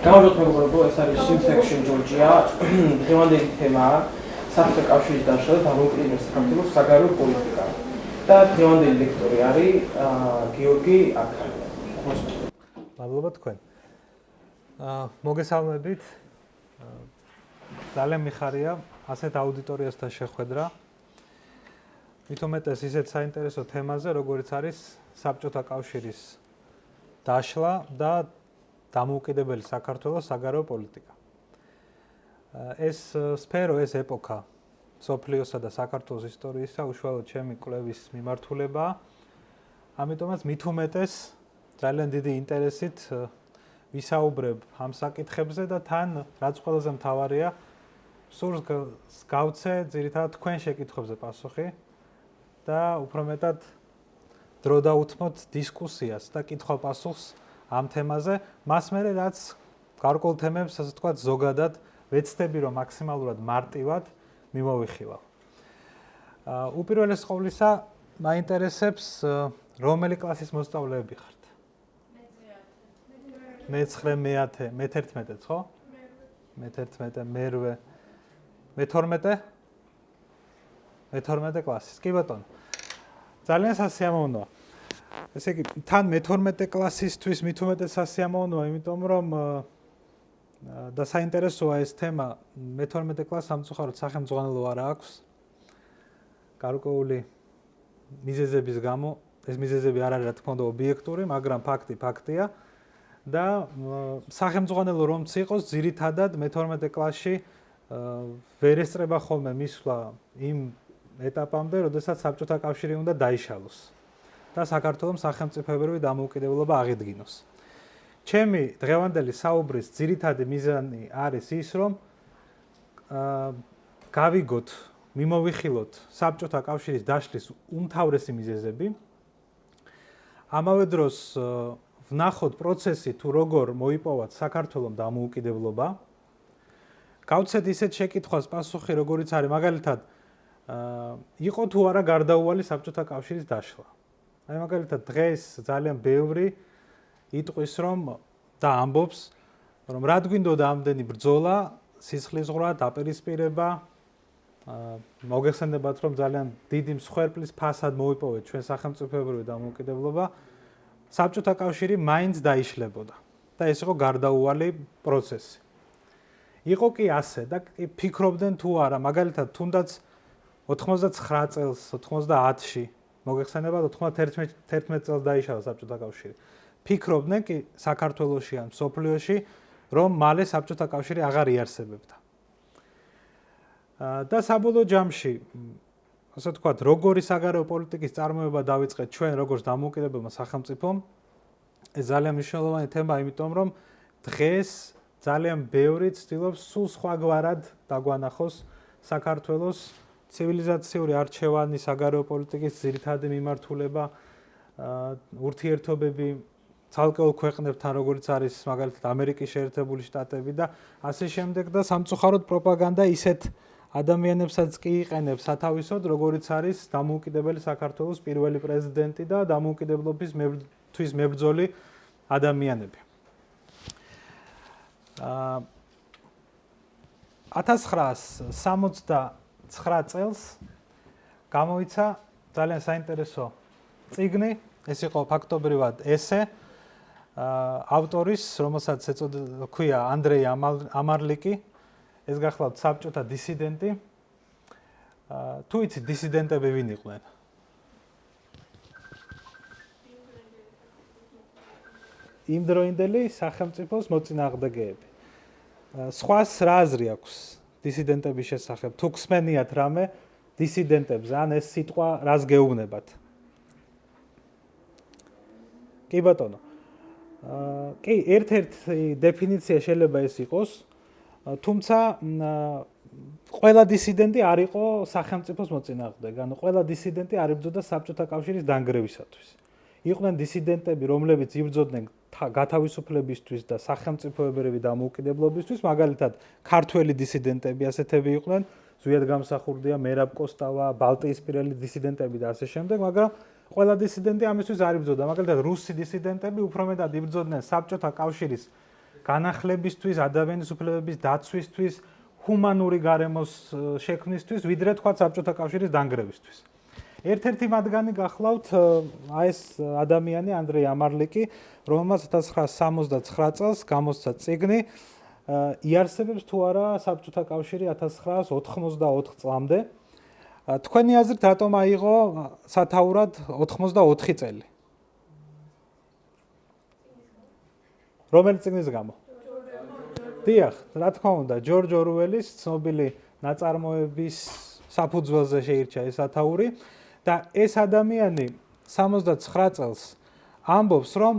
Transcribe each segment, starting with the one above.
გამარჯობთ მეგობრებო, ეს არის Simsection Georgia. დღევანდელი თემაა საბჭოთა კავშირის დაშლა და დამოუკიდებელ საქართველოს საგარეო პოლიტიკა. და დღევანდელი ლექტორი არის გიორგი აქალია. მადლობა თქვენ. მოგესალმებით. ძალიან მიხარია ასეთ აუდიტორიასთან შეხვედრა. მით უმეტეს ისეთ საინტერესო თემაზე, როგორიც არის საბჭოთა კავშირის დაშლა და დამოუკიდებელი საქართველოს საგარეო პოლიტიკა. ეს სფერო, ეს ეპოქა სოფლიოსა და საქართველოს ისტორიისა უშუალოდ ჩემი კვლევის მიმართულებაა. ამიტომაც მით უმეტეს ძალიან დიდი ინტერესით ვისაუბრებ ამ საკითხებზე და თან რაც ყველაზე მთავარია, სურს გავცე ძირითადად თქვენ შეკითხვებზე პასუხი და უფრო მეტად დრო დაუთმოთ დისკუსიას და კითხვა-პასუხს ამ თემაზე, მას მერე რაც გარკვეულ თემებს, ასე ვთქვათ, ზოგადად ვეცდები, რომ მაქსიმალურად მარტივად მიმოვიხილავ. უპირველეს ყოვლისა, მაინტერესებს რომელი კლასის მოსწავლეები ხართ? მე-9, მე-10, მე-11, ხო? მე-11, მე-8, მე-12? მე-12 კლასის. კი ბატონო. ძალიან სასიამოვნოა. ესე იგი, თან მე-12 კლასისთვის მით უმეტეს სასიამოვნოა, იმიტომ რომ და საინტერესოა ეს თემა, მე-12 კლასს სამწუხაროდ სახელმძღვანელო არ აქვს. გარკვეული მიზეზების გამო, ეს მიზეზები არ არის რა თქმა უნდა ობიექტური, მაგრამ ფაქტია და სახელმძღვანელო რომც იყოს, ძირითადად მე-12 კლასში ვერ ესწრება ხოლმე მისვლა იმ ეტაპამდე, როდესაც საბჭოთა კავშირი უნდა დაიშალოს და საქართველოს სახელმწიფოებრივი დამოუკიდებლობა აღიდგინოს. ჩემი დღევანდელი საუბრის ძირითადი მიზანი არის ის, რომ გავიგოთ, მიმოვიხილოთ საბჭოთა კავშირის დაშლის უმთავრესი მიზეზები. ამავე დროს ვნახოთ პროცესი თუ როგორ მოიპოვათ საქართველოს დამოუკიდებლობა. გავცეთ ისეთ შეკითხვას პასუხი, როგორიც არის მაგალითად იყო თუ არა გარდაუვალი საბჭოთა კავშირის დაშლა. აი მაგალითად დღეს ძალიან ბევრი იტყვის რომ და ამბობს რომ რა გვინდოდა ამდენი ბრძოლა, სისხლისღვრა, დაპირისპირება, მოგეხსენებათ რომ ძალიან დიდი მსხვერპლის ფასად მოიპოვეთ ჩვენ სახელმწიფოებრივი დამოუკიდებლობა, საბჭოთა კავშირი მაინც დაიშლებოდა და ეს იყო გარდაუვალი პროცესი. იყო კი ასე და ფიქრობდნენ თუ არა, მაგალითად თუნდაც 99 წელს, 90-ში, მოგეხსენებათ 91 წელს დაიშალა საბჭოთა კავშირი. ფიქრობდნენ კი საქართველოში ან სოფლიოში, რომ მალე საბჭოთა კავშირი აღარ იარსებებდა. და საბოლოო ჯამში, ასე ვთქვათ, როგორი საგარეო პოლიტიკის წარმოება დავიწყეთ ჩვენ როგორც დამოუკიდებელმა სახელმწიფომ, ეს ძალიან მნიშვნელოვანი თემაა, იმიტომ რომ დღეს ძალიან ბევრი ცდილობს სულ სხვაგვარად დაგვანახოს საქართველოს ცივილიზაციური არჩევანი, საგარეო პოლიტიკის ძირითადი მიმართულება, ურთიერთობები ცალკეულ ქვეყნებთან, როგორც არის მაგალითად ამერიკის შეერთებული შტატები და ასე შემდეგ და სამწუხაროდ პროპაგანდა ისეთ ადამიანებსაც კი იყენებს სათავისოდ, როგორიც არის დამოუკიდებელი საქართველოს პირველი პრეზიდენტი და დამოუკიდებლობისთვის მებრძოლი ადამიანები. 1969 წელს გამოიცა ძალიან საინტერესო წიგნი, ეს იყო ფაქტობრივად ესე ავტორის, რომელსაც ჰქვია ანდრეი ამარლიკი, ეს გახლავთ საბჭოთა დისიდენტი. თუ იცით დისიდენტები ვინ იყვნენ? იმდროინდელი სახელმწიფოს მოწინააღმდეგეები. სხვას რა აზრი აქვს დისიდენტების შესახებ? თუ ხსმენიათ რამე დისიდენტებზე, ან ეს სიტყვა რას გეუბნებათ? კი ბატონო. კი, ერთ-ერთი დეფინიცია შეიძლება ეს იყოს, თუმცა ყველა დისიდენტი არ იყო სახელმწიფოს მოწინააღმდეგე, ანუ ყველა დისიდენტი არ იბრძოდა საბჭოთა კავშირის დანგრევისათვის. იყვნენ დისიდენტები, რომლებიც იბრძოდნენ გათავისუფლებისთვის და სახელმწიფოებრივი დამოუკიდებლობისთვის, მაგალითად, ქართველი დისიდენტები ასეთები იყვნენ, ზვიად გამსახურდია, მერაბ კოსტავა, ბალტიისპირელი დისიდენტები და ასე შემდეგ, მაგრამ ყველა დისიდენტი ამისთვის არ იბრძოდა. მაგალითად, რუსი დისიდენტები უფრო მეტად იბრძოდნენ საბჭოთა კავშირის განახლებისთვის, ადამიანის უფლებების დაცვისთვის, ჰუმანური გარემოს შექმნისთვის, ვიდრე თქვა საბჭოთა კავშირის დანგრევისთვის. ერთ-ერთი მათგანი გახლავთ ეს ადამიანი ანდრეი ამარლიკი, რომელმაც 1969 წელს გამოსცა წიგნი იარსებებს თუ არა საბჭოთა კავშირი 1984 წლამდე. თქვენი აზრით რატომ აიღო სათაურად 84 წელი? რომელი წიგნის გამო? დიახ, რა თქმა უნდა, ჯორჯ ორუელის ცნობილი ნაწარმოების საფუძველზე შეირჩა ეს სათაური და ეს ადამიანი 79 წელს ამბობს, რომ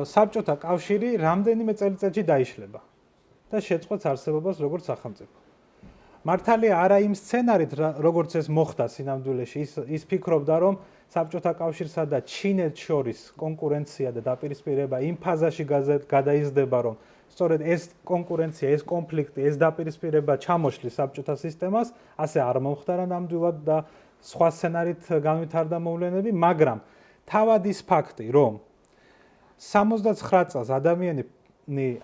საბჭოთა კავშირი რამდენიმე წელიწადში დაიშლება და შეწყვეტს არსებობას როგორც სახელმწიფო. მართალია არა იმ სცენარით, როგორც ეს მოხდა სინამდვილეში, ის ფიქრობდა, რომ საბჭოთა კავშირსა და ჩინეთს შორის კონკურენცია და დაპირისპირება იმ ფაზაში გადაიზრდება, რომ სწორედ ეს კონკურენცია, ეს კონფლიქტი, ეს დაპირისპირება ჩამოშლის საბჭოთა სისტემას, ასე არ მომხდარა ნამდვილად და სხვა სცენარით განვითარდა მოვლენები, მაგრამ თავად ის ფაქტი, რომ 79 წელს ადამიანი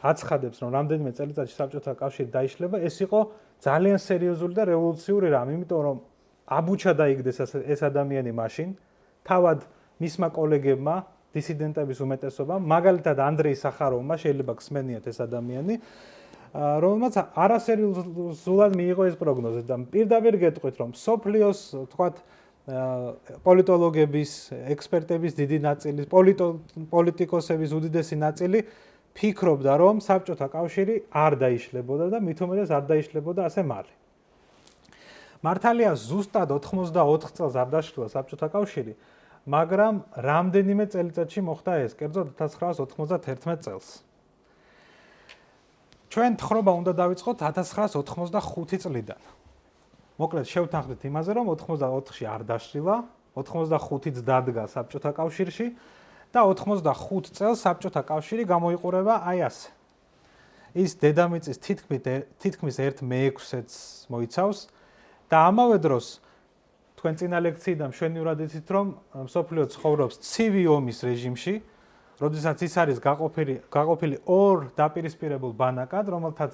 აცხადებს, რომ რამდენიმე წელიწადში საბჭოთა კავშირი დაიშლება, ეს იყო ძალიან სერიოზული და რევოლუციური რამ, იმიტომ რომ აბუჩა დაიგდეს ეს ადამიანი მაშინ, თავად მისმა კოლეგებმა, დისიდენტების უმეტესობამ, მაგალითად ანდრეი სახაროვმა, შეიძლება გსმენიათ ეს ადამიანი, რომელმაც არასერიოზულად მიიღო ეს პროგნოზი და პირდაპირ გეტყვით, რომ სოფლიოს, თქვათ, პოლიტოლოგების, ექსპერტების დიდი ნაწილი, პოლიტიკოსების უდიდესი ნაწილი ფიქრობდა, რომ საბჭოთა კავშირი არ დაიშლებოდა და მით უმეტეს არ დაიშლებოდა ასე მალე. მართალია ზუსტად 84 წელს არ დაშლილა საბჭოთა კავშირი, მაგრამ რამდენიმე წელიწადში მოხდა ეს, კერძოდ 1991 წელს. ჩვენ თხრობა უნდა დავიწყოთ 1985 წლიდან. მოკლედ შევთანხმდით იმაზე, რომ 84-ში არ დაშლილა, 85-იც დადგა საბჭოთა კავშირში და 85 წელს საბჭოთა კავშირი გამოიყურება აი ასე. ის დედამიწის თითქმის 1/6-ს მოიცავს და ამავე დროს თქვენ წინა ლექციიდან მშვენივრად იცით, რომ მსოფლიო ცხოვრობს ცივი ომის რეჟიმში, როდესაც ის არის გაყოფილი ორ დაპირისპირებულ ბანაკად, რომელთაც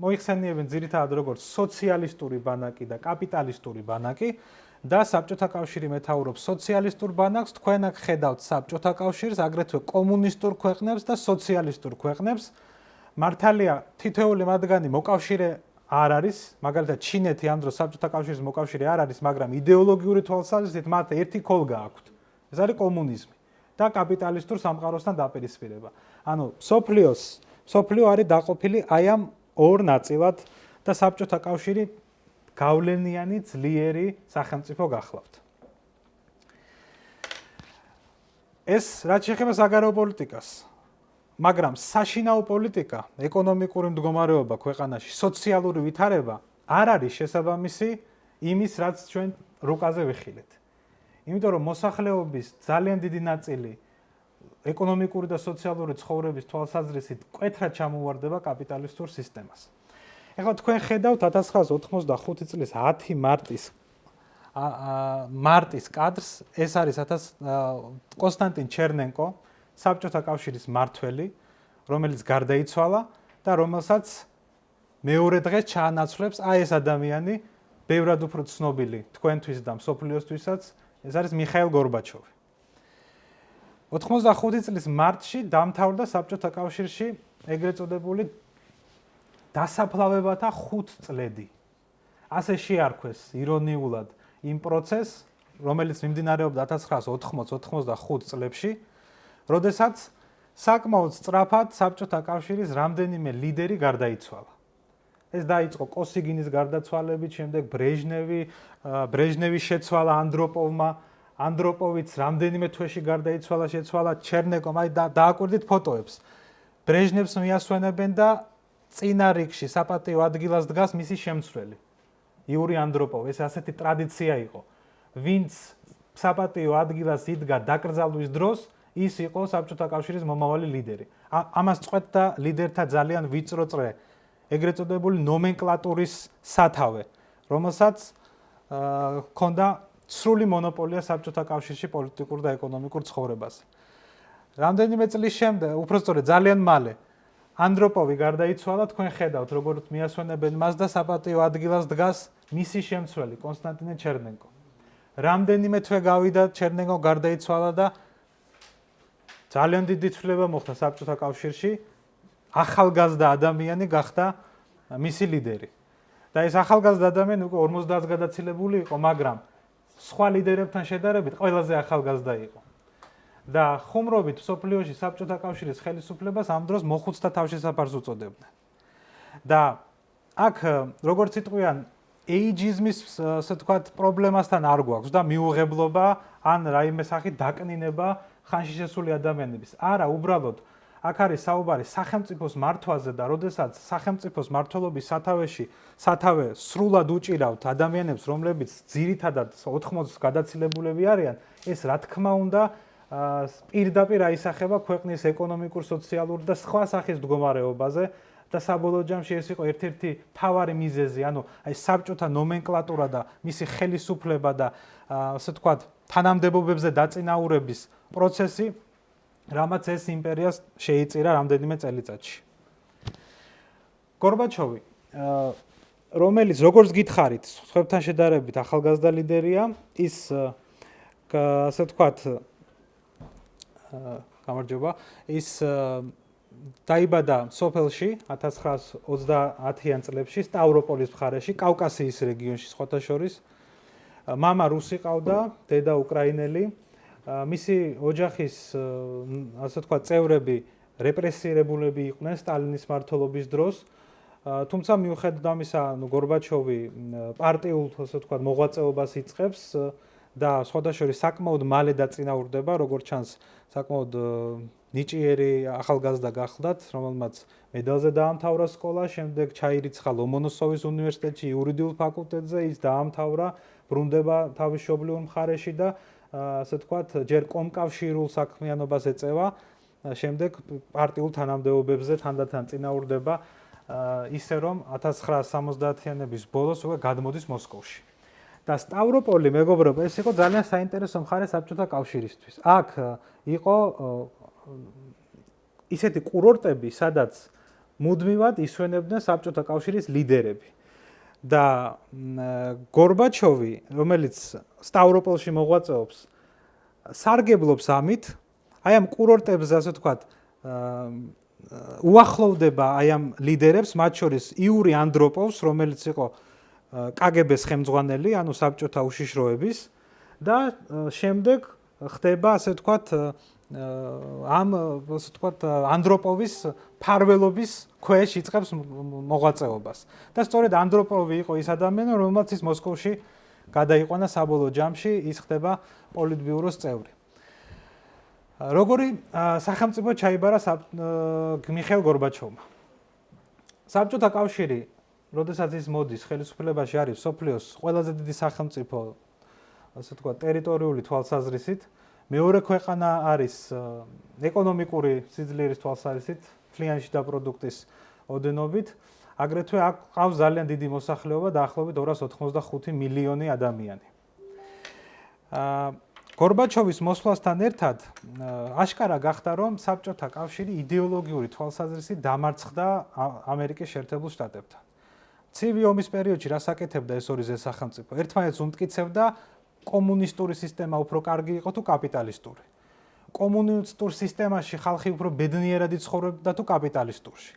მოიხსენიებენ ძირითადად როგორც სოციალისტური ბანაკი და კაპიტალისტური ბანაკი და საბჭოთა კავშირი მეთაურობს სოციალისტურ ბანაკს, თქვენ აქ ხედავთ საბჭოთა კავშირს, აგრეთვე კომუნისტურ ქვეყნებს და სოციალისტურ ქვეყნებს. მართალია, თითოეული მათგანი მოკავშირე არ არის, მაგალითად ჩინეთი ამ დროს საბჭოთა კავშირის მოკავშირე არ არის, მაგრამ იდეოლოგიური თვალსაზრისით მათ ერთი ქოლგა აქვთ. ეს არის კომუნიზმი და კაპიტალისტურ სამყაროსთან დაპირისპირება. ანუ სოფლიო არის დაყოფილი აი ამ ორ ნაწილად და საბჭოთა კავშირი გავლენიანი ძლიერი სახელმწიფო გახლავთ. ეს რაც შეეხება საგარეო პოლიტიკას, მაგრამ საშინაო პოლიტიკა, ეკონომიკური მდგომარეობა ქვეყანაში, სოციალური ვითარება არ არის შესაბამისი იმის, რაც ჩვენ რუკაზე ვიხილეთ. იმიტომ რომ მოსახლეობის ძალიან დიდი ნაწილი ეკონომიკური და სოციალური ცხოვრების თვალსაზრისით მკვეთრად ჩამოუვარდება კაპიტალისტურ სისტემას. ეხლა თქვენ ხედავთ 1985 წლის 10 მარტის კადრს, ეს არის კონსტანტინ ჩერნენკო, საბჭოთა კავშირის მმართველი, რომელიც გარდაიცვალა და რომელსაც მეორე დღეს ჩაანაცვლებს აი ეს ადამიანი, ბევრად უფრო ცნობილი თქვენთვის და მსოფლიოსთვისაც, ეს არის მიხაილ გორბაჩოვი. 85 წლის მარტში დამთავრდა საბჭოთა კავშირში ეგრეთ წოდებული დასაფლავებათა 5 წლედი. ასე შეარქვეს ირონიულად იმ პროცესს, რომელიც მიმდინარეობდა 1980-85 წლებში, როდესაც საკმაოდ სწრაფად საბჭოთა კავშირის რამდენიმე ლიდერი გარდაიცვალა. ეს დაიწყო კოსიგინის გარდაცვალებით, შემდეგ ბრეჟნევის შეცვალა ანდროპოვმა, ანდროპოვიც რამდენიმე თვეში გარდაიცვალა, შეცვალა ჩერნეკომ, აი დააკვირდით ფოტოებს. ბრეჟნევს მიასვენებენ და წინა რიგში საპატიო ადგილას დგას მისი შემცვლელი, იური ანდროპოვი. ეს ასეთი ტრადიცია იყო. ვინც საპატიო ადგილას იდგა დაკრძალვის დროს, ის იყო საბჭოთა კავშირის მომავალი ლიდერი. ამას წყვეტდა ლიდერთა ძალიან ვიწრო წრე, ეგრეთ წოდებული ნომენკლატურის სათავე, რომელსაც ჰქონდა სრული მონოპოლია საბჭოთა კავშირში პოლიტიკურ და ეკონომიკურ ცხოვრებაზე. რამდენიმე წლის შემდეგ, უფრო სწორედ ძალიან მალე, ანდროპოვი გარდაიცვალა, თქვენ ხედავთ, როგორ მიასვენებენ მას და საპატიო ადგილას დგას მისი შემცველი კონსტანტინე ჩერნენკო. რამდენიმე თვე გავიდა, ჩერნენკო გარდაიცვალა და ძალიან დიდი ცვლილება მოხდა საბჭოთა კავშირში. ახალგაზრდა ადამიანი გახდა მისი ლიდერი. და ეს ახალგაზრდა ადამიანი უკვე 50-ს გადაცილებული იყო, მაგრამ სხვა ლიდერებთან შედარებით ყველაზე ახალგაზრდა იყო. და ხუმრობით მსოფლიოში საბჭოთა კავშირის ხელისუფლებას ამ დროს მოხუცთა თავშესაფარს უწოდებდნენ. და აქ როგორც იტყვიან, ეიჯიზმის ასე ვთქვათ, პრობლემასთან არ გვაქვს და მიუღებლობა ან რაიმე სახით დაკნინება ხანში შესული ადამიანების. არა, უბრალოდ აქ არის საუბარი სახელმწიფოს მართვაზე და როდესაც სახელმწიფოს მმართველობის სათავე სრულად უჭირავთ ადამიანებს, რომლებიც ძირითადად 80-ს გადაცილებულები არიან, ეს რა თქმა უნდა პირდაპირ აისახება ქვეყნის ეკონომიკურ, სოციალურ და სხვა სახის მდგომარეობაზე და საბოლოო ჯამში ეს იყო ერთ-ერთი მთავარი მიზეზი, ანუ აი საბჭოთა ნომენკლატურა და მისი ხელისუფლება და ასე ვთქვათ, თანამდებობებზე დაწინაურების პროცესი, რამაც ეს იმპერიას შეიწირა რამდენიმე წელიწადში. გორბაჩოვი, რომელიც როგორც გითხარით, სხვებთან შედარებით ახალგაზრდა ლიდერია, ის ასე ვთქვათ, გამარჯობა, ის დაიბადა სოფელში 1930-იან წლებში სტავროპოლის მხარეში, კავკასიის რეგიონში სხვათა შორის. მამა რუსი ყავდა, დედა უკრაინელი. მისი ოჯახის ასე ვთქვათ, წევრები რეპრესირებულები იყვნენ სტალინის მმართველობის დროს. თუმცა მიუხედავად ამისა, გორბაჩოვი პარტიულ ასე ვთქვათ, მოღვაწეობას იწყებს და სხვათა შორის საკმაოდ მალე დაწინაურდება, როგორც ჩანს, საკმაოდ ნიჭიერი ახალგაზრდა გახლდათ, რომელმაც მედალზე დაამთავრა სკოლა, შემდეგ ჩაირიცხა ლომონოსოვის უნივერსიტეტში, იურიდიულ ფაკულტეტზე, ის დაამთავრა, ბრუნდება თავის მშობლიურ მხარეში და ასე ვთქვათ, ჯერ კომკავშირულ საქმიანობას ეწევა, შემდეგ პარტიულ თანამდებობებზე თანდათან წინაურდება, ისე რომ 1970-იანების ბოლოს უკვე გადმოდის მოსკოვში. და სტავროპოლი, მეგობრებო, ეს იყო ძალიან საინტერესო მხარე საბჭოთა კავშირისთვის. აქ იყო ისეთი კურორტები, სადაც მუდმივად ისვენებდნენ საბჭოთა კავშირის ლიდერები. და გორბაჩოვი, რომელიც სტავროპოლში მოღვაწეობს, სარგებლობს ამით, აი ამ კურორტებზე, ასე ვთქვათ, უახლოვდება აი ამ ლიდერებს, მათ შორის იური ანდროპოვს, რომელიც იყო კგბ-ს ხელმძღვანელი, ანუ საბჭოთა უშიშროების და შემდეგ ხდება, ასე ვთქვათ, ამ ასე ვთქვათ, ანდროპოვის ფარველობის ქვეშ იწყებს მოღვაწეობას. და სწორედ ანდროპოვი იყო ის ადამიანი, რომელმაც ის მოსკოვში გადაიყვანა საბოლოო ჯამში, ის ხდება პოლიტბიუროს წევრი. როგორი სახელმწიფო ჩაიბარა მიხეილ გორბაჩოვმა. საბჭოთა კავშირი, როდესაც ის მოდის ხელისუფლებაში, არის მსოფლიოს ყველაზე დიდი სახელმწიფო, ასე ვთქვათ, ტერიტორიული თვალსაზრისით. მეორე ქვეყანა არის ეკონომიკური სიძლიერის თვალსაზრისით, ფლიანში და პროდუქტის ოდენობით. აგრეთვე აქ ყავს ძალიან დიდი მოსახლეობა, დაახლოებით 285 მილიონი ადამიანი. გორბაჩოვის მოსვლასთან ერთად აშკარა გახდა, რომ საბჭოთა კავშირი იდეოლოგიური თვალსაზრისით დამარცხდა ამერიკის შეერთებულ შტატებთან. ცივი ომის პერიოდში რას აკეთებდა ეს ორი სახელმწიფო? ერთმანეთს უმტკიცებდა, კომუნისტური სისტემა უფრო კარგი იყო თუ კაპიტალისტური. კომუნისტურ სისტემაში ხალხი უფრო ბედნიერად იცხოვრებდა თუ კაპიტალისტურში.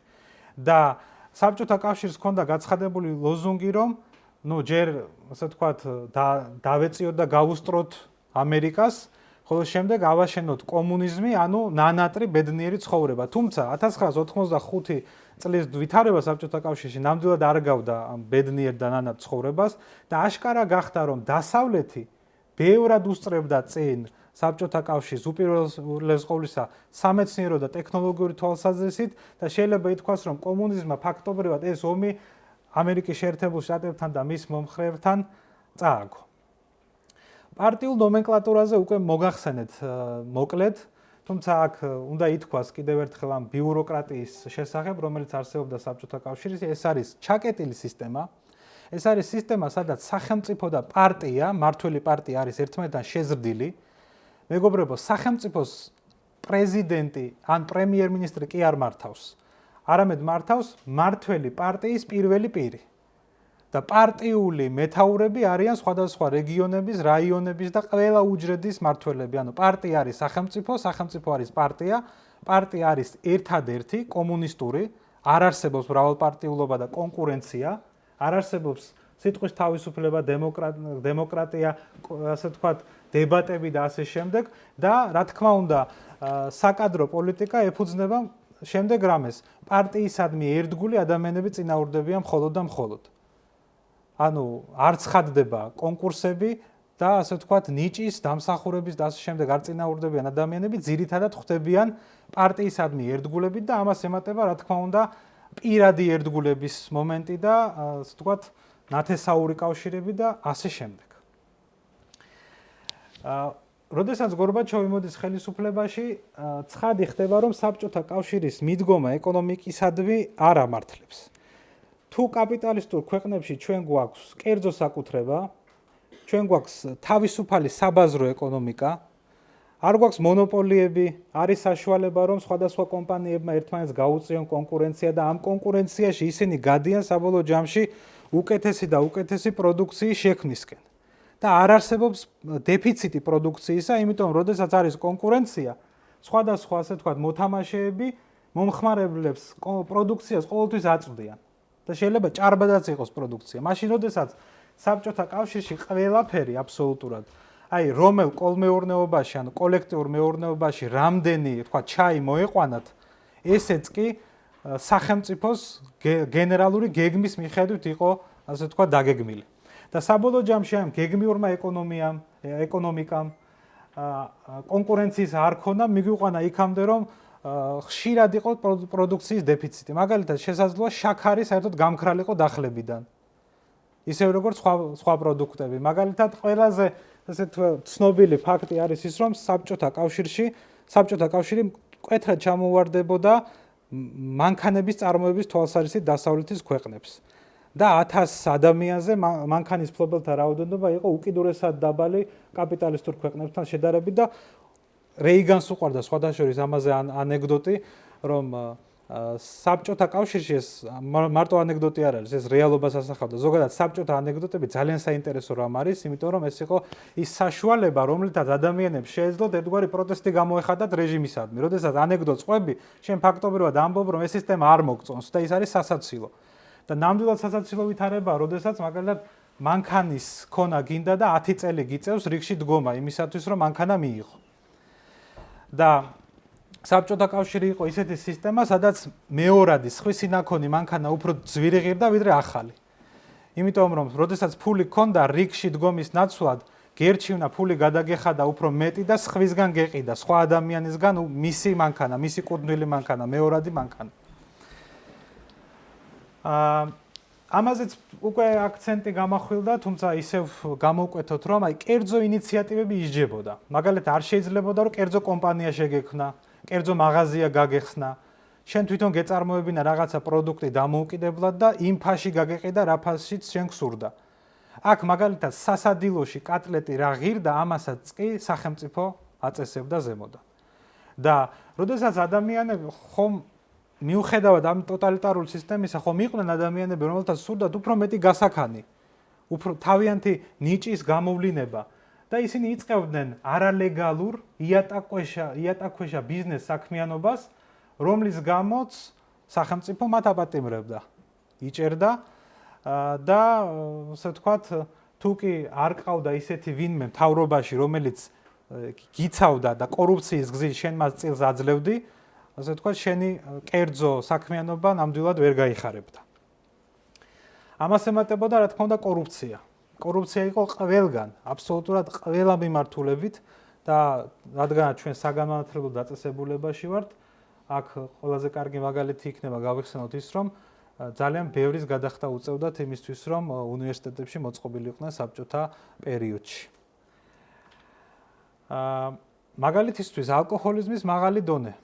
და საბჭოთა კავშირს ჰქონდა გაცხადებული ლოზუნგი, რომ ჯერ ასე ვთქვათ, დავეწიოთ და გავუსტროთ ამერიკას, ხოლო შემდეგ ავაშენოთ კომუნიზმი, ანუ ნანატრი ბედნიერი ცხოვრება. თუმცა 1985 წლის ვითარება საბჭოთა კავშირში ნამდვილად არ გავდა ამ ბედნიერ და ნანატ ცხოვრებას და აშკარა გახდა, რომ დასავლეთი ბევრად უსწრებდა წინ საბჭოთა კავშირს უპირველეს ყოვლისა სამეცნიერო და ტექნოლოგიური თვალსაზრისით და შეიძლება ითქვას, რომ კომუნიზმმა ფაქტობრივად ეს ომი ამერიკის შეერთებულ შტატებთან და მის მომხრეებთან წააგო. პარტიულ ნომენკლატურაზე უკვე მოგახსენეთ მოკლედ, თუმცა აქ უნდა ითქვას კიდევ ერთხელ ამ ბიუროკრატიის შესახებ, რომელიც არსებობდა საბჭოთა კავშირში, ეს არის ჩაკეტილი სისტემა. ეს არის სისტემა, სადაც სახელმწიფო და პარტია, მმართველი პარტია არის ერთმანეთთან შეზრდილი. მეგობრებო, სახელმწიფოს პრეზიდენტი ან პრემიერ-მინისტრი კი არ მართავს. არამედ მართავს მართველი პარტიის პირველი პირი. და პარტიული მეთაურები არიან სხვადასხვა რეგიონების, რაიონების და ყველა უჯრედის მმართველები. ანუ პარტია არის სახელმწიფო, სახელმწიფო არის პარტია, პარტია არის ერთადერთი კომუნისტური, არ არსებობს მრავალპარტიულობა და კონკურენცია, არ არსებობს სიტყვის თავისუფლება, დემოკრატია, ასე ვთქვათ, დებატები და ასე შემდეგ და რა თქმა უნდა, საკადრო პოლიტიკა ეფუძნება შემდეგ რამეს. პარტიისადმი ერთგული ადამიანები წინააღმდებიან მხოლოდ და მხოლოდ. ანუ არ ცხადდება კონკურსები და ასე ვთქვათ, ნიჭის დამსახურების და ასე შემდეგ არ წინააღმდებიან ადამიანები, ძირითადად ხვდებიან პარტიისადმი ერთგულებით და ამას ემატება, რა თქმა უნდა, პირადი ერთგულების მომენტი და ასე ვთქვათ, ნათესაური კავშირები და ასე შემდეგ. როდესაც გორბაჩოვი მოდის ხელისუფლებაში, ცხადი ხდება, რომ საბჭოთა კავშირის მიდგომა ეკონომიკისადმი არ ამართლებს. თუ კაპიტალისტურ ქვეყნებში ჩვენ გვაქვს კერძო საკუთრება, ჩვენ გვაქვს თავისუფალი საბაზრო ეკონომიკა, არ გვაქვს მონოპოლიები, არის საშუალება, რომ სხვადასხვა კომპანიებმა ერთმანეთს გაუწიონ კონკურენცია და ამ კონკურენციაში ისინი გადიან საბოლოო ჯამში უკეთესი და უკეთესი პროდუქციის შექმნისკენ. და არ არსებობს დეფიციტი პროდუქციისა, იმიტომ რომ როდესაც არის კონკურენცია, სხვადასხვა ასე ვთქვათ, მოთამაშეები მომხმარებლებს პროდუქციას ყოველთვის აწვდიან. და შეიძლება ჭარბადაც იყოს პროდუქცია. მაშინ როდესაც საბჭოთა კავშირში ყველაფერი აბსოლუტურად, აი რომელ კოლმეურნეობაში, ანუ კოლექტიურ მეურნეობაში რამდენი, თქვა, ჩაი მოეყვანათ, ესეც კი სახელმწიფოს გენერალური გეგმის მიხედვით იყო, ასე ვთქვათ, დაგეგმილი. და საბოლოო ჯამში ამ გეგმიურმა ეკონომიკამ კონკურენციის არ ქონა, მიგვიყვანა იქამდე, რომ ხშირად იყო პროდუქციის დეფიციტი. მაგალითად, შესაძლოა შაქარი საერთოდ გამქრალიყო дахლებიდან. ისევ როგორც სხვა პროდუქტები. მაგალითად, ყველაზე ასე ცნობილი ფაქტი არის ის, რომ საბჭოთა კავშირი მკვეთრად ჩამოუვარდებოდა მანქანების წარმოების თვალსაზრისით დასავლეთის ქვეყნებს. და 1000 ადამიანზე მანქანის ფლობელთა რაოდენობა იყო უკიდურესად დაბალი კაპიტალისტურ ქვეყნებთან შედარებით და რეიგანს უყვარდა სხვადასხვა ამაზე ანეკდოტი, რომ საბჭოთა კავშირში ეს მარტო ანეკდოტი არ არის, ეს რეალობას ასახავდა. ზოგადად საბჭოთა ანეკდოტები ძალიან საინტერესო რამ არის, იმიტომ რომ ეს იყო ის საშუალება, რომლითაც ადამიანებს შეეძლოთ ერთგვარი პროტესტი გამოეხადათ რეჟიმისადმი. როდესაც ანეკდოტს ყვები, შენ ფაქტობრივად ამბობ, რომ ეს სისტემა არ მოგწონს და ის არის სასაცილო. და ნამდვილად სასაცილო ვითარებაა, როდესაც მაგალითად მანქანის ქონა გინდა და 10 წელი გიწევს რიგში დგომა იმისათვის, რომ მანქანა მიიღო. და საბჭოთა კავშირი იყო ისეთი სისტემა, სადაც მეორადი სხვისი ნაქონი მანქანა უფრო ძვირი ღირდა ვიდრე ახალი. იმიტომ რომ როდესაც ფული ქონდა რიგში დგომის ნაცვლად, გერჩივნა ფული გადაგეხადა უფრო მეტი და სხვისგან გეყიდა, სხვა ადამიანისგან მისი მანქანა, მისი კუდნილი მანქანა, მეორადი მანქანა. ამაზეც უკვე აქცენტი გამახვილდა, თუმცა ისევ გამოვკვეთოთ, რომ აი კერძო ინიციატივები ისჯებოდა. მაგალითად, არ შეიძლებოდა, რომ კერძო კომპანია შეგექმნა, კერძო მაღაზია გაგეხსნა, შენ თვითონ გეწარმოებინა რაღაცა პროდუქტი დამოუკიდებლად და იმ ფაში გაგეყიდა, რა ფაშიც შენ გსურდა. აქ მაგალითად სასადილოში კატლეტი რა ღირდა, ამასაც კი სახელმწიფო აწესებდა ზემოდან. და როდესაც ადამიანები ხომ მიუხედავად ამ ტოტალიტარული სისტემისა, ხომ იყვნენ ადამიანები, რომელთაც სურდათ უფრო მეტი გასაქანი, უფრო თავიანთი ნიჭის გამოვლინება და ისინი იწყებდნენ არალეგალურ იატაკქვეშა ბიზნეს საქმიანობას, რომლის გამოც სახელმწიფო მათ აპატიმრებდა, იჭერდა და ასე ვთქვათ, თუ კი არ ყავდა ისეთი ვინმე მთავრობაში, რომელიც გიცავდა და კორუფციის გზით შენ მას წილს აძლევდი, ასე ვთქვათ, შენი კერძო საქმიანობა ნამდვილად ვერ გაიხარებდა. ამას ემატებოდა, რა თქმა უნდა, კორუფცია. კორუფცია იყო ყველგან, აბსოლუტურად ყველა მიმართულებით და რადგანაც ჩვენ საგანმანათლებლო დაწესებულებაში ვართ, აქ ყველაზე კარგი მაგალითი იქნება გავიხსენოთ ის, რომ ძალიან ბევრის გადახდა უწევდათ იმისთვის, რომ უნივერსიტეტებში მოწყობილიყნენ საბჭოთა პერიოდში. მაგალითისთვის ალკოჰოლიზმის მაღალი დონე.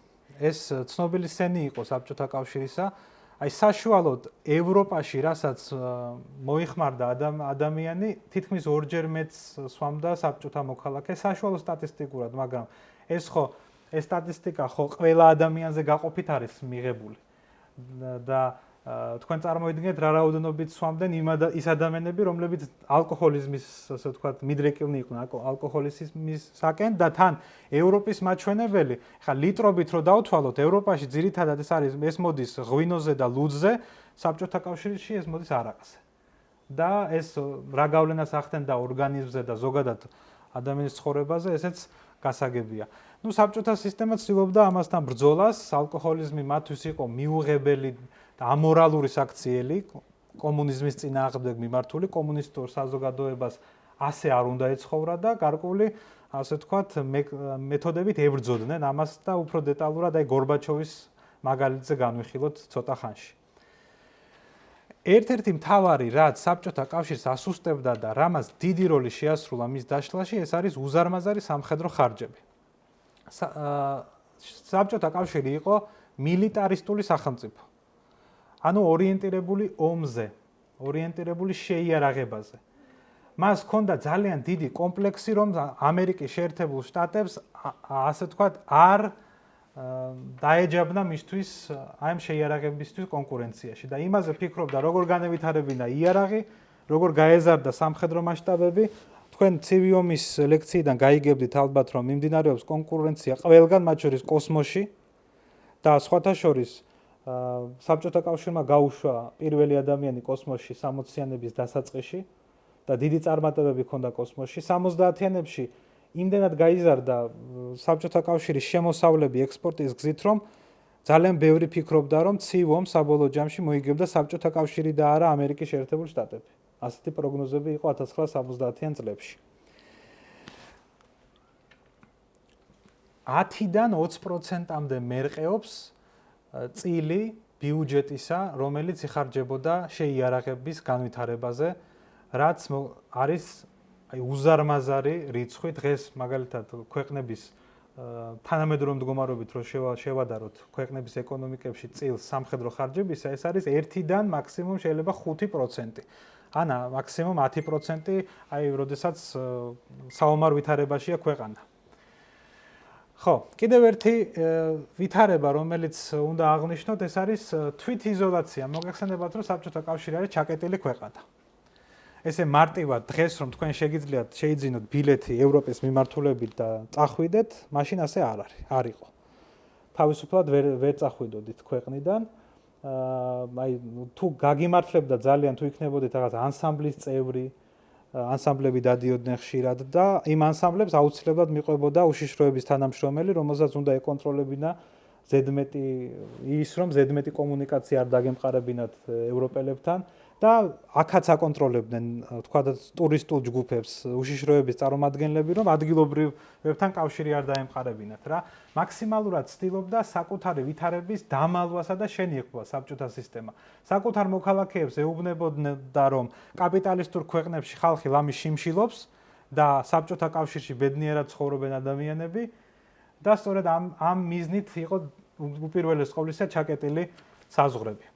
ეს ცნობილი სენი იყო საბჭოთა კავშირისა. აი საშუალოდ ევროპაში, რასაც მოიხმარდა ადამიანი, თითქმის 2-ჯერ მეტს სვამდა საბჭოთა მოქალაქე საშუალო სტატისტიკურად, მაგრამ ეს სტატისტიკა ხო ყველა ადამიანზე გაყოფით არის მიღებული. და თქვენ წარმოიდგინეთ რა რაოდენობით სვამდნენ ის ადამიანები, რომლებიც ალკოჰოლიზმის, ასე ვთქვათ, მიდრეკილნი იყვნენ ალკოჰოლიზმისაკენ და თან ევროპის მაჩვენებელი, ხა ლიტრობით რო დავთვალოთ, ევროპაში ძირითადად ეს მოდის ღვინოზე და ლუძზე, საბჭოთა კავშირში ეს მოდის არაყზე. და ეს რა გავლენას ახდენდა ორგანიზმზე და ზოგადად ადამიანის ცხოვრებაზე, ესეც გასაგებია. საბჭოთა სისტემა ცდილობდა ამასთან ბრძოლას, ალკოჰოლიზმი მათთვის იყო მიუღებელი და ამორალური საქციელი, კომუნიზმის წინააღმდეგ მიმართული, კომუნისტურ საზოგადოებას ასე არ უნდა ეცხოვრა და გარკვეული, ასე ვთქვათ, მეთოდებით ებრძოდნენ ამას და უფრო დეტალურად აი გორბაჩოვის მაგალითზე განვიხილოთ ცოტა ხანში. ერთ-ერთი მთავარი, რაც საბჭოთა კავშირს ასუსტებდა და რამაც დიდი როლი შეასრულა მის დაშლაში, ეს არის უზარმაზარი სამხედრო ხარჯები. საბჭოთა კავშირი იყო მილიტარისტული სახელმწიფო. ანუ ორიენტირებული ომზე, ორიენტირებული შეიარაღებაზე. მას ჰქონდა ძალიან დიდი კომპლექსი, რომ ამერიკის შეერთებულ შტატებს, ასე ვთქვათ, არ დაეჯაბნა მისთვის აი ამ შეიარაღებისთვის კონკურენციაში და იმაზე ფიქრობდა, როგორ განევითარებინა იარაღი, როგორ გაეზარდა სამხედრო მასშტაბები. თქვენ ცივი ომის ლექციიდან გაიგებდით ალბათ, რომ მიმდინარეობს კონკურენცია ყველგან, მათ შორის კოსმოსში და სხვათა შორის საბჭოთა კავშირმა გაუშვა პირველი ადამიანი კოსმოსში 60-იანების დასაწყისში და დიდი წარმატებები ჰქონდა კოსმოსში. 70-იანებში იმდენად გაიზარდა საბჭოთა კავშირის შემოსავლები ექსპორტის გზით, რომ ძალიან ბევრი ფიქრობდა, რომ ცივ ომს საბოლოო ჯამში მოიგებდა საბჭოთა კავშირი და არა ამერიკის შეერთებული შტატები. ასეთი პროგნოზები იყო 1970-იან წლებში. 10-დან 20%-მდე მერყეობს წილი ბიუჯეტისა, რომელიც იხარჯებოდა შეიარაღების განვითარებაზე, რაც არის უზარმაზარი რიცხვი. დღეს მაგალითად ქვეყნების თანამედროვე მდგომარეობით რო შევადაროთ ქვეყნების ეკონომიკებში წილს სამხედრო ხარჯებისა, ეს არის 1-დან მაქსიმუმ შეიძლება 5%. ანა მაქსიმუმ 10%, აი, როდესაც საომარ ვითარებაშია ქვეყანა. ხო, კიდევ ერთი ვითარება, რომელიც უნდა აღნიშნოთ, ეს არის თვითიზოლაცია. მოგეხსენებათ, რომ საბჭოთა კავშირი არის ჩაკეტილი ქვეყანა. ესე მარტივად დღეს რომ თქვენ შეიძინოთ ბილეთი ევროპის მიმართულებით და წახვიდეთ, მაშინ ასე არ იყო. თავისუფლად ვერ წახვიდოდით ქვეყნიდან. აი თუ გაგიმართლებდა ძალიან, თუ იქნებოდით რაღაც ანსამბლის წევრი, ანსამბლები დადიოდნენ ხშირად და იმ ანსამბლებს აუცილებლად მიყვებოდა უშიშროების თანამშრომელი, რომელსაც უნდა ეკონტროლებინა ზედმეტი ის, რომ ზედმეტი კომუნიკაცია არ დაგემყარებინათ ევროპელებთან და აქაც აკონტროლებდნენ, თქვა ტურისტულ ჯგუფებს, უშიშროების წარმომადგენლები, რომ ადგილობრივებთან კავშირი არ დაემყარებინათ რა. მაქსიმალურად ცდილობდა საკუთარი ვითარების დამალვასა და შენიღბას საბჭოთა სისტემა. საკუთარ მოქალაქეებს ეუბნებოდა, რომ კაპიტალისტურ ქვეყნებში ხალხი ლამის შიმშილობს და საბჭოთა კავშირში ბედნიერად ცხოვრობენ ადამიანები და სწორედ ამ მიზნით იყო უპირველეს ყოვლისა ჩაკეტილი საზღვრები.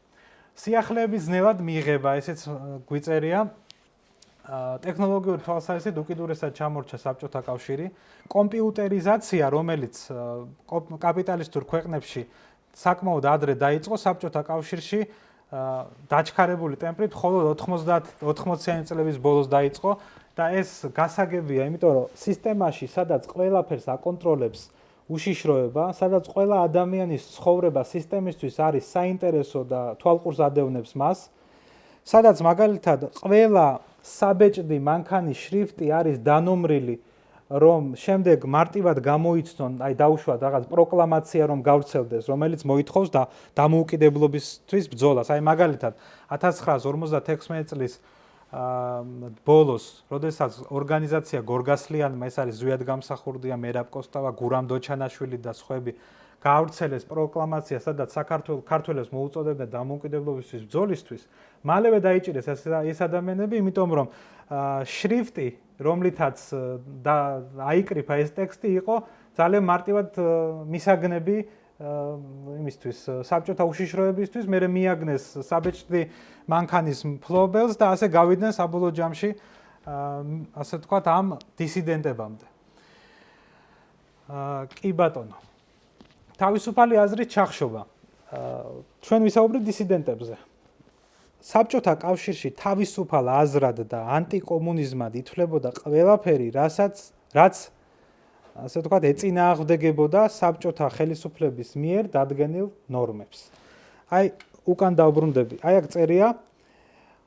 სიახლეების ძნელად მიიღება, ესეც გვიწერია. ტექნოლოგიური თვალსაზრისით უკიდურესად ჩამორჩა საბჭოთა კავშირი. კომპიუტერიზაცია, რომელიც კაპიტალისტურ ქვეყნებში საკმაოდ ადრე დაიწყო, საბჭოთა კავშირში დაჩქარებული ტემპით მხოლოდ 80-იანი წლების ბოლოს დაიწყო და ეს გასაგებია, იმიტომ რომ სისტემაში, სადაც ყველაფერს აკონტროლებს უშიშროება, სადაც ყველა ადამიანის ცხოვრება სისტემისთვის არის საინტერესო და თვალყურს ადევნებს მას, სადაც მაგალითად ყველა საბეჭდი მანქანის შრიფტი არის დანომრილი, რომ შემდეგ მარტივად გამოიცნონ, აი დაუშვათ რაღაც პროკლამაცია რომ გავრცელდეს, რომელიც მოითხოვს და დამოუკიდებლობისთვის ბრძოლას. აი მაგალითად 1956 წლის ბოლოს, როდესაც ორგანიზაცია გორგასლიანმა, ეს არის ზვიად გამსახურდია, მერაბ კოსტავა, გურამ დოჩანაშვილი და სხვები გაავრცელეს პროკლამაცია, სადაც საქართველოს მოუწოდებდნენ დამოუკიდებლობისთვის ბრძოლისთვის, მალევე დაიჭირეს ეს ადამიანები, იმიტომ რომ შრიფტი, რომლითაც აიკრიფა ეს ტექსტი, იყო ძალიან მარტივად მისაგნები იმისთვის საბჭოთა უშიშროებისთვის, მერე მიაგნეს საბეჭდი მანქანის მფლობელს და ასე გავიდნენ საბოლოო ჯამში, ასე ვთქვათ, ამ დისიდენტებამდე. კი ბატონო. თავისუფალი აზრით ჩახშობა. ჩვენ ვისაუბრეთ დისიდენტებზე. საბჭოთა კავშირში თავისუფალ აზრად და ანტიკომუნიზმად ითვლებოდა ყველაფერი, რაც ასე ვთქვათ, ეწინააღმდეგებოდა საბჭოთა ხელისუფლების მიერ დადგენილ ნორმებს. აი, უკან დავბრუნდები. აი აქ წერია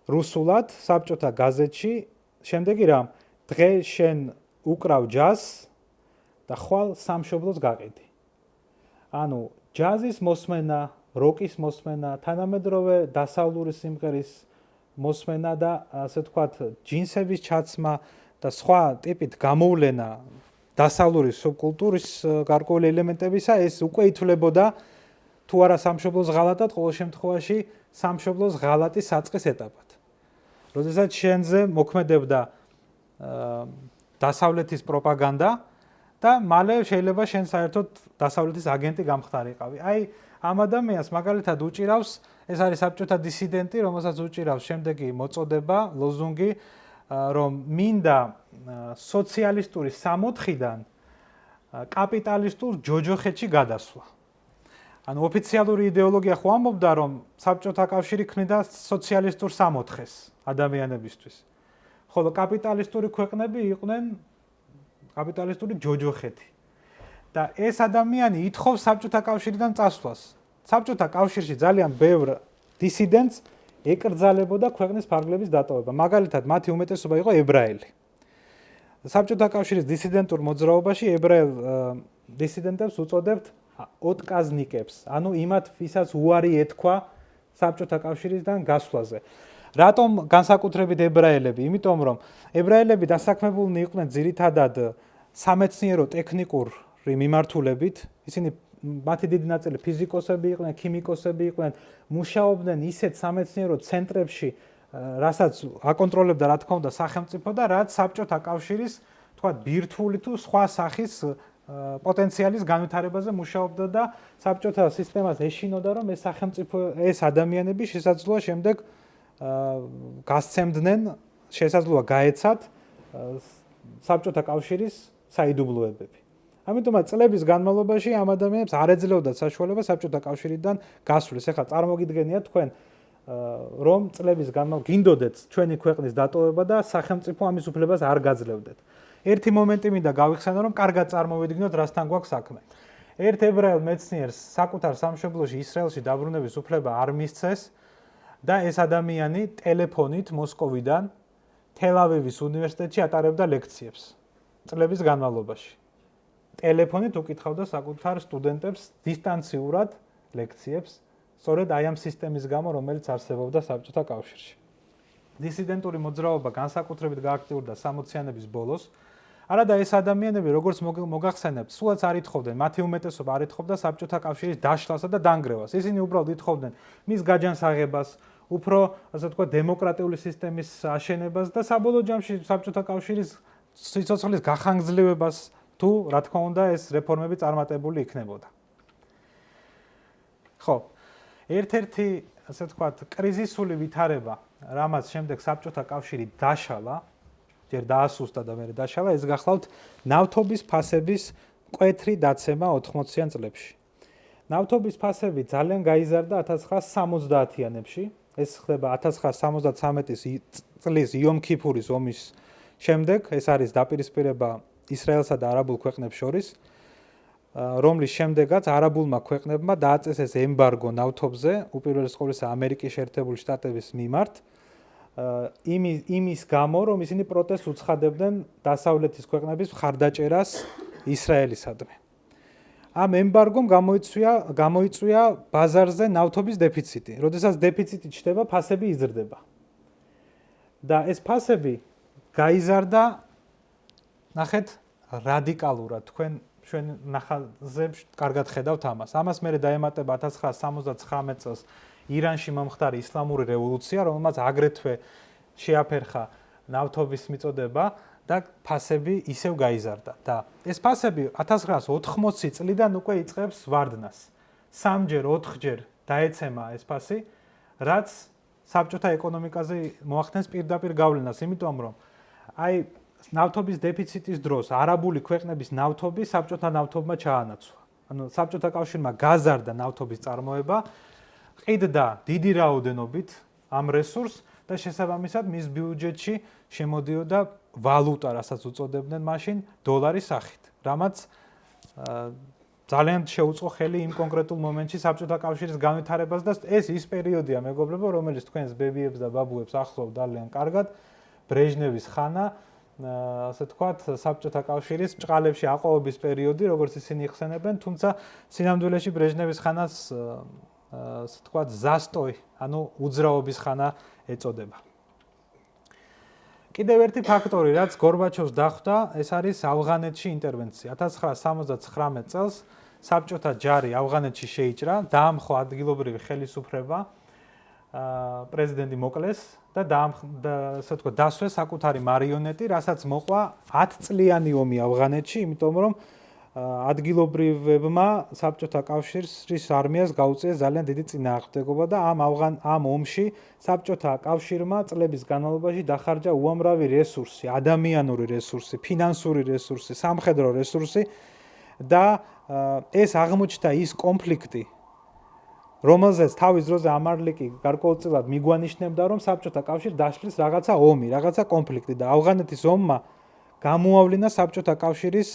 რუსულად საბჭოთა გაზეთში, შემდეგი რამ, დღეს შენ უკრავ ჯაზს და ხვალ სამშობლოს გაყიდი. ანუ ჯაზის მოსმენა, როკის მოსმენა, თანამედროვე დასავლური სიმღერის მოსმენა და ასე ვთქვათ, ჯინსების ჩაცმა და სხვა ტიპით გამოვლენა დასავლური სუბკულტურის გარკვეული ელემენტებისა, ეს უკვე ითვლებოდა თუ არა სამშობლოს ღალატად, ყოველ შემთხვევაში სამშობლოს ღალატის საწყის ეტაპად. როდესაც შენზე მოქმედებდა დასავლეთის პროპაგანდა და მალე შეიძლება შენ საერთოდ დასავლეთის აგენტი გამხდარიყავი. აი, ამ ადამიანს მაგალითად უჭირავს, ეს არის საბჭოთა დისიდენტი, რომელსაც უჭირავს შემდეგი მოწოდება, ლოზუნგი, რომ მინდა სოციალისტური სამოთხიდან კაპიტალისტურ ჯოჯოხეთში გადასვლა. ანუ ოფიციალური იდეოლოგია ხო ამბობდა, რომ საბჭოთა კავშირი ქმნიდა სოციალისტურ სამოთხეს ადამიანებისთვის. ხოლო კაპიტალისტური ქვეყნები იყვნენ კაპიტალისტური ჯოჯოხეთი. და ეს ადამიანი ითხოვს საბჭოთა კავშირიდან წასვლას. საბჭოთა კავშირში ძალიან ბევრ დისიდენტს ეკრძალებოდა ქვეყნის ფარგლების დატოვება. მაგალითად, მათი უმეტესობა იყო ებრაელი. საბჭოთა კავშირის დისიდენტურ მოძრაობაში ებრაელ დისიდენტებს უწოდებთ ოტკაზნიკებს, ანუ იმათ, ვისაც უარი ეთქვა საბჭოთა კავშირიდან გასვლაზე. რატომ განსაკუთრებით ებრაელები? იმიტომ რომ ებრაელები დასაქმებულნი იყვნენ ძირითადად სამეცნიერო ტექნიკური მიმართულებით, ისინი მათი დიდი ნაწილი ფიზიკოსები იყვნენ, ქიმიკოსები იყვნენ, მუშაობდნენ ისეთ სამეცნიერო ცენტრებში, რასაც აკონტროლებდა რა თქმა უნდა სახელმწიფო და რაც საბჭოთა კავშირის, თქვათ, ბირთვული თუ სხვა სახის პოტენციალის განვითარებაზე მუშაობდა და საბჭოთა სისტემას ეშინოდა, რომ ეს სახელმწიფო, ეს ადამიანები შესაძლოა შემდეგ გასცემდნენ, შესაძლოა გაეცათ საბჭოთა კავშირის საიდუმლოებები. ამიტომაც წლების განმავლობაში ამ ადამიანებს არ ეძლეოდათ საშუალება საბჭოთა კავშირიდან გასვლის. ეხლა წარმოგიდგენიათ თქვენ, რომ წლების განმავლობაში გინდოდეთ ჩვენი ქვეყნის დატოვება და სახელმწიფო ამის უფლებას არ გაძლევდეთ. ერთი მომენტი მინდა გავიხსენო, რომ კარგად წარმოვიდგინოთ, რასთან გვაქვს საქმე. ერთ ებრაელ მეცნიერს საკუთარ სამშობლოში ისრაელში დაბრუნების უფლება არ მისცეს და ეს ადამიანი ტელეფონით მოსკოვიდან თელ-ავივის უნივერსიტეტში ატარებდა ლექციებს წლების განმავლობაში. ტელეფონით უკითხავდა საკუთარ სტუდენტებს დისტანციურად ლექციებს, სწორედ აი ამ სისტემის გამო, რომელიც არსებობდა საბჭოთა კავშირში. დისიდენტური მოძრაობა განსაკუთრებით გააქტიურდა 60-იანების ბოლოს. არადა ეს ადამიანები, როგორც მოგახსენებთ, სულაც არ ითხოვდნენ, მათი უმეტესობა არ ითხოვდა საბჭოთა კავშირის დაშლასა და დანგრევას. ისინი უბრალოდ ითხოვდნენ მის გაჯანსაღებას, უფრო, ასე ვთქვათ, დემოკრატიული სისტემის აშენებას და საბოლოო ჯამში საბჭოთა კავშირის სიცოცხლის გახანგრძლივებას, თუ რა თქმა უნდა ეს რეფორმები წარმატებული იქნებოდა. ხო, ერთ-ერთი, ასე ვთქვათ, კრიზისული ვითარება, რამაც შემდეგ საბჭოთა კავშირი დაშალა, ჯერ დაასუსტა და მერე დაშალა, ეს გახლავთ ნავთობის ფასების მკვეთრი დაცემა 80-იან წლებში. ნავთობის ფასები ძალიან გაიზარდა 1970-იანებში. ეს ხდება 1973 წლის იომ-ქიფურის ომის შემდეგ, ეს არის დაპირისპირება ისრაელსა და არაბულ ქვეყნებს შორის, რომლის შემდეგაც არაბულმა ქვეყნებმა დააწესეს ემბარგო ნავთობზე, უპირველეს ყოვლისა ამერიკის შეერთებული შტატების მიმართ, იმის გამო, რომ ისინი პროტესტს უცხადებდნენ დასავლეთის ქვეყნების მხარდაჭერას ისრაელისადმი. ამ ემბარგომ გამოიწვია ბაზარზე ნავთობის დეფიციტი. როდესაც დეფიციტი ჩნდება, ფასები იზრდება. და ეს ფასები გაიზარდა, ნახეთ, რადიკალურად. თქვენ ჩვენ ნახაზზე კარგად ხედავთ ამას. ამას მერე დაემატება 1979 წელს ირანში მომხდარი ისლამური რევოლუცია, რომელმაც აგრეთვე შეაფერხა ნავთობის მიწოდება და ფასები ისევ გაიზარდა. და ეს ფასები 1980 წლიდან უკვე იწყებს ვარდნას. 3-ჯერ, 4-ჯერ დაეცემა ეს ფასი, რაც საბჭოთა ეკონომიკაზე მოახდენს პირდაპირ გავლენას, იმიტომ რომ აი ნავთობის დეფიციტის დროს არაბული ქვეყნების ნავთობი საბჭოთა ნავთობმა ჩაანაცვლა. ანუ საბჭოთა კავშირმა გაზარდა ნავთობის წარმოება, ყიდდა დიდი რაოდენობით ამ რესურსს და შესაბამისად მის ბიუჯეტში შემოდიოდა ვალუტა, რასაც უწოდებდნენ მაშინ დოლარის სახით, რამაც ძალიან შეუწყო ხელი იმ კონკრეტულ მომენტში საბჭოთა კავშირის განვითარებას და ეს ის პერიოდია, მეგობრებო, რომელიც თქვენს ბებიებს და ბაბუებს ახლავს ძალიან კარგად, ბრეჟნევის ხანა, ასე თქვათ, საბჭოთა კავშირის ბჭყალებში აყვავების პერიოდი, როგორც ისინი იხსენებენ, თუმცა სინამდვილეში ბრეჟნევის ხანას ასე თქვათ, ზასტოი, ანუ უძრაობის ხანა ეწოდება. კიდევ ერთი ფაქტორი, რაც გორბაჩოვს დახვდა, ეს არის ავღანეთში ინტერვენცია. 1979 წელს საბჭოთა ჯარი ავღანეთში შეიჭრა, დაამხო ადგილობრივი ხელისუფლება, პრეზიდენტი მოკლეს და ასე თქვა, დასვეს საკუთარი მარიონეტი, რასაც მოყვა 10 წლიანი ომი ავღანეთში, იმიტომ რომ ადგილობრივებმა საბჭოთა კავშირის არმიას გაუწიეს ძალიან დიდი წინააღმდეგობა და ამ ომში საბჭოთა კავშირმა წლების განმავლობაში დახარჯა უამრავი რესურსი, ადამიანური რესურსი, ფინანსური რესურსი, სამხედრო რესურსი და ეს აღმოჩნდა ის კონფლიქტი, რომელზეც თავის დროზე ამარლიკი გარკვეულწილად მიგვანიშნებდა, რომ საბჭოთა კავშირს დაშლის რაღაცა ომი, რაღაცა კონფლიქტი და ავღანეთის ომმა გამოავლინა საბჭოთა კავშირის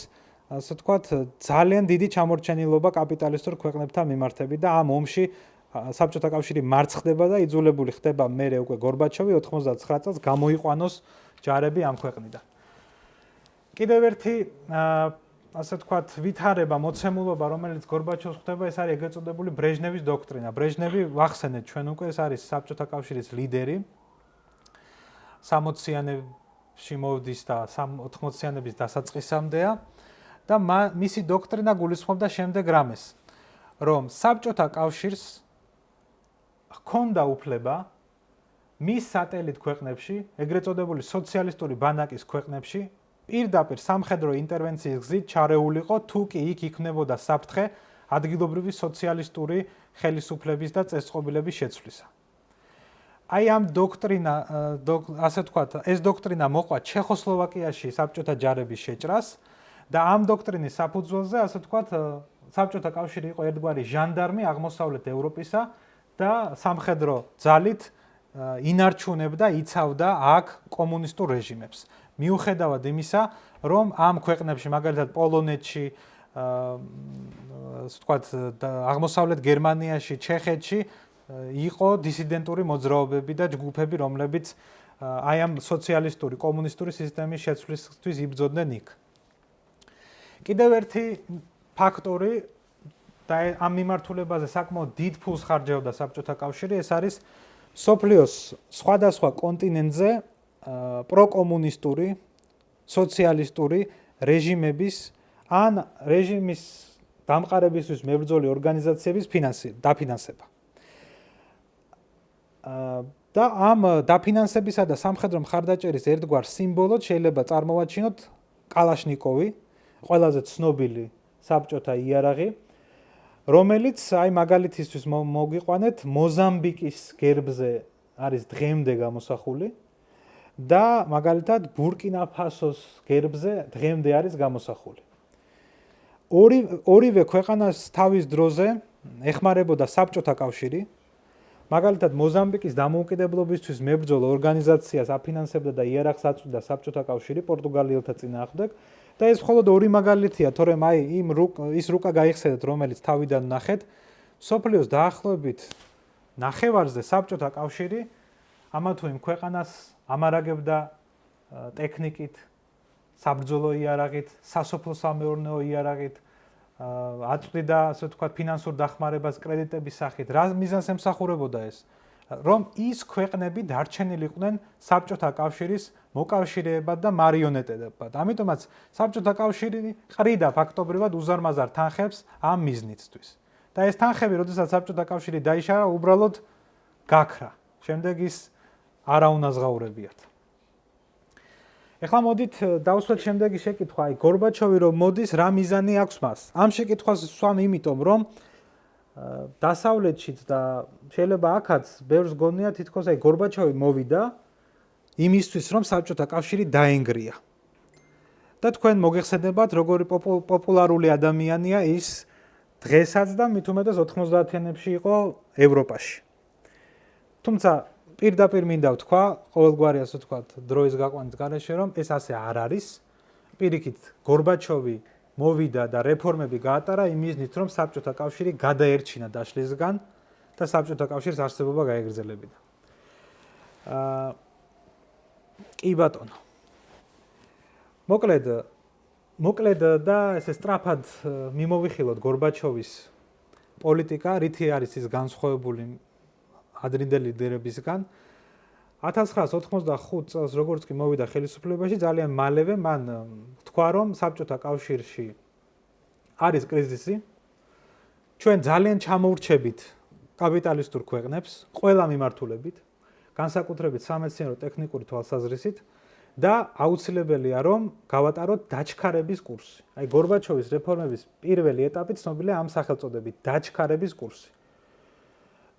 ასე თქვათ, ძალიან დიდი ჩამორჩენილობა კაპიტალისტურ ქვეყნებთან მიმართებით და ამ ომში საბჭოთა კავშირი მარცხდება და იძულებული ხდება მერე უკვე გორბაჩოვი 99 წელს გამოიყვანოს ჯარები ამ ქვეყნიდან. კიდევ ერთი ასე თქვათ, ვითარება, მოცემულობა, რომელიც გორბაჩოვს ხდება, ეს არის ეგრეთ წოდებული ბრეჟნევის დოქტრინა. ბრეჟნევი, ვახსენეთ ჩვენ უკვე, ეს არის საბჭოთა კავშირის ლიდერი. 60-იანებში მოვდის და 80-იანების დასაწყისამდეა. და მისი დოქტრინა გულისხმობდა შემდეგ რამეს, რომ საბჭოთა კავშირს ჰქონდა უფლება მის სატელიტ ქვეყნებში, ეგრეთ წოდებული სოციალისტური ბანაკის ქვეყნებში, პირდაპირ სამხედრო ინტერვენციის გზით ჩარეულიყო, თუ კი იქ იქნებოდა საფრთხე ადგილობრივი სოციალისტური ხელისუფლების და წესწყობილების შეცვლისა. აი ამ დოქტრინა, ასე ვთქვათ, ეს დოქტრინა მოყვა ჩეხოსლოვაკიაში საბჭოთა ჯარების შეჭრას და ამ დოქტრინის საფუძველზე, ასე ვთქვათ, საბჭოთა კავშირი იყო ერთგვარი ჟანდარმი აღმოსავლეთ ევროპისა და სამხედრო ძალით ინარჩუნებდა, იცავდა აქ კომუნისტურ რეჟიმებს. მიუხედავად იმისა, რომ ამ ქვეყნებში, მაგალითად პოლონეთში, ასე ვთქვათ, აღმოსავლეთ გერმანიაში, ჩეხეთში იყო დისიდენტური მოძრაობები და ჯგუფები, რომლებიც აი ამ სოციალისტური, კომუნისტური სისტემის შეცვლისთვის იბრძოდნენ იქ. კიდევ ერთი ფაქტორი და ამ მიმართულებაზე საკმაოდ დიდ ფულს ხარჯავდა საბჭოთა კავშირი, ეს არის მსოფლიოს სხვადასხვა კონტინენტზე პროკომუნისტური, სოციალისტური რეჟიმების ან რეჟიმის დამყარებისთვის მებრძოლი ორგანიზაციების დაფინანსება. და ამ დაფინანსებისა და სამხედრო მხარდაჭერის ერთგვარ სიმბოლოდ შეიძლება წარმოვაჩინოთ კალაშნიკოვი, ყველაზე ცნობილი საბჭოთა იარაღი, რომელიც აი მაგალითისთვის მოგიყვანეთ მოზამბიკის გერბზე არის დღემდე გამოსახული და მაგალითად ბურკინა-ფასოს გერბზე დღემდე არის გამოსახული. ორივე ქვეყანას თავის დროზე ეხმარებოდა საბჭოთა კავშირი, მაგალითად მოზამბიკის დამოუკიდებლობისთვის მებრძოლ ორგანიზაციას აფინანსებდა და იარაღს აწვდიდა საბჭოთა კავშირი პორტუგალიელთა წინააღმდეგ და ეს მხოლოდ ორი მაგალითია, თორემ აი ის რუკა გაიხსენეთ, რომელიც თავიდან ნახეთ, მსოფლიოს დაახლოებით ნახევარზე საბჭოთა კავშირი ამა თუ იმ ქვეყანას ამარაგებდა ტექნიკით, საბრძოლო იარაღით, სასოფლო-სამეურნეო იარაღით, აწვდიდა, ასე ვთქვათ, ფინანსურ დახმარებას კრედიტების სახით. რა მიზანს ემსახურებოდა ეს? რომ ის ქვეყნები დარჩენილიყვნენ საბჭოთა კავშირის მოკავშირეებად და მარიონეტებად. ამიტომაც საბჭოთა კავშირი ყრიდა ფაქტობრივად უზარმაზარ თანხებს ამ მიზნისთვის. და ეს თანხები, როდესაც საბჭოთა კავშირი დაიშალა, უბრალოდ გაქრა. შემდეგ ის არაუნაზღაურებიათ. ეხლა მოდით დავსვათ შემდეგი შეკითხვა, აი გორბაჩოვი რომ მოდის, რა მიზანი აქვს მას? ამ შეკითხვას ვსვამ იმიტომ, რომ დასავლეთშიც და შეიძლება აქაც ბევრს გონია თითქოს აი გორბაჩოვი მოვიდა იმისთვის, რომ საბჭოთა კავშირი დაენგრია. და თქვენ მოგეხსენებათ, როგორი პოპულარული ადამიანია ის დღესაც და მით უმეტეს 90-იანებში იყო ევროპაში. თუმცა პირდაპირ მინდა ვთქვა, ყოველგვარი ასე ვთქვათ, დროის გაყვანის გარეშე, რომ ეს ასე არ არის. პირიქით, გორბაჩოვი მოვიდა და რეფორმები გაატარა იმისნით, რომ საბჭოთა კავშირი გადაერჩინა დაშლისგან და საბჭოთა კავშირის არსებობა გაეგრძელებინა. კი ბატონო. მოკლედ და ესე სწრაფად მიმოვიხილოთ გორბაჩოვის პოლიტიკა, რითი არის ის განსხვავებული ადრინდელი ლიდერებისგან. 1985 წელს როგორც კი მოვიდა ხელისუფლებაში, ძალიან მალევე მან თქვა, რომ საბჭოთა კავშირში არის კრიზისი. ჩვენ ძალიან ჩამოურჩებით კაპიტალისტურ ქვეყნებს, ყველა მიმართულებით, განსაკუთრებით სამეცნიერო-ტექნიკური თვალსაზრისით და აუცილებელია, რომ გავატაროთ დაჩქარების კურსი. აი გორბაჩოვის რეფორმების პირველი ეტაპი ცნობილია ამ სახელწოდებით დაჩქარების კურსი.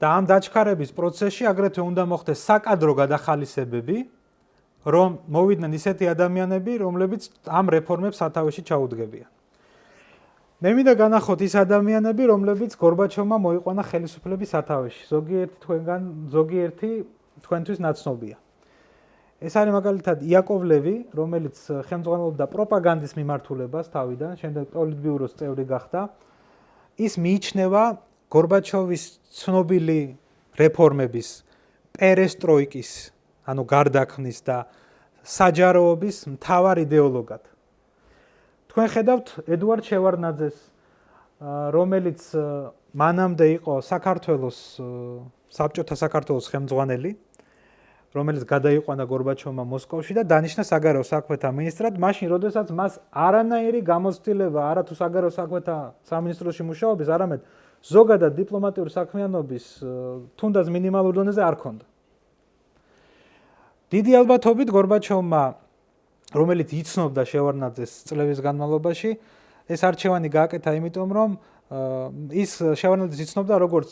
და ამ დაჩქარების პროცესში აგრეთვე უნდა მოხდეს საკადრო გადახალისებები, რომ მოვიდნენ ისეთი ადამიანები, რომლებიც ამ რეფორმებს სათავეში ჩაუდგებიან. მე მინდა განახოთ ის ადამიანები, რომლებიც გორბაჩოვმა მოიყვანა ხელისუფლების სათავეში. ზოგიერთი თქვენთვის ნაცნობია. ეს არის მაგალითად იაკოვ ლევი, რომელიც ხელმძღვანელობდა პროპაგანდის მიმართულებას თავიდან, შემდეგ პოლიტბიუროს წევრი გახდა. ის მიიჩნევა გორბაჩოვის ცნობილი რეფორმების, პერესტროიკის, ანუ გარდაქმნის და საჯაროობის მთავარ იდეოლოგად. თქვენ ხედავთ ედუარდ შევარდნაძეს, რომელიც მანამდე იყო საბჭოთა საქართველოს ხელმძღვანელი, რომელიც გადაიყვანა გორბაჩოვმა მოსკოვში და დანიშნა საგარეო საქმეთა მინისტრად, მაშინ როდესაც მას არანაირი გამოცდილება არა თუ საგარეო საქმეთა სამინისტროში მუშაობის, არამედ ზოგადად დიპლომატიური საქმიანობის თუნდაც მინიმალურ დონეზე არ ჰქონდა. დიდი ალბათობით გორბაჩოვმა, რომელიც იცნობდა შევარდნაძეს წლების განმავლობაში, ეს არჩევანი გააკეთა იმიტომ, რომ ის შევარდნაძეს იცნობდა როგორც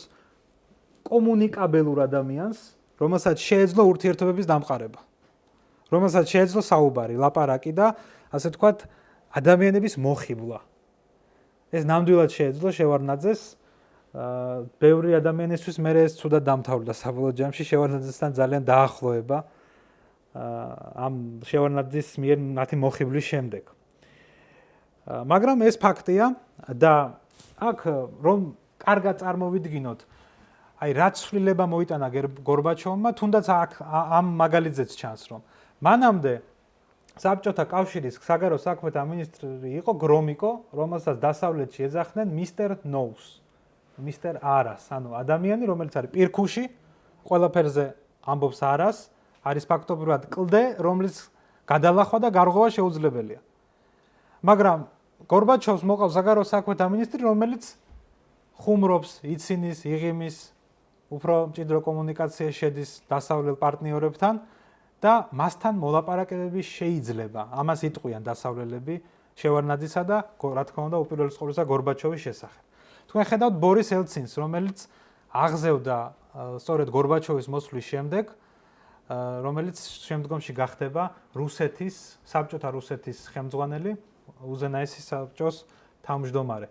კომუნიკაბელურ ადამიანს, რომელსაც შეეძლო ურთიერთობების დამყარება, რომელსაც შეეძლო საუბარი, ლაპარაკი და ასე ვთქვათ, ადამიანების მოხიბლა. ეს ნამდვილად შეეძლო შევარდნაძეს. ბევრი ადამიანისთვის მე ეს ცუდად დამთავრდა საბოლოო ჯამში შევარდნაძესთან ძალიან დაახლოება ამ შევარდნაძის მიერ მათი მოხიბლის შემდეგ. მაგრამ ეს ფაქტია და აქ რომ კარგად წარმოვიდგინოთ, აი რაც ცვლილება მოიტანა გორბაჩოვმა, თუნდაც ამ მაგალითზეც ჩანს, რომ მანამდე საბჭოთა კავშირის საგარეო საქმეთა მინისტრი იყო გრომიკო, რომელსაც დასავლეთში ეძახდნენ მისტერ ნოუს, მისტერ არას, ანუ ადამიანი, რომელიც არის პირქუში, ყველაფერზე ამბობს არას, არის ფაქტობრივად კლდე, რომლის გადალახვა და გარღვევა შეუძლებელია. მაგრამ გორბაჩოვს მოყავს საგარეო საქმეთა მინისტრი, რომელიც ხუმრობს, იცინის, იღიმის, უფრო მჭიდრო კომუნიკაციაში შედის დასავლელ პარტნიორებთან და მასთან მოლაპარაკებები შეიძლება. ამას იტყვიან დასავლელები შევარდნაძისა და რა თქმა უნდა უპირველეს ყოვლისა გორბაჩოვის შესახებ. თქვენ ხედავთ ბორის ელცინს, რომელიც აღზევდა სწორედ გორბაჩოვის მოსვლის შემდეგ, რომელიც შემდგომში გახდება საბჭოთა რუსეთის ხელმძღვანელი, უზენაესი საბჭოს თავმჯდომარე.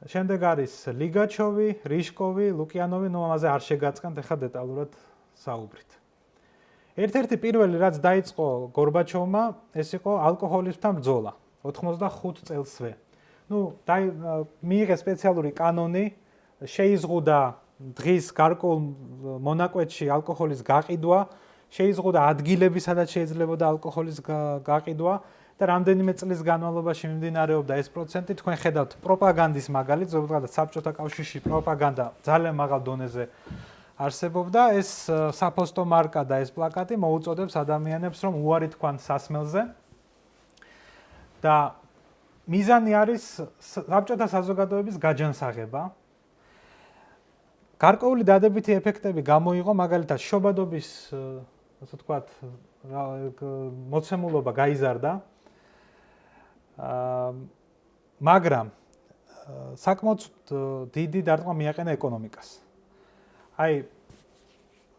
შემდეგ არის ლიგაჩოვი, რიშკოვი, ლუკიანოვი, ამაზე არ შეგაწყენთ ახლა დეტალურად საუბრით. ერთ-ერთი პირველი რაც დაიწყო გორბაჩოვმა, ეს იყო ალკოჰოლისთან ბრძოლა 85 წელსვე. მიიღეს სპეციალური კანონი, შეიზღუდა დღის გარკვეულ მონაკვეთში ალკოჰოლის გაყიდვა, შეიზღუდა ადგილები, სადაც შეიძლებოდა ალკოჰოლის გაყიდვა და რამდენიმე წლის განმავლობაში მიმდინარეობდა ეს პროცენტი. თქვენ ხედავთ პროპაგანდის მაგალითს, ზოგადად საბჭოთა კავშირში პროპაგანდა ძალიან მაღალ დონეზე არსებობდა. ეს საფოსტო მარკა და ეს პლაკატი მოუწოდებს ადამიანებს, რომ უარი თქვან სასმელზე. და მიზანი არის საბჭოთა საზოგადოების გაჯანსაღება. გარკვეული დადებითი ეფექტები გამოიღო, მაგალითად შობადობის, ასე ვთქვათ, მოცემულობა გაიზარდა. მაგრამ საკმაოდ დიდი დარტყმა მიაყენა ეკონომიკას. აი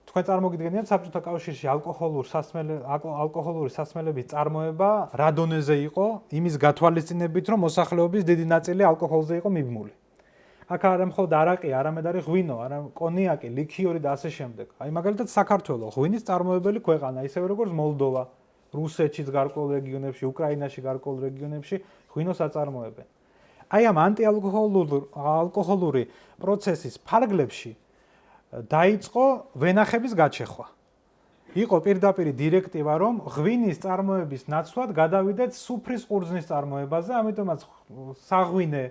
თქვენ წარმოგიდგენიათ საბჭოთა კავშირში ალკოჰოლური სასმელების წარმოება რა დონეზე იყო, იმის გათვალისწინებით, რომ მოსახლეობის დიდი ნაწილი ალკოჰოლზე იყო მიბმული. აქ არა მხოლოდ არაყი, არამედ არის ღვინო, კონიაკი, ლიქიორი და ასე შემდეგ. აი მაგალითად საქართველოს ღვინის წარმოებელი ქვეყანა, ისევე როგორც მოლდოვა, რუსეთშიც გარკვეულ რეგიონებში, უკრაინაში გარკვეულ რეგიონებში ღვინოს აწარმოებენ. აი ამ ანტიალკოჰოლური პროცესის ფარგლებში დაიწყო ვენახების გაჩეხვა. იყო პირდაპირ დირექტივა, რომ ღვინის წარმოების ნაცვლად გადავიდეთ სუფრის ყურძნის წარმოებაზე, ამიტომაც საღვინე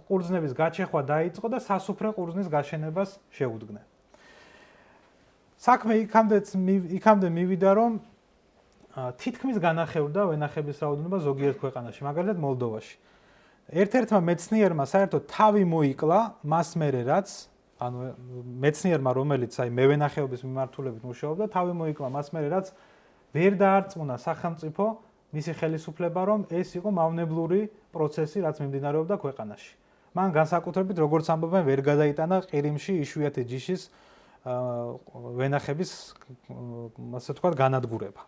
ყურძნების გაჩეხვა დაიწყო და სასუფრე ყურძნის გაშენებას შეუდგნენ. საქმე იქამდე მივიდა, რომ თითქმის განახევრდა ვენახების რაოდენობა ზოგიერთ ქვეყანაში, მაგალითად მოლდოვაში. ერთ-ერთმა მეცნიერმა საერთოდ თავი მოიკლა მას მერე რაც, ანუ მეცნიერმა, რომელიც აი მევენახეობის მიმართულებით მუშაობდა, თავი მოიკლა მას მერე რაც ვერ დაარწმუნა სახელმწიფო მისი ხელისუფლება, რომ ეს იყო მავნებლური პროცესი, რაც მიმდინარეობდა ქვეყანაში. მან განსაკუთრებით, როგორც ამბობენ, ვერ გადაიტანა ყირიმში იშვიათი ჯიშის ვენახების, ასე ვთქვათ, განადგურება.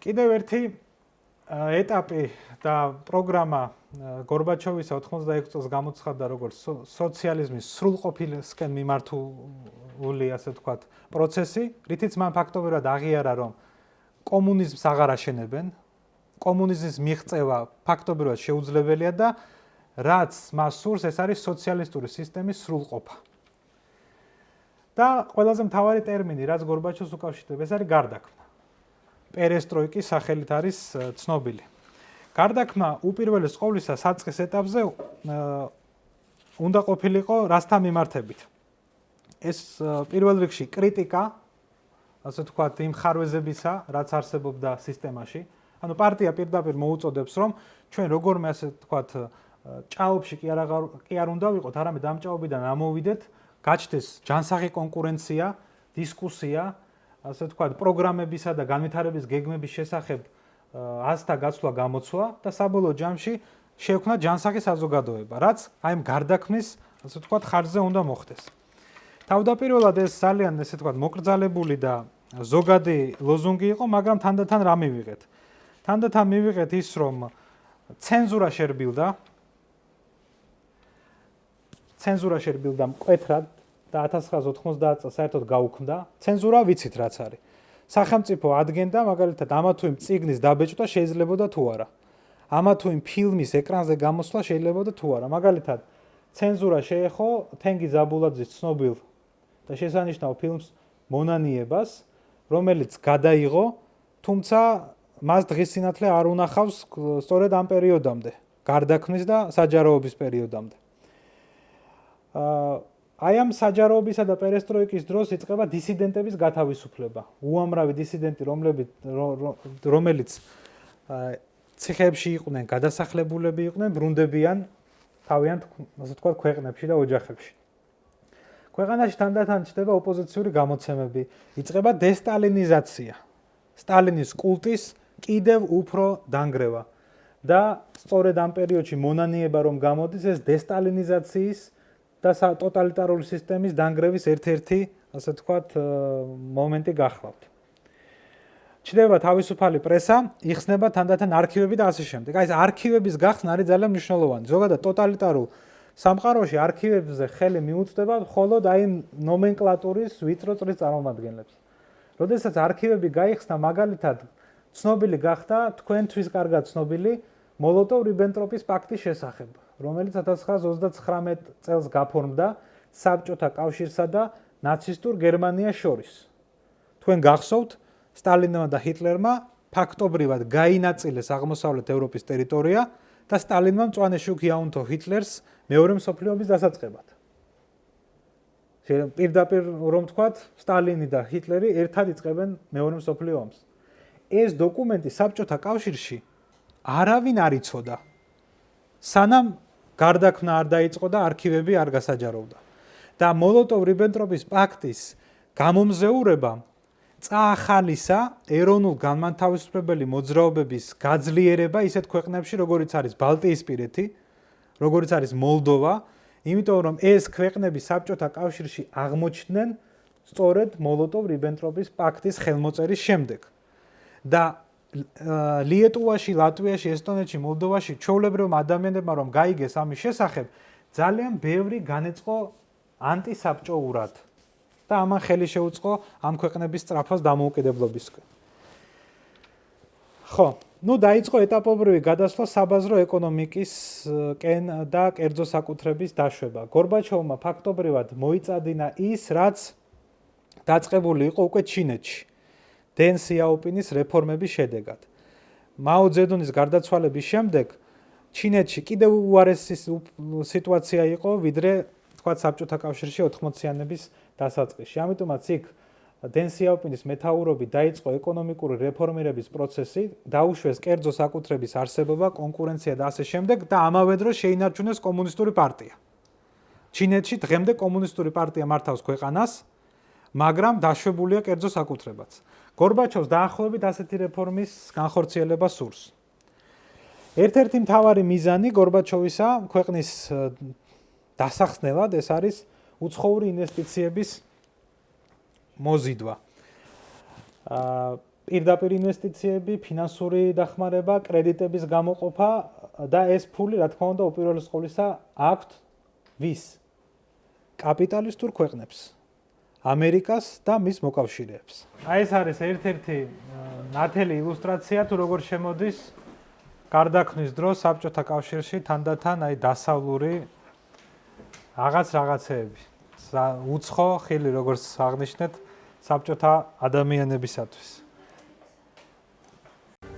კიდევ ერთი ეტაპი და პროგრამა გორბაჩოვისა 86 წელს გამოცხადდა როგორც სოციალიზმის სრულყოფილისკენ მიმართული, ასე ვთქვათ, პროცესი, რითიც მან ფაქტობრივად აღიარა, რომ კომუნიზმს აღარ აშენებენ, კომუნიზმის მიღწევა ფაქტობრივად შეუძლებელია და რაც მას სურს, ეს არის სოციალისტური სისტემის სრულყოფა. და ყველაზე მთავარი ტერმინი, რაც გორბაჩოვს უკავშირდება, ეს არის გარდაქმნა. პერესტროიკის სახელით არის ცნობილი. გარდაქმნა უპირველეს ყოვლისა საწყის ეტაპზე უნდა ყოფილიყო რასთან მიმართებით. ეს პირველ რიგში კრიტიკა, ასე ვთქვათ, იმ ხარვეზებისა, რაც არსებობდა სისტემაში. ანუ პარტია პირდაპირ მოუწოდებს, რომ ჩვენ როგორმე, ასე ვთქვათ, ჭაობში კი არ უნდა ვიყოთ, არამედ ამ ჭაობიდან ამოვიდეთ, გაჩნდეს ჯანსაღი კონკურენცია, დისკუსია, ასე ვთქვათ, პროგრამებისა და განვითარების გეგმების შესახებ აზრთა გაცვლა, გამოცვლა და საბოლოო ჯამში შეექმნა ჯანსაღი საზოგადოება, რაც აი ამ გარდაქმნის, ასე ვთქვათ, ხარჯზე უნდა მოხდეს. თავდაპირველად ეს ძალიან, ესე ვთქვათ, მოკრძალებული და ზოგადი ლოზუნგი იყო, მაგრამ თანდათან რა მივიღეთ? თანდათან მივიღეთ ის, რომ ცენზურა შერბილდა მკვეთრად და 1990 წელს საერთოდ გაუქმდა. ცენზურა ვიცით რაც არის. სახელმწიფო ადგენდა, მაგალითად, ამა თუ იმ წიგნის დაბეჭდა შეიძლებოდა თუ არა. ამა თუ იმ ფილმის ეკრანზე გამოსვლა შეიძლებოდა თუ არა. მაგალითად, ცენზურა შეეხო თენგიზ აბულაძის ცნობილ და შესანიშნავ ფილმს მონანიებას, რომელიც გადაიღო, თუმცა მას დღის სინათლე არ უნახავს სწორედ ამ პერიოდამდე, გარდაქმნის და საჯაროობის პერიოდამდე. აი ამ საჯაროებისა და პერესტროიკის დროს იწყება დისიდენტების გათავისუფლება. უამრავი დისიდენტი, რომელიც ციხეებში იყვნენ, გადასახლებულები იყვნენ, ბრუნდებიან თავიანთ, ასე ვთქვათ, ქვეყნებში და ოჯახებში. ქვეყანაში თანდათან ჩნდება ოპოზიციური გამოცემები, იწყება დესტალინიზაცია. სტალინის კულტის კიდევ უფრო დანგრევა და სწორედ ამ პერიოდში მონანიება რომ გამოდის, ეს დესტალინიზაციის და ტოტალიტარული სისტემის დანგრევის ერთ-ერთი, ასე ვთქვათ, მომენტი გახლავთ. ჩნდება თავისუფალი პრესა, იხსნება თანდათან არქივები და ასე შემდეგ. აი ეს არქივების გახსნა არის ძალიან მნიშვნელოვანი. ზოგადად ტოტალიტარულ სამყაროში არქივებზე ხელი მიუწვდება მხოლოდ აი ნომენკლატურის ვიწრო წრის წარმომადგენლებს. როდესაც არქივები გაიხსნა, მაგალითად, ცნობილი გახდა თქვენთვის კარგად ცნობილი მოლოტოვ-რიბენტროპის პაქტის შესახებ, რომელიც 1929 წელს გაფორმდა საბჭოთა კავშირსა და ნაცისტურ გერმანიას შორის. თქვენ გახსოვთ, სტალინმა და ჰიტლერმა ფაქტობრივად გაინაწილეს აღმოსავლეთ ევროპის ტერიტორია და სტალინმა მწვანე შუქი აუნთო ჰიტლერს მეორე მსოფლიო ომის დასაწყებად. პირდაპირ რომ ვთქვათ, სტალინი და ჰიტლერი ერთად იწყებენ მეორე მსოფლიო ომს. ეს დოკუმენტი საბჭოთა კავშირში არავინ არ იცოდა. სანამ გარდაქმნა არ დაიწყო და არქივები არ გასაჯაროვდა. და მოლოტოვ-რიბენტროპის პაქტის გამომზეურებამ წაახალისა ეროვნულ განმათავისუფლებელი მოძრაობების გაძლიერება ისეთ ქვეყნებში, როგორიც არის ბალტიისპირეთი, როგორიც არის მოლდოვა, იმიტომ რომ ეს ქვეყნები საბჭოთა კავშირში აღმოჩნდნენ სწორედ მოლოტოვ-რიბენტროპის პაქტის ხელმოწერის შემდეგ. და ლიეტუვაში, ლატვიაში, ესტონეთში, მოლდოვაში ჩვეულებრივმა ადამიანებმა რომ გაიგეს ამის შესახებ, ძალიან ბევრი განეწყო ანტისაბჭოურად და ამან ხელი შეუწყო ამ ქვეყნების სწრაფას დამოუკიდებლობისკენ. ხო, დაიწყო ეტაპობრივი გადასვლა საბაზრო ეკონომიკისკენ და კერძო საკუთრების დაშვება. გორბაჩოვმა ფაქტობრივად მოიწადინა ის, რაც დაწყებული იყო უკვე ჩინეთში. დენ სიაოპინის რეფორმების შედეგად. მაო ძედუნის გარდაცვალების შემდეგ ჩინეთში კიდევ უარესი სიტუაცია იყო, ვიდრე თქვათ საბჭოთა კავშირში 80-იანების დასაწყისში. ამიტომაც იქ დენ სიაოპინის მეთაურობით დაიწყო ეკონომიკური რეფორმირების პროცესი, დაუშვეს კერძო საკუთრების არსებობა, კონკურენცია და ასე შემდეგ და ამავე დროს შეინარჩუნეს კომუნისტური პარტია. ჩინეთში დღემდე კომუნისტური პარტია მართავს ქვეყანას, მაგრამ დაშვებულია კერძო საკუთრებაც. გორბაჩოვს დაახლოებით ასეთი რეფორმის განხორციელება სურს. ერთ-ერთი მთავარი მიზანი გორბაჩოვისა ქვეყნის დასახსნელად ეს არის უცხოური ინვესტიციების მოზიდვა. პირდაპირ ინვესტიციები, ფინანსური დახმარება, კრედიტების გამოყოფა და ეს ფული, რა თქმა უნდა, უპირველეს ყოვლისა აქვთ ვის? კაპიტალისტურ ქვეყნებს. ამერიკას და მის მოკავშირეებს. ეს არის ერთ-ერთი ნათელი ილუსტრაცია თუ როგორ შემოდის გარდაქმნის დროს საბჭოთა კავშირში თანდათან დასავლური რაღაცეები. უცხო ხილი როგორც აღნიშნეთ საბჭოთა ადამიანებისათვის.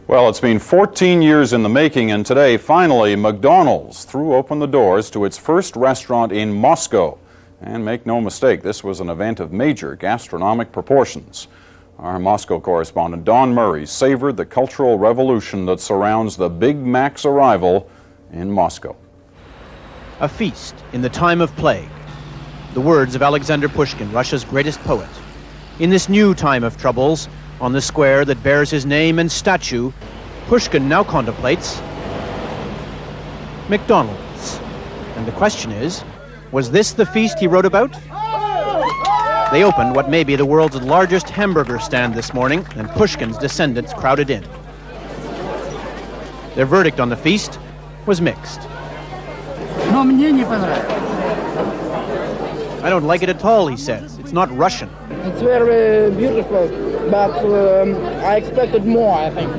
Well, it's been 14 years in the making, and today, finally, McDonald's threw open the doors to its first restaurant in Moscow. And make no mistake, this was an event of major gastronomic proportions. Our Moscow correspondent Don Murray savored the cultural revolution that surrounds the Big Mac's arrival in Moscow. A feast in the time of plague. The words of Alexander Pushkin, Russia's greatest poet. In this new time of troubles, on the square that bears his name and statue, Pushkin now contemplates McDonald's. And the question is, was this the feast he wrote about? They opened what may be the world's largest hamburger stand this morning, and Pushkin's descendants crowded in. Their verdict on the feast was mixed. I don't like it at all, he says. It's not Russian. It's very beautiful, but I expected more, I think.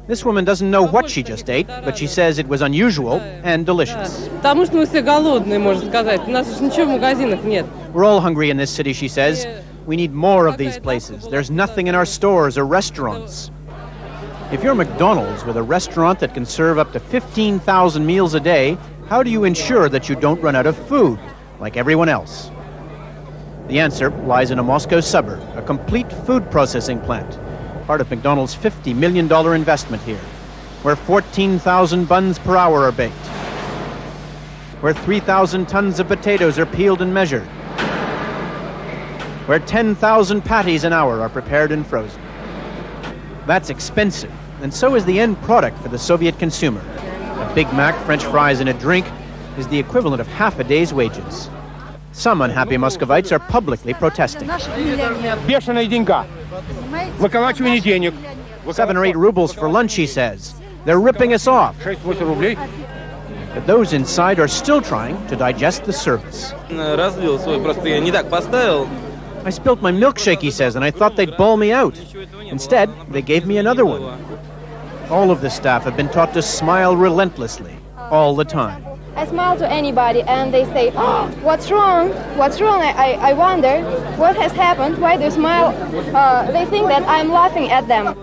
This woman doesn't know what she just ate, but she says it was unusual and delicious. Потому что мы все голодные, можно сказать. У нас же ничего в магазинах нет. We're all hungry in this city, she says. We need more of these places. There's nothing in our stores or restaurants. If you're McDonald's with a restaurant that can serve up to 15,000 meals a day, how do you ensure that you don't run out of food, like everyone else? The answer lies in a Moscow suburb, a complete food processing plant, part of McDonald's $50 million investment here, where 14,000 buns per hour are baked, where 3,000 tons of potatoes are peeled and measured, where 10,000 patties an hour are prepared and frozen. That's expensive, and so is the end product for the Soviet consumer. A Big Mac, French fries, and a drink is the equivalent of half a day's wages. Some unhappy Muscovites are publicly protesting. 7 or 8 rubles for lunch, he says. They're ripping us off. But those inside are still trying to digest the service. I spilt my milkshake, he says, and I thought they'd bawl me out. Instead, they gave me another one. All of the staff have been taught to smile relentlessly, all the time. I smile to anybody and they say, oh, what's wrong? What's wrong? I wonder what has happened. Why do you smile? They think that I'm laughing at them.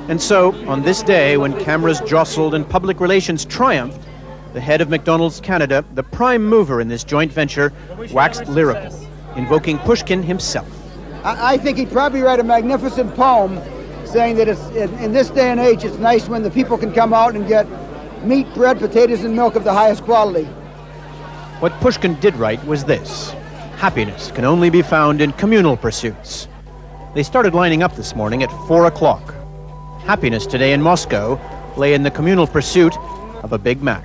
And so, on this day when cameras jostled and public relations triumphed, the head of McDonald's Canada, the prime mover in this joint venture, waxed lyrical, invoking Pushkin himself. I think he'd probably write a magnificent poem saying that it's, in this day and age, it's nice when the people can come out and get meat, bread, potatoes, and milk of the highest quality. What Pushkin did write was this: happiness can only be found in communal pursuits. They started lining up this morning at 4 o'clock. Happiness today in Moscow lay in the communal pursuit of a Big Mac.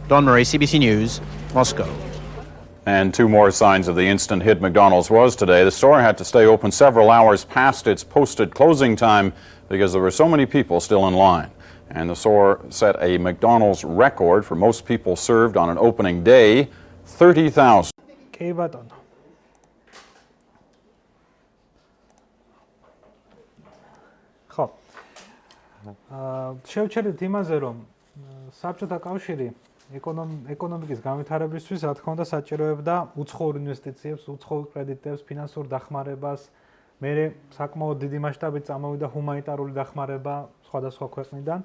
Don Murray, CBC News, Moscow. And two more signs of the instant hit McDonald's was today. The store had to stay open several hours past its posted closing time because there were so many people still in line. And the store set a McDonald's record for most people served on an opening day, 30,000. კი ბატონო. ხო. შევჩერდით იმაზე, რომ საბჭოთა კავშირი ეკონომიკის განვითარებისთვის, რა თქმა უნდა, საჭიროებდა უცხოურ ინვესტიციებს, უცხოურ კრედიტებს, ფინანსურ დახმარებას, მერე საკმაოდ დიდი მასშტაბით წამოვიდა ჰუმანიტარული დახმარება სხვადასხვა ქვეყნიდან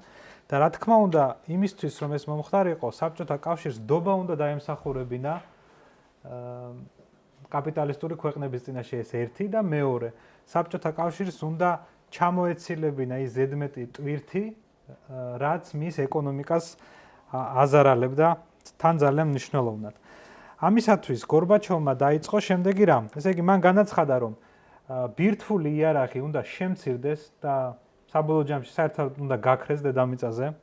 და რა თქმა უნდა, იმისთვის, რომ ეს მომხდარიყო, საბჭოთა კავშირს დობა უნდა დაემსახურებინა კაპიტალისტური ქვეყნების წინაშე ეს ერთი და მეორე, საბჭოთა კავშირს უნდა ჩამოეცილებინა ის ზედმეტი ტვირთი, რაც მის ეკონომიკას აზარალებდა თან ძალიან მნიშვნელოვნად. ამისათვის გორბაჩოვმა დაიწყო შემდეგი რამ. ესე იგი, მან განაცხადა, რომ ბირთვული იარაღი უნდა შემცირდეს და საბოლოო ჯამში საერთოდ უნდა გაქრეს დედამიწაზე.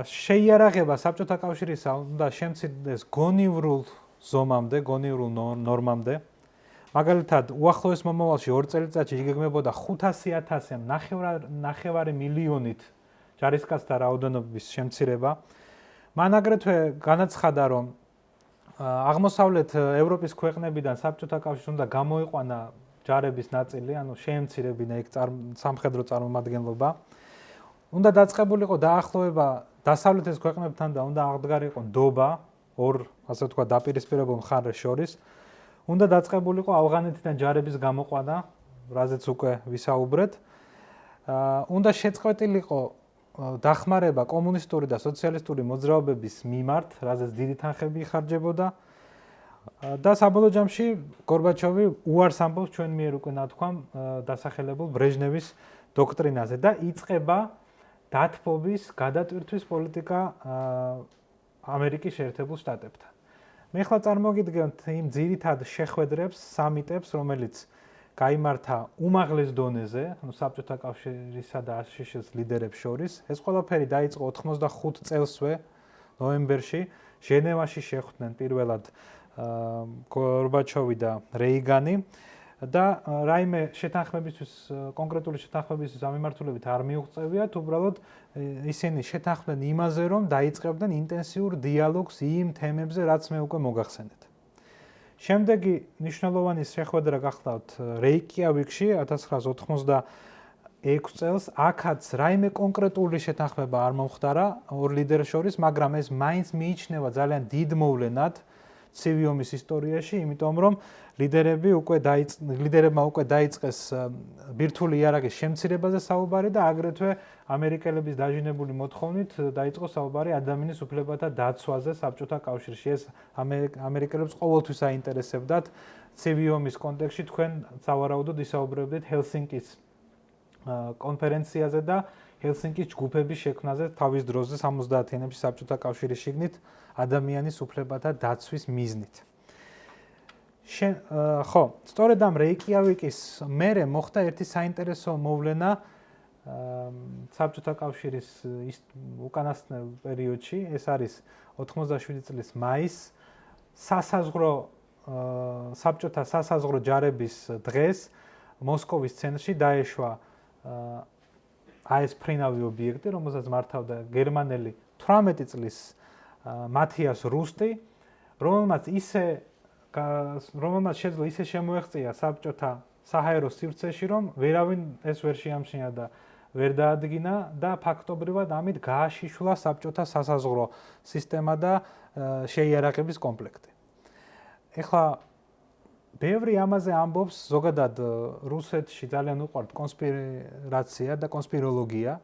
შეიარაღება საბჭოთა კავშირისა უნდა შემცირდეს გონივრულ ზომამდე, გონივრულ ნორმამდე. მაგალითად, უახლოეს მომავალში 2 წელიწადში იგეგმებოდა 500,000-იან ნახევარი მილიონით ჯარისკაცთა რაოდენობის შემცირება. მან აგრეთვე განაცხადა, რომ აღმოსავლეთ ევროპის ქვეყნებიდან საბჭოთა კავშირს უნდა გამოიყვანა ჯარების ნაწილი, ანუ შეემცირებინა იქ სამხედრო წარმომადგენლობა. უნდა დაწყებულიყო დაახლოება დასავლეთის ქვეყნებთან და უნდა აღდგარიყო ნდობა ორ, ასე ვთქვათ, დაპირისპირებულ მხარეს შორის. უნდა დაწყებულიყო ავღანეთიდან ჯარების გამოყვანა, რაზეც უკვე ვისაუბრეთ. უნდა შეწყვეტილიყო დახმარება კომუნისტური და სოციალისტური მოძრაობების მიმართ, რაზეც დიდი თანხები იხარჯებოდა. და საბოლოო ჯამში გორბაჩოვი უარს ამბობს ჩვენ მიერ უკვე ნათქვამ დასახელებულ ბრეჟნევის დოქტრინაზე და იწყება დათბობის, გადატვირთვის პოლიტიკა ამერიკის შეერთებულ შტატებთან. მე ხლა წარმოგიდგენთ იმ ძირითად შეხვედრებს, სამიტებს, რომელიც გაიმართა უმაღლეს დონეზე, ანუ საბჭოთა კავშირისა და აშშ-ის ლიდერებს შორის. ეს ყველაფერი დაიწყო 85 წელსვე ნოემბერში ჟენევაში შეხვდნენ პირველად გორბაჩოვი და რეიგანი და რაიმე შეთანხმებისთვის, კონკრეტული შეთანხმებისთვის ამიმართულებით არ მიუღწევიათ, უბრალოდ ისინი შეთანხმდნენ იმაზე, რომ დაიწყებდნენ ინტენსიურ დიალოგს იმ თემებზე, რაც მე უკვე მოგახსენეთ. შემდეგი მნიშვნელოვანი შეხვედრა გახლავთ რეიკიავიკში 1986 წელს. აქაც რაიმე კონკრეტული შეთანხმება არ მომხდარა ორ ლიდერს შორის, მაგრამ ეს მაინც მიიჩნევა ძალიან დიდ მოვლენად ცივი ომის ისტორიაში, იმიტომ რომ ლიდერებმა უკვე დაიწყეს ბირთვული იარაღის შემცირებაზე საუბარი და აგრეთვე ამერიკელების დაჟინებული მოთხოვნით დაიწყო საუბარი ადამიანის უფლებათა დაცვაზე საბჭოთა კავშირში. ეს ამერიკელებს ყოველთვის აინტერესებდათ ცივი ომის კონტექსტში. თქვენ სავარაუდოდ ისაუბრებდით ჰელსინკის კონფერენციაზე და ჰელსინკის ჯგუფების შექმნაზე თავის დროზე 70-იანებში საბჭოთა კავშირის შიგნით ადამიანის უფლებათა დაცვის მიზნით. ხო, სწორედ ამ რეიკიავიკის მერე მოხდა ერთი საინტერესო მოვლენა საბჭოთა კავშირის უკანასკნელ პერიოდში, ეს არის 87 წლის მაისს, საბჭოთა სასაზღვრო ჯარების დღეს მოსკოვის ცენტრში დაეშვა აესფრინავი ობიექტი, რომელსაც მართავდა გერმანელი 18 წლის მათიას რუსტი, რომელმაც შეძლო ისე შემოეღწია საბჭოთა საჰაერო სივრცეში, რომ ვერავინ ეს ვერ შეამჩნია და ვერ დაადგინა და ფაქტობრივად ამით გააშიშვლა საბჭოთა სასაზღვრო სისტემა და შეიარაღების კომპლექტი. ეხლა ბევრი ამაზე ამბობს, ზოგადად რუსეთში ძალიან უყვართ კონსპირაცია და კონსპიროლოგია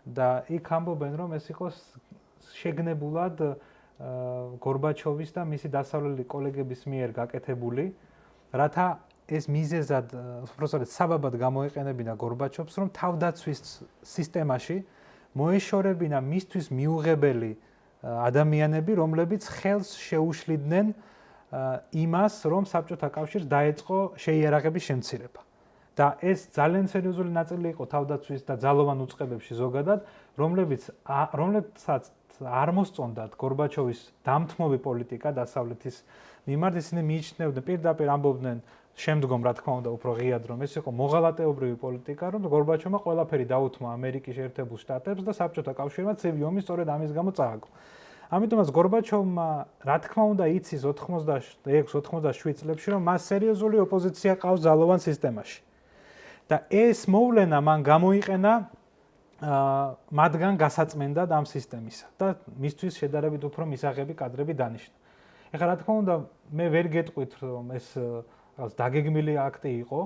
და იქ ამბობენ, რომ ეს იყოს შეგნებულად გორბაჩოვის და მისი დასავლელი კოლეგების მიერ გაკეთებული, რათა ეს მიზეზად, უბრალოდ საბაბად გამოეყენებინა გორბაჩოვს, რომ თავდაცვის სისტემაში მოეშორებინა მისთვის მიუღებელი ადამიანები, რომლებიც ხელს შეუშლიდნენ იმას, რომ საბჭოთა კავშირს დაეწყო შეიარაღების შემცირება. და ეს ძალიან სერიოზული ნაწილი იყო თავდაცვის და ძალოვან უწყებებში ზოგადად, რომლებსაც არ მოსწონდათ გორბაჩოვის დამთმობი პოლიტიკა დასავლეთის მიმართ, ისინი მიიჩნევდნენ, პირდაპირ ამბობდნენ შემდგომ, რა თქმა უნდა, უფრო ღიად, რომ ეს იყო მოღალატეობრივი პოლიტიკა, რომ გორბაჩოვმა ყველაფერი დაუთმო ამერიკის შეერთებულ შტატებს და საბჭოთა კავშირმა ცივი ომი სწორედ ამის გამო წააგო. ამიტომაც გორბაჩოვმა, რა თქმა უნდა, იცის 86-87 წლებში, რომ მას სერიოზული ოპოზიცია ყავს ძალოვან სისტემაში. და ეს მოვლენა მან გამოიყენა მათგან გასაწმენდად ამ სისტემისა და მისთვის შედარებით უფრო მისაღები კადრები დანიშნა. ეხლა რა თქმა უნდა, მე ვერ გეტყვით, რომ ეს დაგეგმილი აქტი იყო,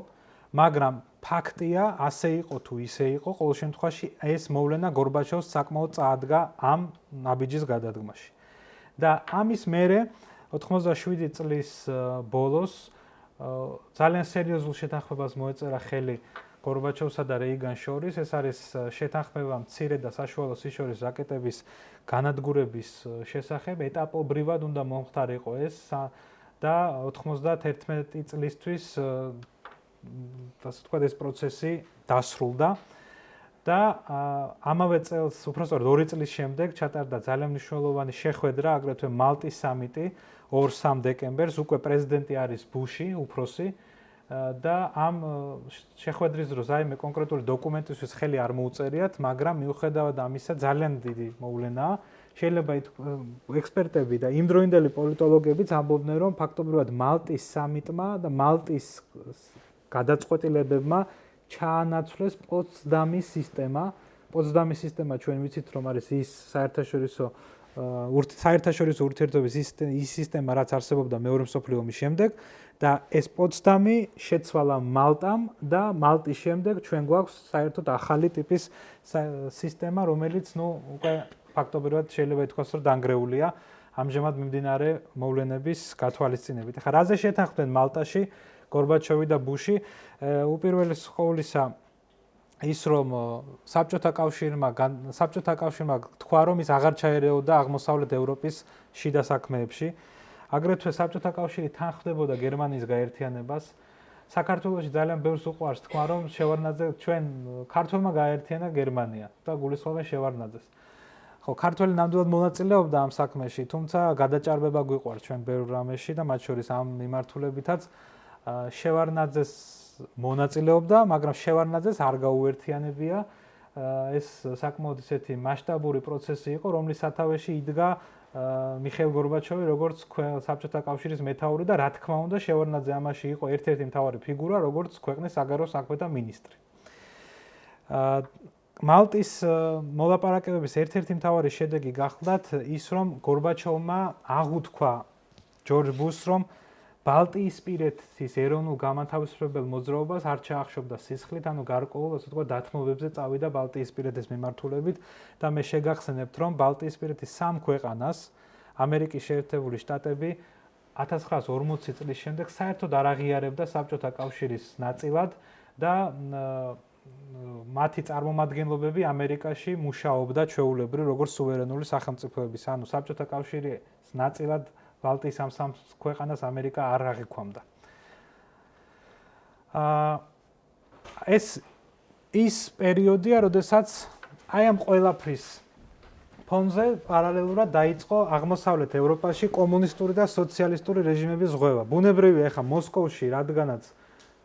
მაგრამ ფაქტია, ასე იყო თუ ისე იყო, ყოველ შემთხვევაში ეს მოვლენა გორბაჩოვს საკმაოდ წაადგა ამ ნაბიჯის გადადგმაში. და ამის მერე 87 წლის ბოლოს ძალიან სერიოზულ შეთანხმებას მოეწერა ხელი გორბაჩოვსა და რეიგანს შორის. ეს არის შეთანხმება მცირე და საშუალო სიშორის რაკეტების განადგურების შესახებ. ეტაპობრივად უნდა მომხდარიყო ეს და 91 წლისთვის ასე ვთქვათ, ეს პროცესი დასრულდა და ამავე წელს, უпростоრად 2 წლის შემდეგ ჩატარდა ძალიან მნიშვნელოვანი შეხვედრა, აგრეთვე მალტის სამიტი 2-3 დეკემბერს, უკვე პრეზიდენტი არის ბუში, უფროსი და ამ შეხვედრის დროს აიმე კონკრეტული დოკუმენტისთვის ხელი არ მოუწერიათ, მაგრამ მიუხედავად ამისა ძალიან დიდი მოვლენაა. შეიძლება ექსპერტები და იმდროინდელი პოლიტოლოგებიც ამბობდნენ, რომ ფაქტობრივად მალტის სამიტმა და მალტის გადაწყვეტილებებმა ჩაანაცვლეს პოცდამის სისტემა. პოცდამის სისტემა ჩვენ ვიცით, რომ არის ის საერთაშორისო ურთიერთობის ის სისტემა, რაც არსებობდა მეორე მსოფლიო ომის შემდეგ და ეს პოცდამი შეცვალა მალტამ და მალტის შემდეგ ჩვენ გვაქვს საერთოდ ახალი ტიპის სისტემა, რომელიც უკვე ფაქტობრივად შეიძლება ითქვას, რომ დანგრეულია ამჟამად მიმდინარე მოვლენების გათვალისწინებით. ახლა რაზე შეთანხმდნენ მალტაში გორბაჩოვი და ბუში? უპირველეს ყოვლისა ის, რომ საბჭოთა კავშირმა თქვა, რომ ის აღარ ჩაერეოდა აღმოსავლეთ ევროპის შიდა საქმეებში. აგრეთვე საბჭოთა კავშირი თანხმდებოდა გერმანიის გაერთიანებას. საქართველოში ძალიან ბევრს უყვარს თქვა, რომ შევარნაძე ჩვენ ქართველმა გააერთიანა გერმანია და გულისხმობენ შევარნაძეს. ხო, ქართველი ნამდვილად მონაწილეობდა ამ საქმეში, თუმცა გადაჭარბება გვიყვარს ჩვენ ბევრ რამეში და მათ შორის ამ მიმართულებითაც შევარნაძეს მონაწილეობდა, მაგრამ შევარნაძეს არ გაუერთიანებია. ეს საკმაოდ ისეთი მასშტაბური პროცესი იყო, რომლის სათავეში იდგა მიხეილ გორბაჩოვი, როგორც საბჭოთა კავშირის მეთაური და რა თქმა უნდა, შევარნაძე ამაში იყო ერთ-ერთი მთავარი ფიგურა, როგორც ქვეყნის საგარეო საქმეთა მინისტრი. მალტის მოლაპარაკებების ერთ-ერთი მთავარი შედეგი გახლდათ ის, რომ გორბაჩოვმა აღუთქვა ჯორჯ ბუშს, რომ ბალტიისპირეთის ეროვნულ გამათავისუფლებელ მოძრაობას არ ჩაახშობდა სისხლით, ანუ გარკვეულ, ასე ვთქვათ, დათმობებზე წავიდა ბალტიისპირეთის მიმართულებით და მე შეგახსენებთ, რომ ბალტიისპირეთის 3 ქვეყანას ამერიკის შეერთებული შტატები 1940 წლის შემდეგ საერთოდ არ აღიარებდა საბჭოთა კავშირის ნაწილად და მათი წარმომადგენლობები ამერიკაში მუშაობდა ჩვეულებრივ როგორც სუვერენული სახელმწიფოების, ანუ საბჭოთა კავშირის ნაწილად ბალტიის ამ 3 ქვეყანას ამერიკა არ აღიქვამდა. ეს ის პერიოდია, როდესაც აი ამ ყველაფრის ფონზე პარალელურად დაიწყო აღმოსავლეთ ევროპაში კომუნისტური და სოციალისტური რეჟიმების ზღვევა. ბუნებრივია, ახლა მოსკოვში, რადგანაც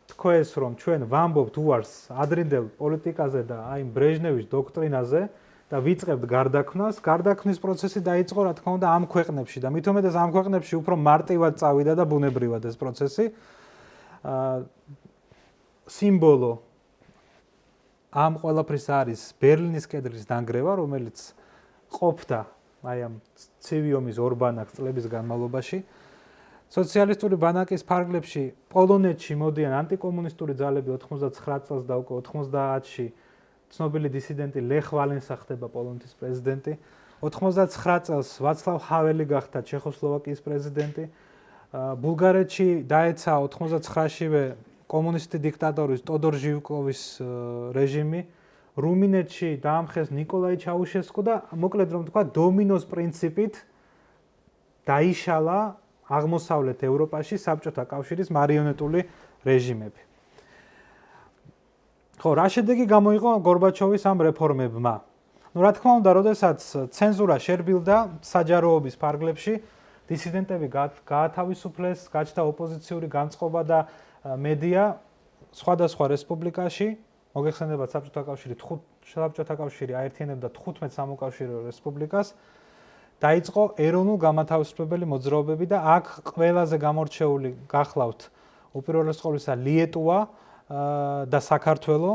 თქვენს, რომ ჩვენ ვამბობთ უარს ადრინდელ პოლიტიკაზე და აი ბრეჟნევის დოქტრინაზე და ვიწყებთ გარდაქმნას, გარდაქმნის პროცესი დაიწყო, რა თქმა უნდა, ამ ქვეყნებში და მით უმეტეს ამ ქვეყნებში უფრო მარტივად წავიდა და ბუნებრივად ეს პროცესი. სიმბოლო ამ ყველაფრის არის ბერლინის კედლის დანგრევა, რომელიც ყოფდა აი ამ ცივი ომის 2 ბანაკს წლების განმავლობაში. სოციალისტური ბანაკის ფარგლებში პოლონეთში მოდიან ანტიკომუნისტური ძალები 99 წელს და უკვე 90-ში ცნობილი დისიდენტი ლეხ ვალენსა ხდება პოლონეთის პრეზიდენტი. 99 წელს ვაცლავ ჰაველი გახდა ჩეხოსლოვაკიის პრეზიდენტი. ბულგარეთში დაეცა 99-შივე კომუნისტი დიქტატორის ტოდორ ჟივკოვის რეჟიმი. რუმინეთში დაამხეს ნიკოლაი ჩაუშესკუ და მოკლედ რომ თქვა დომინოს პრინციპით დაიშალა აღმოსავლეთ ევროპაში საბჭოთა კავშირის მარიონეტული რეჟიმები. ხო, რა შედეგი გამოიღო გორბაჩოვის ამ რეფორმებმა? ნუ რა თქმა უნდა, როდესაც ცენზურა შერბილდა საჯაროობის ფარგლებში, დისიდენტები გაათავისუფლეს, გაჩნდა ოპოზიციური განწყობა და მედია სხვადასხვა რესპუბლიკაში, მოგეხსენებათ საბჭოთა კავშირი აერთიანებდა 15 სამოქალაქო რესპუბლიკას, დაიწყო ეროვნულ გამათავისუფლებელი მოძრაობები და აქ ყველაზე გამორჩეული გახლავთ უპირველეს ყოვლისა ლიეტუვა და საქართველო,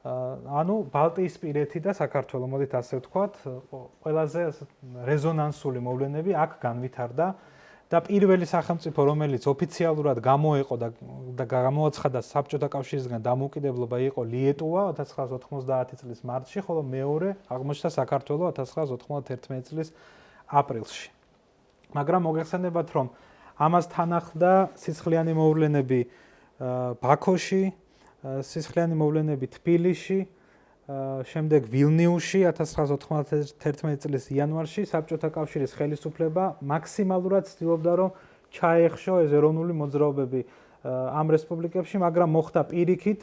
ანუ ბალტიისპირეთი და საქართველო, მოდით ასე ვთქვათ, ყველაზე რეზონანსული მოვლენები აქ განვითარდა და პირველი სახელმწიფო, რომელიც ოფიციალურად გამოეყო და გამოაცხადა საბჭოთა კავშირისგან დამოუკიდებლობა იყო ლიეტუვა 1990 წლის მარტში, ხოლო მეორე აღმოჩნდა საქართველო 1991 წლის აპრილში. მაგრამ მოგეხსენებათ, რომ ამასთან ახლდა სისხლიანი მოვლენები ბაქოში, სისხლიანი მოვლენები თბილისში, შემდეგ ვილნიუსში 1991 წლის იანვარში საბჭოთა კავშირის ხელისუფლება მაქსიმალურად ცდილობდა, რომ ჩაეხშო ეს ეროვნული მოძრაობები ამ რესპუბლიკებში, მაგრამ მოხდა პირიქით,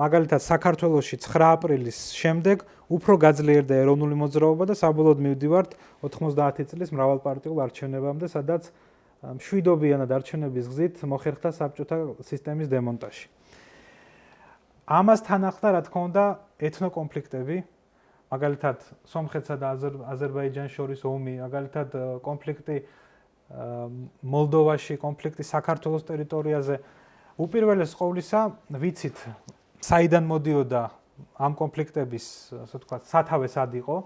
მაგალითად საქართველოში 9 აპრილის შემდეგ უფრო გაძლიერდა ეროვნული მოძრაობა და საბოლოოდ მივდივართ 90 წლის მრავალპარტიულ არჩევნებამდე, სადაც მშვიდობიანად არჩევნების გზით მოხერხდა საბჭოთა სისტემის დემონტაჟი. ამასთან ახლდა, რა თქმა უნდა, ეთნოკონფლიქტები, მაგალითად სომხეთსა და აზერბაიჯანს შორის ომი, მაგალითად კონფლიქტი მოლდოვაში, კონფლიქტი საქართველოს ტერიტორიაზე. უპირველეს ყოვლისა, ვიცით, საიდან მოდიოდა ამ კონფლიქტების, ასე ვთქვათ, სათავე სად იყო.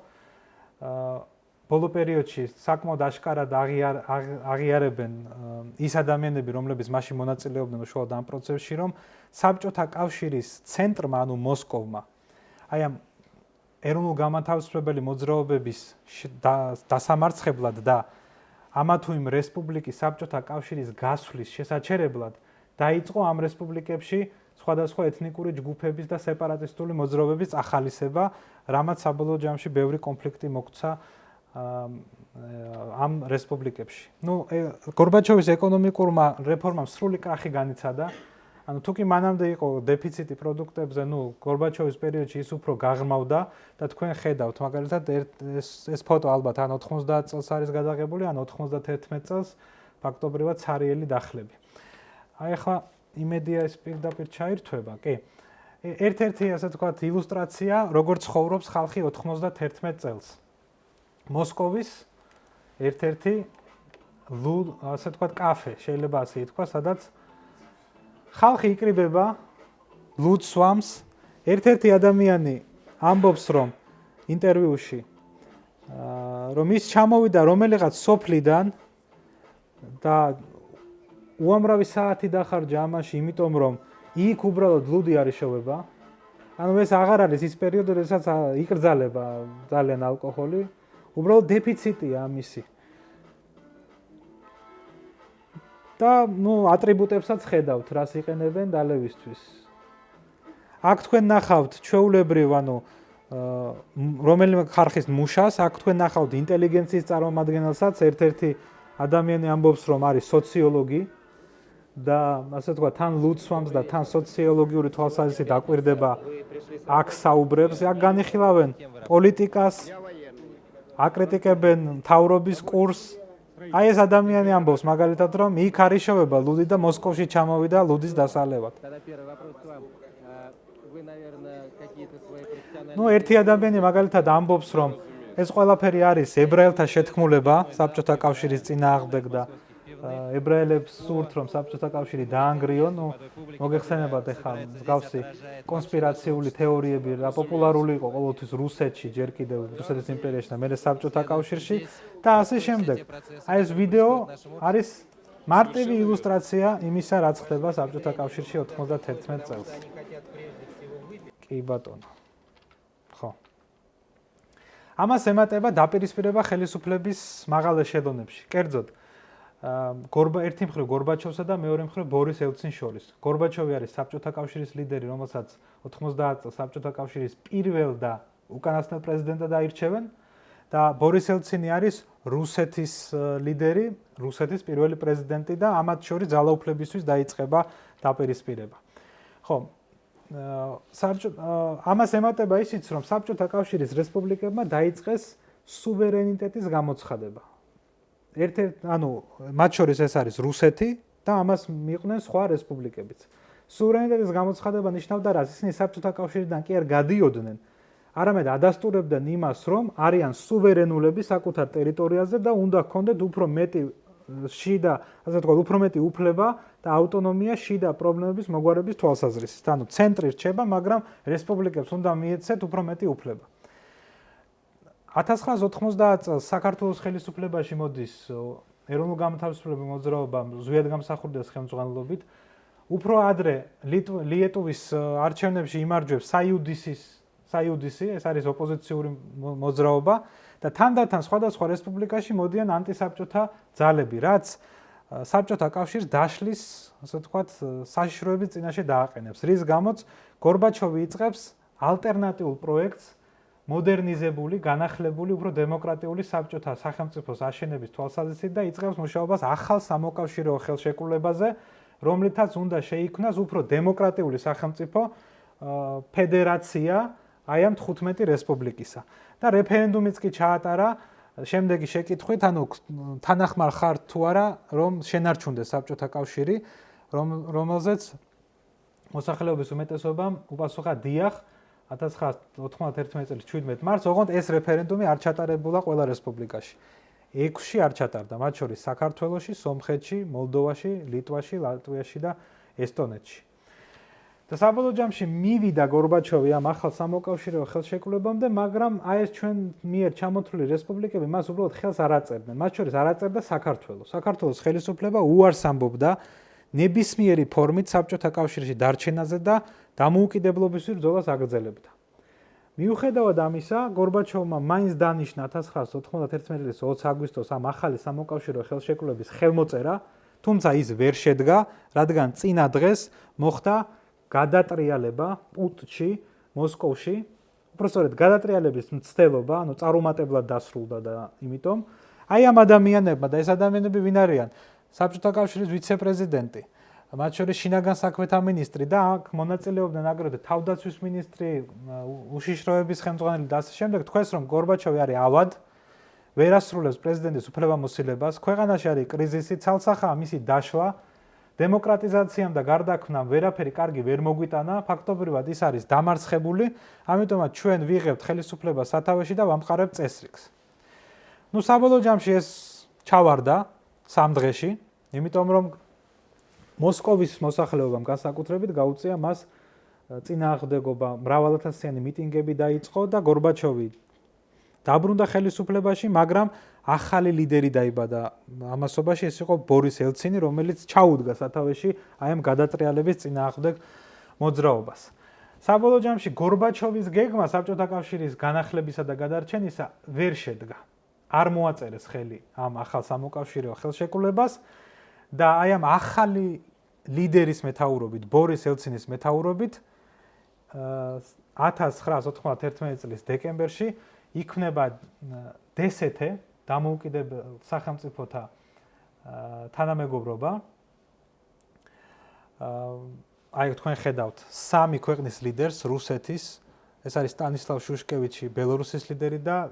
ბოლო პერიოდში საკმაოდ აშკარად აღიარებენ ის ადამიანები, რომლებიც მაშინ მონაწილეობდნენ უშუალოდ ამ პროცესში, რომ საბჭოთა კავშირის ცენტრმა, ანუ მოსკოვმა, აი ამ ეროვნულ გამათავისუფლებელი მოძრაობების დასამარცხებლად და ამა თუ იმ რესპუბლიკის საბჭოთა კავშირის გასვლის შესაჩერებლად დაიწყო ამ რესპუბლიკებში სხვადასხვა ეთნიკური ჯგუფების და სეპარატისტული მოძრაობების ახალისება, რამაც საბოლოო ჯამში ბევრი კონფლიქტი მოგვცა ამ რესპუბლიკებში. ნუ გორბაჩოვის ეკონომიკურმა რეფორმამ სრული კრახი განიცადა. ანუ თუ კი მანამდე იყო დეფიციტი პროდუქტებზე, ნუ გორბაჩოვის პერიოდში ის უფრო გაღრმავდა და თქვენ ხედავთ, მაგალითად ეს ფოტო ალბათ ან 90 წელს არის გადაღებული, ან 91 წელს ფაქტობრივად ცარიელი დახლები. აი ახლა იმედია ეს პირდაპირ ჩაირთვება, კი. ერთ-ერთი ასე ვთქვათ ილუსტრაცია, როგორ ცხოვრობს ხალხი 91 წელს. მოსკოვის ერთ-ერთი ასე ვთქვათ კაფე, შეიძლება ასე ითქვას, სადაც ხალხი იკრიბება, ლუდს სვამს, ერთ-ერთი ადამიანი ამბობს, რომ ინტერვიუში, რომ ის ჩამოვიდა რომელიღაც სოფლიდან და უამრავი საათი დახარჯა ამაში, იმიტომ რომ იქ უბრალოდ ლუდი არ იშოვება. ანუ ეს აღარ არის ის პერიოდი, როდესაც იკრძალება ძალიან ალკოჰოლი, უბრალოდ დეფიციტია ამისი. და ნუ ატრიბუტებსაც ხედავთ, რას იყენებენ დალევისთვის. აქ თქვენ ნახავთ ჩვეულებრივ, ანუ რომელიმე ხარხის მუშას, აქ თქვენ ნახავთ ინტელიგენციის წარმომადგენელსაც, ერთ-ერთი ადამიანი ამბობს, რომ არის სოციოლოგი და ასე ვთქვათ, თან ლუდს სვამს და თან სოციოლოგიური თვალსაზრისით აკვირდება აქ საუბრებს, აქ განიხილავენ პოლიტიკას, აკრიტიკებენ მთავრობის კურსს. აი ეს ადამიანი ამბობს მაგალითად, რომ იქ არ იშოვება ლუდი და მოსკოვში ჩამოვიდა ლუდის დასალევად. ნუ ერთი ადამიანი მაგალითად ამბობს, რომ ეს ყველაფერი არის ებრაელთა შეთქმულება საბჭოთა კავშირის წინააღმდეგ და ებრაელებს სურთ, რომ საბჭოთა კავშირი დაანგრიონ. ნუ მოგეხსენებათ ახლა მსგავსი კონსპირაციული თეორიები რა პოპულარული იყო ყოველთვის რუსეთში, ჯერ კიდევ რუსეთის იმპერიაში და მერე საბჭოთა კავშირში და ასე შემდეგ. აი ეს ვიდეო არის მარტივი ილუსტრაცია იმისა, რაც ხდება საბჭოთა კავშირში 91 წელს. კი ბატონო. ხო. ამას ემატება დაპირისპირება ხელისუფლების მაღალ ეშელონებში. კერძოდ ერთი მხრივ გორბაჩოვსა და მეორე მხრივ ბორის ელცინს შორის. გორბაჩოვი არის საბჭოთა კავშირის ლიდერი, რომელსაც 90 წელს საბჭოთა კავშირის პირველ და უკანასკნელ პრეზიდენტად აირჩევენ და ბორის ელცინი არის რუსეთის ლიდერი, რუსეთის პირველი პრეზიდენტი და ამათ შორის ძალაუფლებისთვის დაიწყება დაპირისპირება. ხო, ამას ემატება ისიც, რომ საბჭოთა კავშირის რესპუბლიკებმა დაიწყეს სუვერენიტეტის გამოცხადება. მათ შორის ეს არის რუსეთი და ამას მიყვნენ სხვა რესპუბლიკებიც. სუვერენიტეტის გამოცხადება ნიშნავდა რას? ისინი საბჭოთა კავშირიდან კი არ გადიოდნენ, არამედ ადასტურებდნენ იმას, რომ არიან სუვერენულები საკუთარ ტერიტორიაზე და უნდა ჰქონდეთ უფრო მეტი შიდა, ასე ვთქვათ, უფრო მეტი უფლება და ავტონომია შიდა პრობლემების მოგვარების თვალსაზრისით. ანუ ცენტრი რჩება, მაგრამ რესპუბლიკებს უნდა მიეცეთ უფრო მეტი უფლება. 1990 წელს საქართველოს ხელისუფლებაში მოდის ეროვნულ განმათავისუფლებელი მოძრაობა ზვიადგამსახურდიას ხელმძღვანელობით. უფრო ადრე ლიეტუვის არჩევნებში იმარჯვებს საიუდისი, ეს არის ოპოზიციური მოძრაობა და თანდათან სხვადასხვა რესპუბლიკაში მოდიან ანტისაბჭოთა ძალები, რაც საბჭოთა კავშირს დაშლის, ასე ვთქვათ, საშიშროების წინაშე დააყენებს, რის გამოც გორბაჩოვი იწყებს ალტერნატიულ პროექტს მოდერნიზებული, განახლებული, უფრო დემოკრატიული საბჭოთა სახელმწიფოს აშენების თვალსაზრისით და იწყებს მუშაობას ახალ სამოკავშირეო ხელშეკრულებაზე, რომლითაც უნდა შეიქმნას უფრო დემოკრატიული სახელმწიფო ფედერაცია აი ამ 15 რესპუბლიკისა. და რეფერენდუმიც კი ჩაატარა შემდეგი შეკითხვით, ანუ თანახმარ ხართ თუ არა, რომ შენარჩუნდეს საბჭოთა კავშირი, რომელზეც მოსახლეობის უმეტესობამ უპასუხა დიახ 1991 წლის 17 მარტს, ოღონდ ეს რეფერენდუმი არ ჩატარებულა ყველა რესპუბლიკაში. 6-ში არ ჩატარდა, მათ შორის საქართველოში, სომხეთში, მოლდოვაში, ლიტვაში, ლატვიაში და ესტონეთში. და საბოლოო ჯამში მივიდა გორბაჩოვი ამ ახალ სამოკავშირეო ხელშეკრულებამდე, მაგრამ აი ეს ჩვენ მიერ ჩამოთვლილი რესპუბლიკები მას უბრალოდ ხელს არ აწერდნენ. მათ შორის არ აწერდა საქართველოს. საქართველოს ხელისუფლება უარს ამბობდა ნებისმიერი ფორმით საბჭოთა კავშირში დარჩენაზე და დამოუკიდებლობისთვის ბრძოლას აგრძელებდა. მიუხედავად ამისა, გორბაჩოვმა მაინც დანიშნა 1991 წლის 20 აგვისტოს ამ ახალი სამოკავშირეო ხელშეკრულების ხელმოწერა, თუმცა ის ვერ შედგა, რადგან წინა დღეს მოხდა გადატრიალება პუტჩი მოსკოვში, უბრალოდ გადატრიალების მცდელობა, ანუ წარუმატებლად დასრულდა და იმიტომ აი ამ ადამიანებმა და ეს ადამიანები ვინ არიან? საბჭოთა კავშირის ვიცე-პრეზიდენტი, მათ შორის შინაგან საქმეთა მინისტრი და აქ მონაწილეობდნენ აგრეთვე თავდაცვის მინისტრი, უშიშროების ხელმძღვანელი და ასე შემდეგ. თქვენს რომ გორბაჩოვი არის ავად, ვერ ასრულებს პრეზიდენტის უფლებამოსილებას, ქვეყანაში არის კრიზისი, ცალსახაა მისი დაშლა, დემოკრატიზაციამ და გარდაქმნამ ვერაფერი კარგი ვერ მოგვიტანა, ფაქტობრივად ის არის დამარცხებული, ამიტომაც ჩვენ ვიღებთ ხელისუფლებას სათავეში და ვამყარებთ წესრიგს. ნუ საბოლოო ჯამში ეს ჩავარდა 3 დღეში, იმიტომ რომ მოსკოვის მოსახლეობამ განსაკუთრებით გაუწია მას წინააღმდეგობა, მრავალათასიანი მიტინგები დაიწყო და გორბაჩოვი დაბრუნდა ხელისუფლებაში, მაგრამ ახალი ლიდერი დაიბადა ამასობაში, ეს იყო ბორის ელცინი, რომელიც ჩაუდგა სათავეში აი ამ გადატრიალების წინააღმდეგ მოძრაობას. საბოლოო ჯამში გორბაჩოვის გეგმა საბჭოთა კავშირის განახლებისა და გადარჩენისა ვერ შედგა. არ მოაწერეს ხელი ამ ახალ სამოკავშირეო ხელშეკრულებას და აი ამ ახალი ლიდერის მეთაურობით, ბორის ელცინის მეთაურობით 1991 წლის დეკემბერში იქმნება დსთ დამოუკიდებელ სახელმწიფოთა თანამეგობრობა. აი თქვენ ხედავთ 3 ქვეყნის ლიდერს, რუსეთის, ეს არის სტანისლავ შუშკევიჩი, ბელორუსის ლიდერი და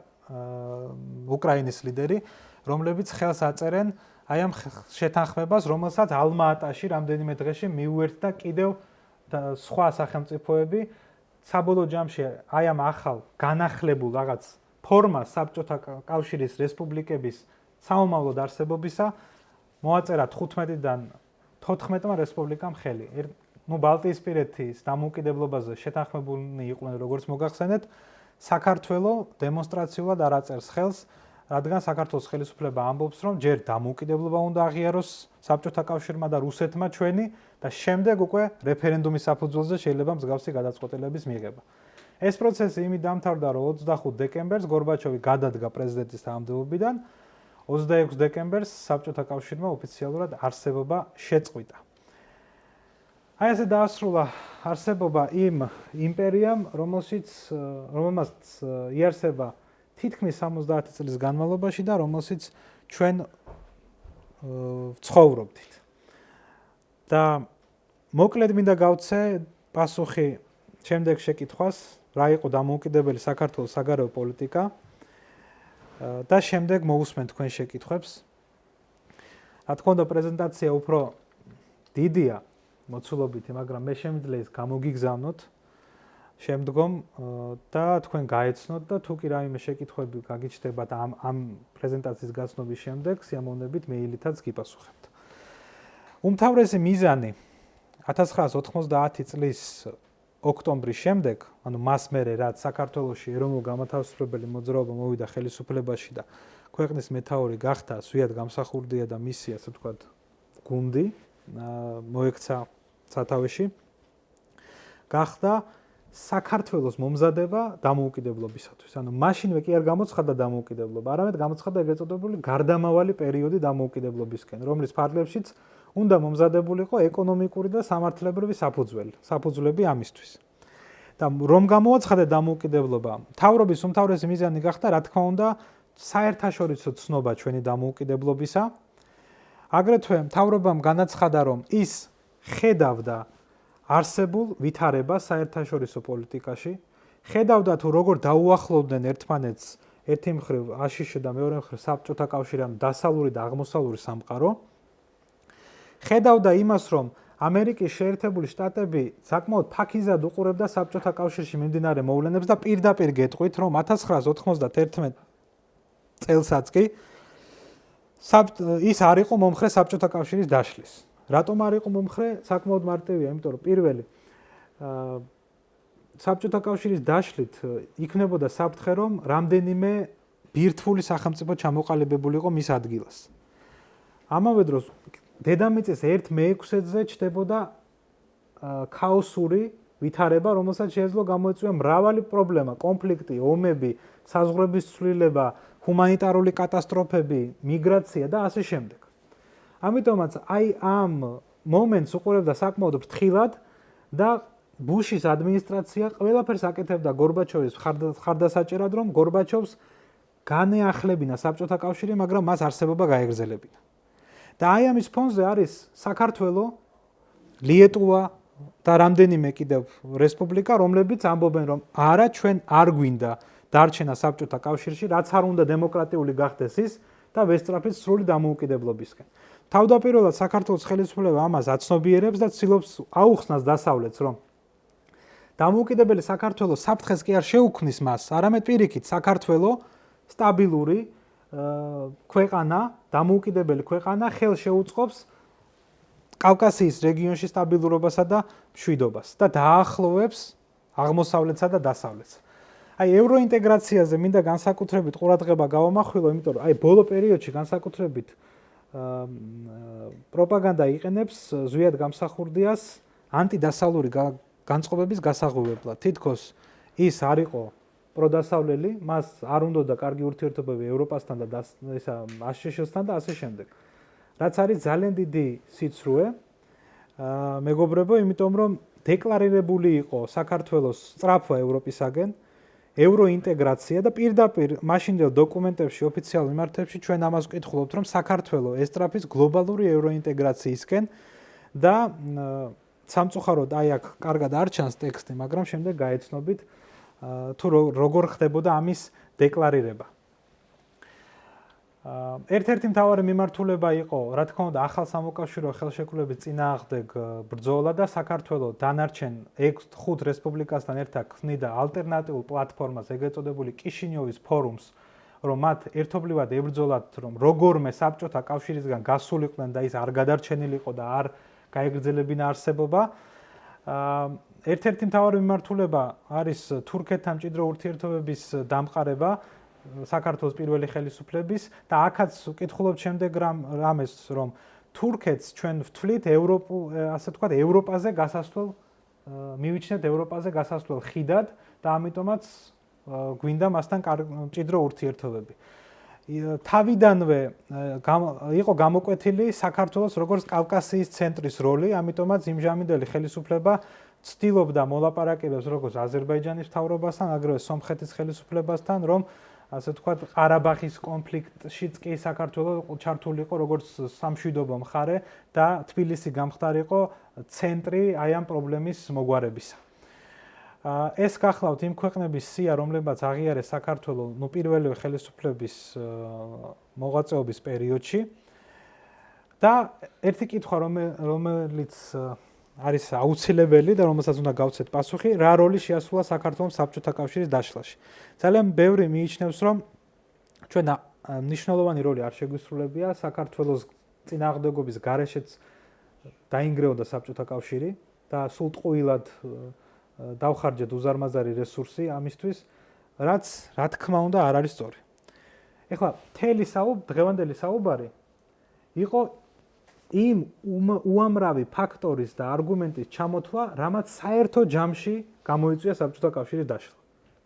უკრაინის ლიდერი, რომლებიც ხელს აწერენ აი ამ შეთანხმებას, რომელსაც ალმა-ატაში რამდენიმე დღეში მიუერთდა კიდევ სხვა სახელმწიფოები. საბოლოო ჯამში აი ამ ახალ განახლებულ რაღაც ფორმას საბჭოთა კავშირის რესპუბლიკების საომავლოდ არსებობისა მოაწერა 15-დან 14-მა რესპუბლიკამ ხელი. ნუ ბალტიისპირეთის დამოუკიდებლობაზე შეთანხმებულნი იყვნენ, როგორც მოგახსენეთ, საქართველო დემონსტრაციულად არ აწერს ხელს, რადგან საქართველოს ხელისუფლება ამბობს, რომ ჯერ დამოუკიდებლობა უნდა აღიაროს საბჭოთა კავშირმა და რუსეთმა ჩვენი და შემდეგ უკვე რეფერენდუმის საფუძველზე შეიძლება მსგავსი გადაწყვეტილების მიღება. ეს პროცესი იმით დამთავრდა, რომ 25 დეკემბერს გორბაჩოვი გადადგა პრეზიდენტის თანამდებობიდან, 26 დეკემბერს საბჭოთა კავშირმა ოფიციალურად არსებობა შეწყვიტა. აი ესე დაასრულა არსებობა იმ იმპერიამ, რომელმაც იარსება თითქმის 70 წლის განმავლობაში და რომელშიც ჩვენ ცხოვრობდით. და მოკლედ მინდა გავცე პასუხი შემდეგ შეკითხვას, რა იყო დამოუკიდებელი საქართველოს საგარეო პოლიტიკა და შემდეგ მოусმენ თქვენ შეკითხვებს. რა თქმა უნდა, პრეზენტაცია უფრო დიდია მოცულობითი, მაგრამ მე შემიძლია ის გამოგიგზავნოთ შემდგომ და თქვენ გაეცნოთ და თუ კი რაიმე შეკითხვები გაგიჩნდებათ ამ პრეზენტაციის გაცნობის შემდეგ, სიამოვნებით მეილითაც გიპასუხებთ. უმთავრესი მიზანი 1990 წლის ოქტომბრის შემდეგ, ანუ მას მერე რაც საქართველოში ეროვნულ-განმათავისუფლებელი მოძრაობა მოვიდა ხელისუფლებაში და ქვეყნის მეთაური გახდა ზვიად გამსახურდია და მისი, ასე ვთქვათ, გუნდი მოექცა სათავეში, გახდა საქართველოს მომზადება დამოუკიდებლობისათვის. ანუ მაშინვე კი არ გამოცხადდა დამოუკიდებლობა, არამედ გამოცხადდა ეგრეთ წოდებული გარდამავალი პერიოდი დამოუკიდებლობისკენ, რომლის ფარგლებშიც უნდა მომზადებულიყო ეკონომიკური და სამართლებრივი საფუძვლები ამისთვის. და რომ გამოაცხადა დამოუკიდებლობა, მთავრობის უმთავრესი მიზანი გახდა, რა თქმა უნდა, საერთაშორისო ცნობა ჩვენი დამოუკიდებლობისა. აგრეთვე მთავრობამ განაცხადა, რომ ის ხედავდა არსებულ ვითარებას საერთაშორისო პოლიტიკაში, ხედავდა თუ როგორ დაუახლოვდნენ ერთმანეთს ერთი მხრივ აშშ და მეორე მხრივ საბჭოთა კავშირი, ანუ დასავლური და აღმოსავლური სამყარო. ხედავდა იმას, რომ ამერიკის შეერთებული შტატები საკმაოდ ფაქიზად უყურებდა საბჭოთა კავშირში მიმდინარე მოვლენებს და პირდაპირ გეტყვით, რომ 1991 წელსაც კი ის არ იყო მომხრე საბჭოთა კავშირის დაშლის. რატომ არ იყო მომხრე? საკმაოდ მარტივია, იმიტომ რომ პირველი საბჭოთა კავშირის დაშლით იქნებოდა საფრთხე, რომ რამდენიმე ბირთვული სახელმწიფო ჩამოყალიბებულიყო მის ადგილას. ამავე დროს დედამიწის 1/6-ზე ჩნდებოდა ქაოსური ვითარება, რომელსაც შეეძლო გამოეწვია მრავალი პრობლემა, კონფლიქტი, ომები, საზღვრების ცვლილება, ჰუმანიტარული კატასტროფები, მიგრაცია და ასე შემდეგ. ამიტომაც აი ამ მომენტს უყურებდა საკმაოდ ფრთხილად და ბუშის ადმინისტრაცია ყველაფერს აკეთებდა გორბაჩოვის ხარდასაჭერად, რომ გორბაჩოვს განეახლებინა საბჭოთა კავშირი, მაგრამ მას არსებობა გაეგრძელებინა. და აი ამის ფონზე არის საქართველო, ლიეტუვა და რამდენიმე კიდევ რესპუბლიკა, რომლებიც ამბობენ, რომ არა, ჩვენ არ გვინდა დარჩენა საბჭოთა კავშირში, რაც არ უნდა დემოკრატიული გახდეს ის და ვესწრაფის სრული დამოუკიდებლობისკენ. თავდაპირველად საქართველოს ხელისუფლება ამას აცნობიერებს და ცდილობს აუხსნას დასავლეთს, რომ დამოუკიდებელი საქართველოს საფრთხეს კი არ შეუქმნის მას, არამედ პირიქით საქართველო სტაბილური ქვეყანა, დამოუკიდებელი ქვეყანა ხელს შეუწყობს კავკასიის რეგიონში სტაბილურობასა და მშვიდობას და დაახლოვებს აღმოსავლეთსა და დასავლეთს. აი ევროინტეგრაციაზე მინდა განსაკუთრებით ყურადღება გავამახვილო, იმიტომ რომ აი ბოლო პერიოდში განსაკუთრებით პროპაგანდა იყენებს ზვიად გამსახურდიას ანტიდასავლური განწყობების გასაღებებლად. თითქოს ის არ იყო პროდასავლელი, მას არ უნდოდა კარგი ურთიერთობები ევროპასთან და აშშ-სთან და ასე შემდეგ. რაც არის ძალიან დიდი სიცრუე, მეგობრებო, იმიტომ რომ დეკლარირებული იყო საქართველოს სწრაფვა ევროპისაგენ, ევროინტეგრაცია და პირდაპირ მაშინდელ დოკუმენტებში, ოფიციალურ მიმართებებში ჩვენ ამას ვკითხულობთ, რომ საქართველო ესწრაფის გლობალური ევროინტეგრაციისკენ და სამწუხაროდ აი აქ კარგად არ ჩანს ტექსტი, მაგრამ შემდეგ გაეცნობით თუ როგორ ხდებოდა ამის დეკლარირება. ერთ-ერთი მთავარი მიმართულება იყო, რა თქმა უნდა, ახალ სამოკავშირო ხელშეკრულების წინააღმდეგ ბრძოლა და საქართველოს დანარჩენ 5 რესპუბლიკასთან ერთად ქმნიდა ალტერნატიულ პლატფორმას, ეგრეთ წოდებული კიშინიოვის ფორუმს, რომ მათ ერთობლივად ებრძოლათ, რომ როგორმე საბჭოთა კავშირისგან გასულიყვნენ და ის არ გადარჩენილიყო და არ გაეგრძელებინა არსებობა. ერთ-ერთი მთავარი მიმართულება არის თურქეთთან მჭიდრო ურთიერთობების დამყარება საქართველოს პირველი ხელისუფლების და აქაც ვკითხულობთ შემდეგ რამეს, რომ თურქეთს ჩვენ ვთვლით ასე ვთქვათ, ევროპაზე გასასვლელ, მივიჩნევთ ევროპაზე გასასვლელ ხიდად და ამიტომაც გვინდა მასთან მჭიდრო ურთიერთობები. თავიდანვე იყო გამოკვეთილი საქართველოს როგორც კავკასიის ცენტრის როლი, ამიტომაც იმჟამინდელი ხელისუფლება ცდილობდა მოლაპარაკებებს როგორც აზერბაიჯანის მთავრობასთან, აგრეთვე სომხეთის ხელისუფლებასთან, რომ ასე ვთქვათ, ყარაბაღის კონფლიქტშიც კი საქართველოს ჩართული იყო როგორც სამშვიდობო მხარე და თბილისი გამხდარიყო ცენტრი აი ამ პრობლემის მოგვარებისა. ეს გახლავთ იმ ქვეყნების სია, რომლებიც აღიარეს საქართველოს პირველი ხელისუფლების მოღვაწეობის პერიოდში და ერთი კითხვა რომელიც არის აუცილებელი და რომელსაც უნდა გავცეთ პასუხი, რა როლი შეასრულა საქართველოს საბჭოთა კავშირის დაშლაში. ძალიან ბევრი მიიჩნევს, რომ ჩვენ მნიშვნელოვანი როლი არ შეგვისრულებია საქართველოს წინააღმდეგობის გარეშეც დაინგრეოდა საბჭოთა კავშირი და სულ ტყუილად დავხარჯეთ უზარმაზარი რესურსი ამისთვის, რაც რა თქმა უნდა არ არის სწორი. ეხლა დღევანდელი საუბარი იყო იმ უამრავი ფაქტორის და არგუმენტის ჩამოთვლა, რამაც საერთო ჯამში გამოიწვია საბჭოთა კავშირის დაშლა.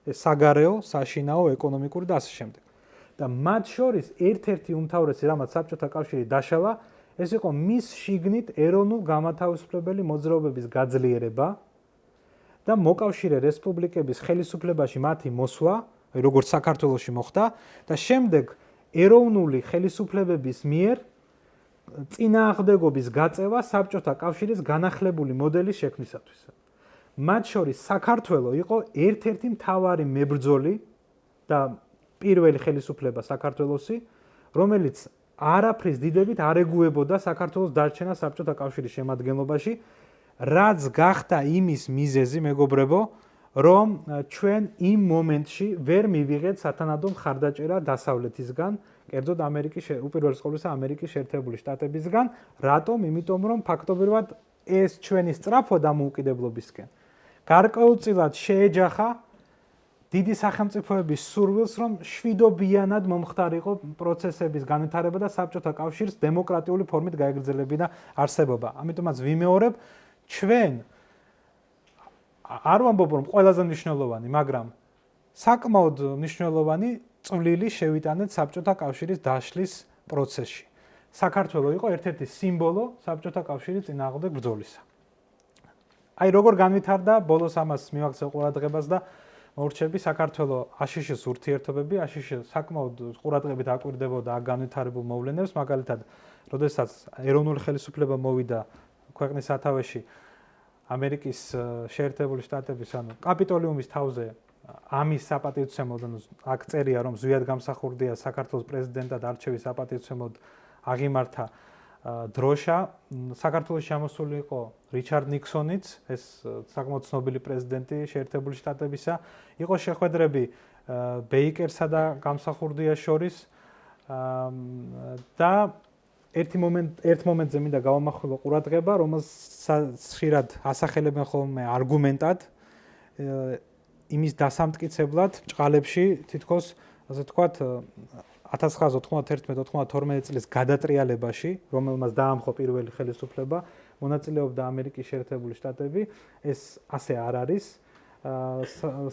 ეს საგარეო, საშინაო, ეკონომიკური და ასე შემდეგ. და მათ შორის ერთ-ერთი უმთავრესი, რამაც საბჭოთა კავშირი დაშალა, ეს იყო მის შიგნით ეროვნულ გამათავისუფლებელი მოძრაობების გაძლიერება და მოკავშირე რესპუბლიკების ხელისუფლებაში მათი მოსვლა, როგორც საქართველოში მოხდა და შემდეგ ეროვნული ხელისუფლებების მიერ წინააღმდეგობის გაწევა საბჭოთა კავშირის განახლებული მოდელის შექმნისათვის. მათ შორის საქართველო იყო ერთ-ერთი მთავარი მებრძოლი და პირველი ხელისუფლება საქართველოსი, რომელიც არაფრის დიდებით არ ეგუებოდა საქართველოს დარჩენა საბჭოთა კავშირის შემადგენლობაში, რაც გახდა იმის მიზეზი, მეგობრებო, რომ ჩვენ იმ მომენტში ვერ მივიღეთ სათანადო მხარდაჭერა დასავლეთისგან, კერძოდ უპირველეს ყოვლისა ამერიკის შეერთებული შტატებისგან. რატომ? იმიტომ რომ ფაქტობრივად ეს ჩვენი სწრაფო დამოუკიდებლობისკენ გარკვეულწილად შეეჯახა დიდი სახელმწიფოების სურვილს, რომ შვიდობიანად მომხდარიყო პროცესების განვითარება და საბჭოთა კავშირის დემოკრატიული ფორმით გაეგრძელებინა არსებობა. ამიტომაც ვიმეორებ, ჩვენ არ ვამბობ, რომ ყველაზე მნიშვნელოვანი, მაგრამ საკმაოდ მნიშვნელოვანი წვლილი შევიტანეთ საბჭოთა კავშირის დაშლის პროცესში. საქართველო იყო ერთ-ერთი სიმბოლო საბჭოთა კავშირის წინააღმდეგ ბრძოლისა. აი როგორ განვითარდა, ბოლოს ამას მივაქცევ ყურადღებას და მორჩები საქართველოს აშშ-ის ურთიერთობები, აშშ საკმაოდ ყურადღებით აკვირდებოდა აქ განვითარებულ მოვლენებს, მაგალითად, როდესაც ეროვნული ხელისუფლება მოვიდა ქვეყნის სათავეში ამერიკის შეერთებული შტატების, ანუ კაპიტოლიუმის თავზე ამის საპატივცემლოდ, აქ წერია, რომ ზვიად გამსახურდია საქართველოს პრეზიდენტად არჩევის საპატივცემლოდ აღიმართა დროშა. საქართველოში შემოსული იყო რიჩარდ ნიქსონიც, ეს საკმაოდ ცნობილი პრეზიდენტი შეერთებული შტატებისა. იყო შეხვედრები ბეიკერსა და გამსახურდიას შორის და ერთ მომენტზე მინდა გავამახვილო ყურადღება, რომელსაც ხშირად ასახელებენ ხოლმე არგუმენტად იმის დასამტკიცებლად ჭყალებში თითქოს ასე ვთქვათ 1991-92 წლის გადატრიალებაში, რომელმაც დაამხო პირველი ხელისუფლება, მონაწილეობდა ამერიკის შეერთებული შტატები, ეს ასე არ არის.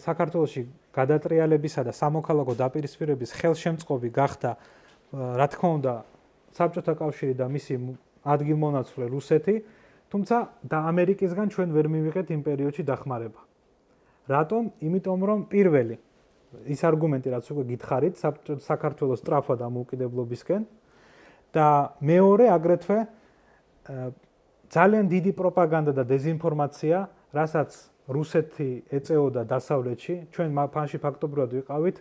საქართველოში გადატრიალებისა და სამოქალაქო დაპირისპირების ხელშემწყობი გახდა, რა თქმა უნდა, საბჭოთა კავშირი და მისი ადგილმონაცვლე რუსეთი, თუმცა და ამერიკისგან ჩვენ ვერ მივიღეთ იმ პერიოდში დახმარება. რატომ? იმიტომ რომ პირველი ის არგუმენტი, რაც უკვე გითხარით, საქართველოს სწრაფვა დამოუკიდებლობისკენ და მეორე აგრეთვე ძალიან დიდი პროპაგანდა და დეზინფორმაცია, რასაც რუსეთი ეწეოდა დასავლეთში, ჩვენ ფანში ფაქტობრივად ვიყავით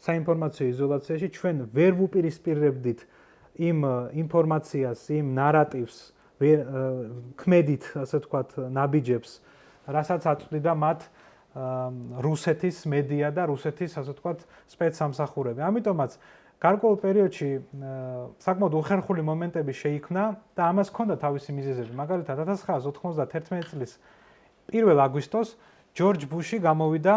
საინფორმაციო იზოლაციაში, ჩვენ ვერ ვუპირისპირებდით იმ ინფორმაციას, იმ ნარატივს, ქმედით, ასე ვთქვათ, ნაბიჯებს, რასაც აწვდიდა მათ რუსეთის მედია და რუსეთის, ასე ვთქვათ, სპეცსამსახურები. ამიტომაც გარკვეულ პერიოდში საკმაოდ უხერხული მომენტები შეიქმნა და ამას ჰქონდა თავისი მიზეზები. მაგალითად, 1991 წლის 1 აგვისტოს ჯორჯ ბუში გამოვიდა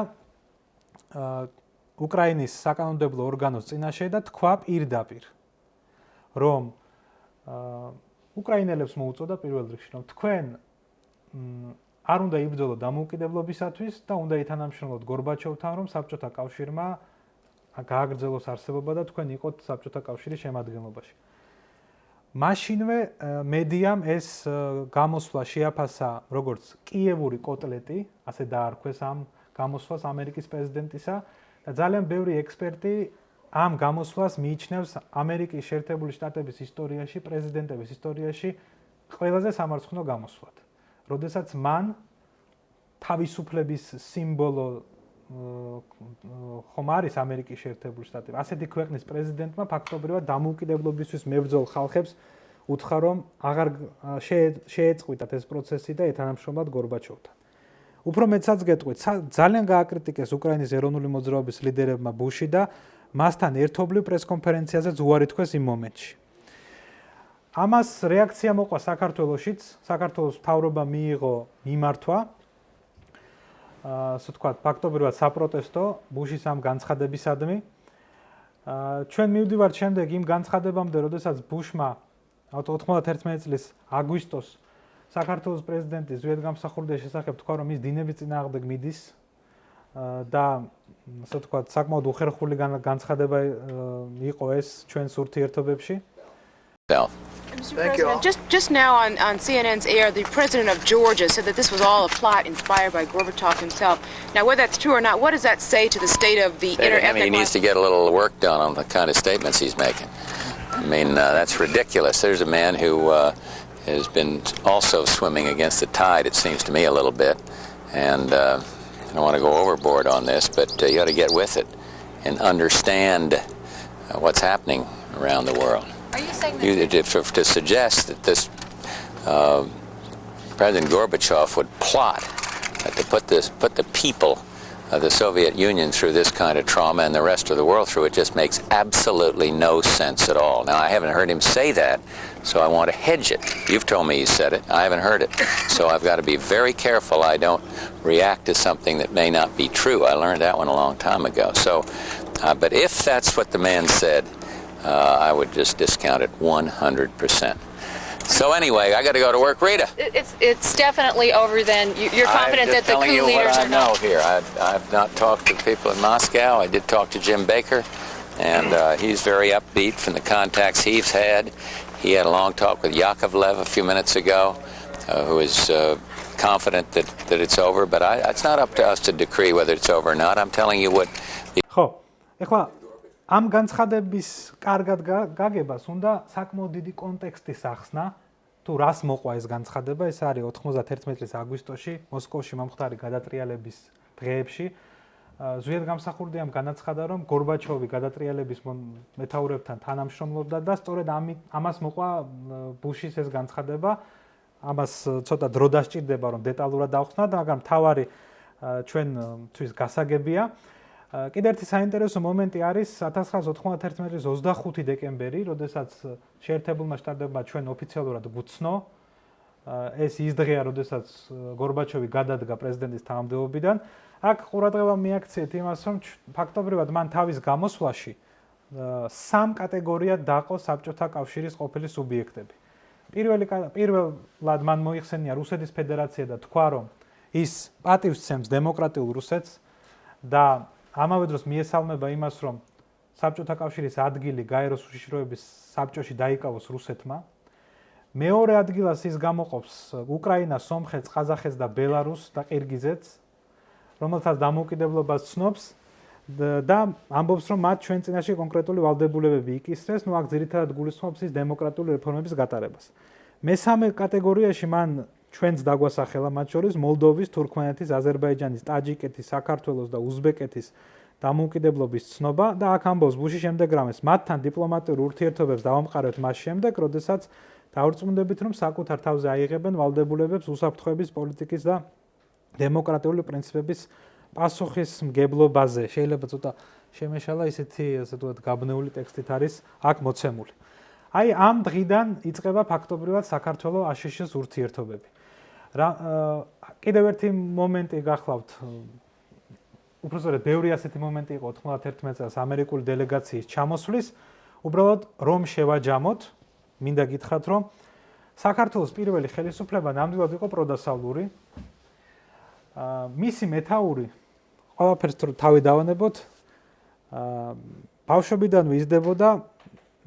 უკრაინის საკანონმდებლო ორგანოს წინაშე და თქვა პირდაპირ, რომ უკრაინელებს მოუწოდა პირველ რიგში, რომ თქვენ არ უნდა იბრძოლოთ დამოუკიდებლობისათვის და უნდა ითანამშრომლოთ გორბაჩოვთან, რომ საბჭოთა კავშირმა გააგრძელოს არსებობა და თქვენ იყოთ საბჭოთა კავშირის შემადგენლობაში. მაშინვე მედიამ ეს გამოსვლა შეაფასა როგორც კიევური კოტლეტი, ასე დაარქვეს ამ გამოსვლას ამერიკის პრეზიდენტისა და ძალიან ბევრი ექსპერტი ამ გამოსვლას მიიჩნევს ამერიკის შეერთებული შტატების ისტორიაში, პრეზიდენტების ისტორიაში ყველაზე სამარცხვინო გამოსვლად. როდესაც მან თავისუფლების სიმბოლო ხომ არის ამერიკის შეერთებული შტატები. ასეთი ქვეყნის პრეზიდენტმა ფაქტობრივად დამოუკიდებლობისთვის მებრძოლ ხალხებს უთხრა, რომ აღარ შეეწყვიტათ ეს პროცესი და ეთანამშრომლად გორბაჩოვთან. უფრო მეცაც გეტყვით, ძალიან გააკრიტიკეს უკრაინის ეროვნული მოძრაობის ლიდერებმა ბუში და მასთან ერთობლივ პრესკონფერენციაზეც უარი თქვეს იმ მომენტში. ამას რეაქცია მოყვა საქართველოშიც, საქართველოს მთავრობა მიიღო მიმართვა, ასე ვთქვათ, ფაქტობრივად საპროტესტო ბუშის ამ განცხადებისადმი. ჩვენ მივდივართ შემდეგ იმ განცხადებამდე, როდესაც ბუშმა 91 წლის აგვისტოს საქართველოს პრეზიდენტის ზვიადგამსახურდიის შესახებ თქვა, რომ ის დინების წინააღმდეგ მიდის და ასე ვთქვათ, საკმაოდ უხერხული განცხადება იყო ეს ჩვენს ურთიერთობებში. Mr. President, just now on CNN's air, the president of Georgia said that this was all a plot inspired by Gorbachev himself. Now, whether that's true or not, what does that say to the state of the interethnic? He needs to get a little work done on the kind of statements he's making. I mean, that's ridiculous. There's a man who has been also swimming against the tide, it seems to me, a little bit. And I don't want to go overboard on this, but you ought to get with it and understand what's happening around the world. Are you saying that to suggest that this President Gorbachev would plot to put the people of the Soviet Union through this kind of trauma and the rest of the world through it just makes absolutely no sense at all. Now, I haven't heard him say that, so I want to hedge it. You've told me he said it. I haven't heard it. So I've got to be very careful I don't react to something that may not be true. I learned that one a long time ago. So, but if that's what the man said, I would just discount it 100%. So anyway, I got to go to work. Rita. It's definitely over then. You're confident that the coup leaders are not. Here. I've not talked to people in Moscow. I did talk to Jim Baker, and he's very upbeat from the contacts he's had. He had a long talk with Yakovlev a few minutes ago, who is confident that it's over. But it's not up to us to decree whether it's over or not. I'm telling you what. ხო, ეხლა ამ განცხადების კარგად გაგებას უნდა საკმაოდ დიდი კონტექსტის ახსნა, თუ რას მოყვა ეს განცხადება. ეს არის 91 წლის აგვისტოში მოსკოვში მომხდარი გადატრიალების დღეებში. ზვიადგამსახურდიამ განაცხადა, რომ გორბაჩოვი გადატრიალების მეთაურებთან თანამშრომლობდა და სწორედ ამას მოყვა ბუშის ეს განცხადება. ამას ცოტა დრო დასჭირდება, რომ დეტალურად დავხსნათ, მაგრამ თავარი ჩვენთვის გასაგებია. კიდევ ერთი საინტერესო მომენტი არის 1991 წლის 25 დეკემბერი, როდესაც შეერთებულმა შტატებმა ჩვენ ოფიციალურად გვცნო ეს ის დღეა, როდესაც გორბაჩოვი გადადგა პრეზიდენტის თანამდებობიდან. აქ ყურადღება მიაქციეთ იმას, რომ ფაქტობრივად მან თავის გამოსვლაში სამ კატეგორიად დაყო საბჭოთა კავშირის ყოფილი სუბიექტები. პირველად მან მოიხსენია რუსეთის ფედერაცია და თქვა, რომ ის პატივს სცემს დემოკრატიულ რუსეთს და ამავე დროს მიესალმება იმას, რომ საბჭოთა კავშირის ადგილი გაეროს უშიშროების საბჭოში დაიკავოს რუსეთმა. მეორე ადგილას ის გამოყოფს უკრაინას, სომხეთს, ყაზახეთს და ბელარუსს და ყირგიზეთს, რომელთაც დამოუკიდებლობას ცნობს და ამბობს, რომ მათ ჩვენ წინაშე კონკრეტული ვალდებულებები იკისრეს, ნუ აქ ძირითადად გულისხმობს ის დემოკრატიული რეფორმების გატარებას. მესამე კატეგორიაში მან ჩვენც დაგვასახელა, მათ შორის მოლდოვის, თურქმენეთის, აზერბაიჯანის, ტაჯიკეთის, საქართველოს და უზბეკეთის დამოუკიდებლობის ცნობა და აქ ამბობს ბუში შემდეგ რამეს, მათთან დიპლომატიურ ურთიერთობებს დავამყარებთ მას შემდეგ, როდესაც დავრწმუნდებით, რომ საკუთარ თავზე აიღებენ ვალდებულებებს უსაფრთხოების პოლიტიკის და დემოკრატიული პრინციპების პასუხისმგებლობაზე. შეიძლება ცოტა შემეშალა ისეთი, ასე ვთქვათ, გაბნეული ტექსტით არის აქ მოცემული. აი ამ დღიდან იწყება ფაქტობრივად საქართველოს აშშ-ის ურთიერთობები. კიდევ ერთი მომენტი გახლავთ. უბრალოდ ბევრი ასეთი მომენტი იყო 91 წელს ამერიკული დელეგაციის ჩამოსვლის, უბრალოდ რომ შევაჯამოთ, მინდა გითხრათ, რომ საქართველოს პირველი ხელისუფლება ნამდვილად იყო პროდასავლური. მისი მეთაური ყველაფერს თავი დავანებოთ, ბავშვობიდანვე იზრდებოდა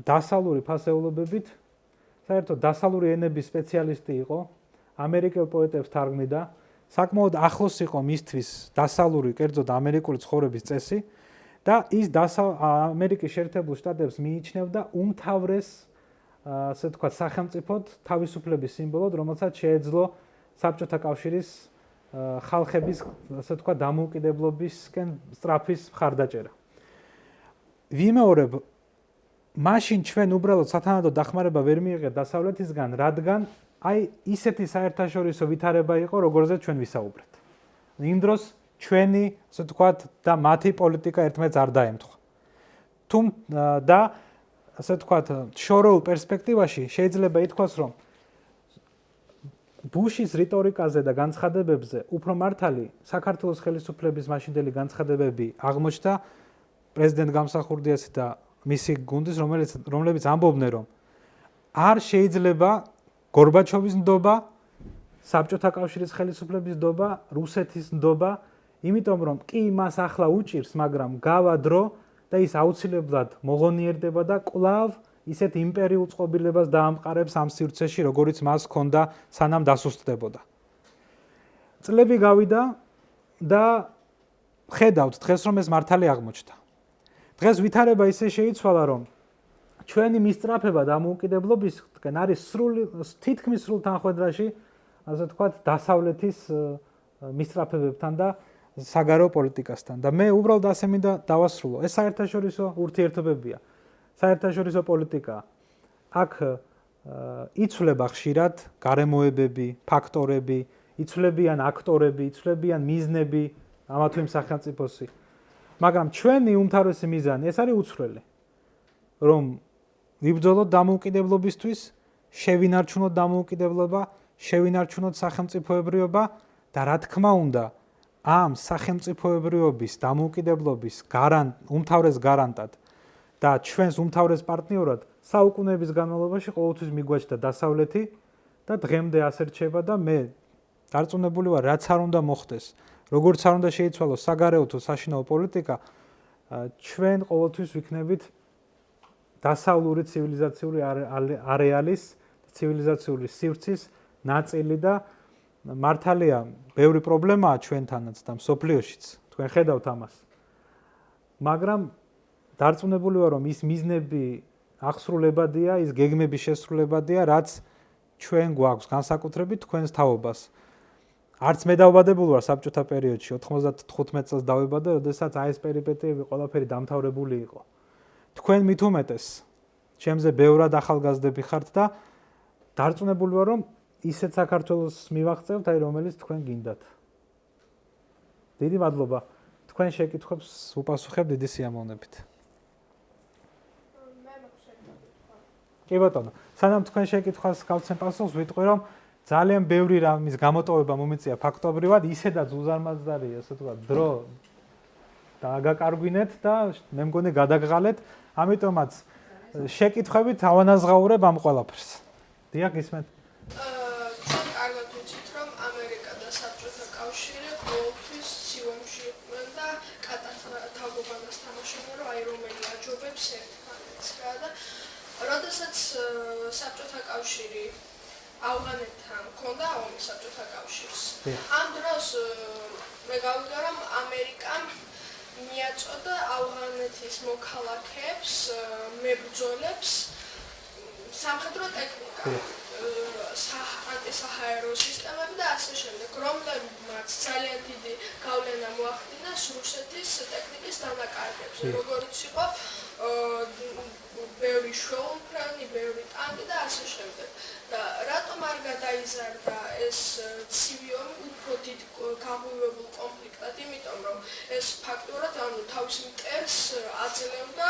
დასავლური ფასეულობებით, საერთოდ დასავლური ენების სპეციალისტი იყო, ამერიკელ პოეტებს თარგმნიდა, საკმაოდ ახლოს იყო მისთვის დასავლური, კერძოდ ამერიკული ცხოვრების წესი და ის ამერიკის შეერთებულ შტატებს მიიჩნევდა უმთავრეს ასე ვთქვათ სახელმწიფოდ თავისუფლების სიმბოლოდ, რომელსაც შეეძლო საბჭოთა კავშირის ხალხების ასე ვთქვათ დამოუკიდებლობისკენ სწრაფის მხარდაჭერა. ვიმეორებ, მაშინ ჩვენ უბრალოდ სათანადო დახმარება ვერ მიიღეთ დასავლეთისგან, რადგან აი ისეთი საერთაშორისო ვითარება იყო, როგორზეც ჩვენ ვისაუბრეთ. იმ დროს ჩვენი, ასე ვთქვათ, და მათი პოლიტიკა ერთმანეთს არ დაემთხვა. და ასე ვთქვათ, შორეულ პერსპექტივაში შეიძლება ითქვას, რომ ბუშის რიტორიკაზე და განცხადებებზე უფრო მართალი საქართველოს ხელისუფლების მაშინდელი განცხადებები აღმოჩნდა პრეზიდენტ გამსახურდიასი და მისი გუნდის, რომლებიც ამბობდნენ, რომ არ შეიძლება გორბაჩოვის ნდობა, საბჭოთა კავშირის ხელისუფლების ნდობა, რუსეთის ნდობა, იმიტომ რომ კი მას ახლა უჭირს, მაგრამ გავა დრო და ის აუცილებლად მოღონიერდება და კვლავ ისეთ იმპერიულ წყობილებას დაამყარებს ამ სივრცეში, როგორიც მას ჰქონდა სანამ დასუსტდებოდა. წლები გავიდა და ხედავთ დღეს რომ ეს მართალი აღმოჩნდა. დღეს ვითარება ისე შეიცვალა, რომ ჩვენი მისწრაფება დამოუკიდებლობისკენ არის თითქმის სრულ თანხვედრაში, ასე ვთქვათ, დასავლეთის მისწრაფებებთან და საგარეო პოლიტიკასთან. და მე უბრალოდ ასე მინდა დავასრულო. ეს საერთაშორისო ურთიერთობებია. საერთაშორისო პოლიტიკა. აქ იცვლება ხშირად გარემოებები, ფაქტორები, იცვლებიან აქტორები, იცვლებიან მიზნები ამა თუ იმ სახელმწიფოსი. მაგრამ ჩვენი უმთავრესი მიზანი ეს არის უცვლელი. რომ ვიბრძოლოთ დამოუკიდებლობისთვის, შევინარჩუნოთ დამოუკიდებლობა, შევინარჩუნოთ სახელმწიფოებრიობა და რა თქმა უნდა, ამ სახელმწიფოებრიობის დამოუკიდებლობის უმთავრეს გარანტად და ჩვენს უმთავრეს პარტნიორად საუკუნეების განმავლობაში ყოველთვის მიგვაჩნდა დასავლეთი და დღემდე ასე რჩება და მე დარწმუნებული ვარ, რაც არ უნდა მოხდეს, როგორც არ უნდა შეიცვალოს საგარეო თუ საშინაო პოლიტიკა, ჩვენ ყოველთვის ვიქნებით დასავლური ცივილიზაციური არეალის, ცივილიზაციური სივრცის ნაწილი და მართალია, ბევრი პრობლემაა ჩვენთანაც და მსოფლიოშიც, თქვენ ხედავთ ამას. მაგრამ დარწმუნებული ვარ, რომ ის მიზნები აღსრულებადია, ის გეგმები შესრულებადია, რაც ჩვენ გვაქვს განსაკუთრებით თქვენს თაობას. არც მე დავაბადებული ვარ საბჭოთა პერიოდში, 95 წელს დავიბადე, როდესაც აი ეს პერიპეტიები ყველაფერი დამთავრებული იყო. თქვენ მით უმეტეს ჩემზე ბევრად ახალგაზრდები ხართ და დარწმუნებული ვარ, რომ ისეთ საქართველოს მივაღწევთ, აი რომელიც თქვენ გინდათ. დიდი მადლობა. თქვენ შეკითხვებს უპასუხებ დიდი სიამოვნებით. კი ბატონო, სანამ თქვენ შეკითხვას გავცემ პასუხს, ვიტყვი რომ ძალიან ბევრი რამის გამოტოვება მომიწია ფაქტობრივად, ისედაც უზარმაზარია, ასე ვთქვათ, დრო დააგაკარგვინეთ და მე მგონი გადაგღალეთ, ამიტომაც შეკითხვებით ავანაზღაურებ ამ ყველაფერს. დიახ, გისმენთ. კარგად ვიცით, რომ ამერიკა და საბჭოთა კავშირი ყოველთვის ცივომში იყვნენ და თავგობანას თამაშობენ, რომ აი რომელი აჯობებს ერთმანეთს რა და როდესაც საბჭოთა კავშირი ავღანეთთან ჰქონდა ომი საბჭოთა კავშირს. ამ დროს მე გავიგე, რომ ამერიკამ მიაწოდა ავღანეთის მოქალაქეებს, მებრძოლებს სამხედრო ტექნიკა, ანტისაჰაერო სისტემები და ასე შემდეგ, რომლებმაც ძალიან დიდი გავლენა მოახდინეს რუსეთის ტექნიკის დანაკარგებზე, როგორც იყო ბევრი შვეულმფრენი, ბევრი ტანკი და ასე შემდეგ. და რატომ არ გადაიზარდა ეს ცივი ომი უფრო დიდ გაღვივებულ კონფლიქტად, იმიტომ რომ ეს ფაქტურად თავის მტერს აძლევდა,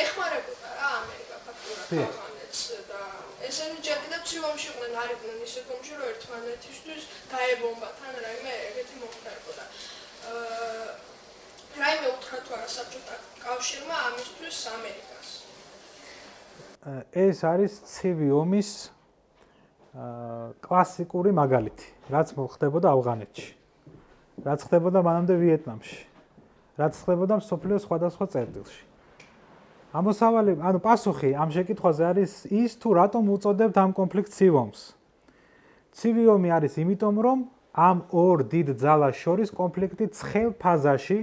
ეხმარებოდა რა ამერიკა ფაქტურად ავღანეთს და ესენი ჯერ კიდევ ცივ ომში იყვნენ, არ იყვნენ ისეთ ომში, რომ ერთმანეთისთვის დაებომბათ ან რაიმე ეგეთი მომხდარებოდა. რაიმე უთხრა თუ არა საბჭოთა კავშირმა ამისთვის ამერიკას? ეს არის ცივი ომის კლასიკური მაგალითი, რაც ხდებოდა ავღანეთში, რაც ხდებოდა მანამდე ვიეტნამში, რაც ხდებოდა მსოფლიოს სხვადასხვა წერტილში. ამოსავალი, პასუხი ამ შეკითხვაზე არის ის, თუ რატომ უწოდებთ ამ კონფლიქტს ცივ ომს. ცივი ომი არის იმიტომ, რომ ამ ორ დიდ ძალას შორის კონფლიქტი ცხელ ფაზაში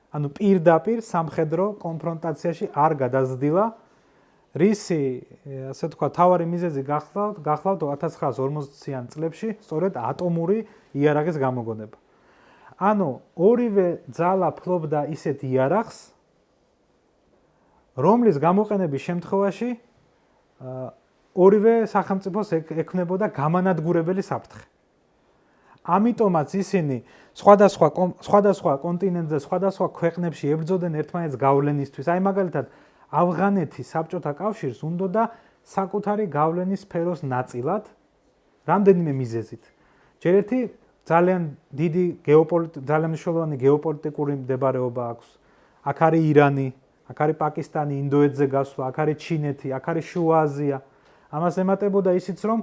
ანუ პირდაპირ სამხედრო კონფრონტაციაში არ გადაზრდილა, რისი, ასე თქვა, თავარი მიზეზი გახლავთ 1940-იან წლებში, სწორედ ატომური იარაღის გამოგონება. ანუ ორივე ძალა ფლობდა ისეთ იარაღს, რომლის გამოყენების შემთხვევაში ორივე სახელმწიფოს ექნებოდა გამანადგურებელი საფრთხე. ამიტომაც ისინი სხვადასხვა კონტინენტზე, სხვადასხვა ქვეყნებში ებრძოდნენ ერთმანეთს გავლენისთვის. აი მაგალითად, ავღანეთის საბჭოთა კავშირს უნდოდა საკუთარი გავლენის სფეროს ნაწილად რამდენიმე მიზეზით. ჯერ ერთი ძალიან დიდი ძალიან მნიშვნელოვანი გეოპოლიტიკური მდებარეობა აქვს. აქ არის ირანი, აქ არის პაკისტანი, ინდოეთზე გასვლა, აქ არის ჩინეთი, აქ არის შუა აზია. ამას ემატებოდა ისიც, რომ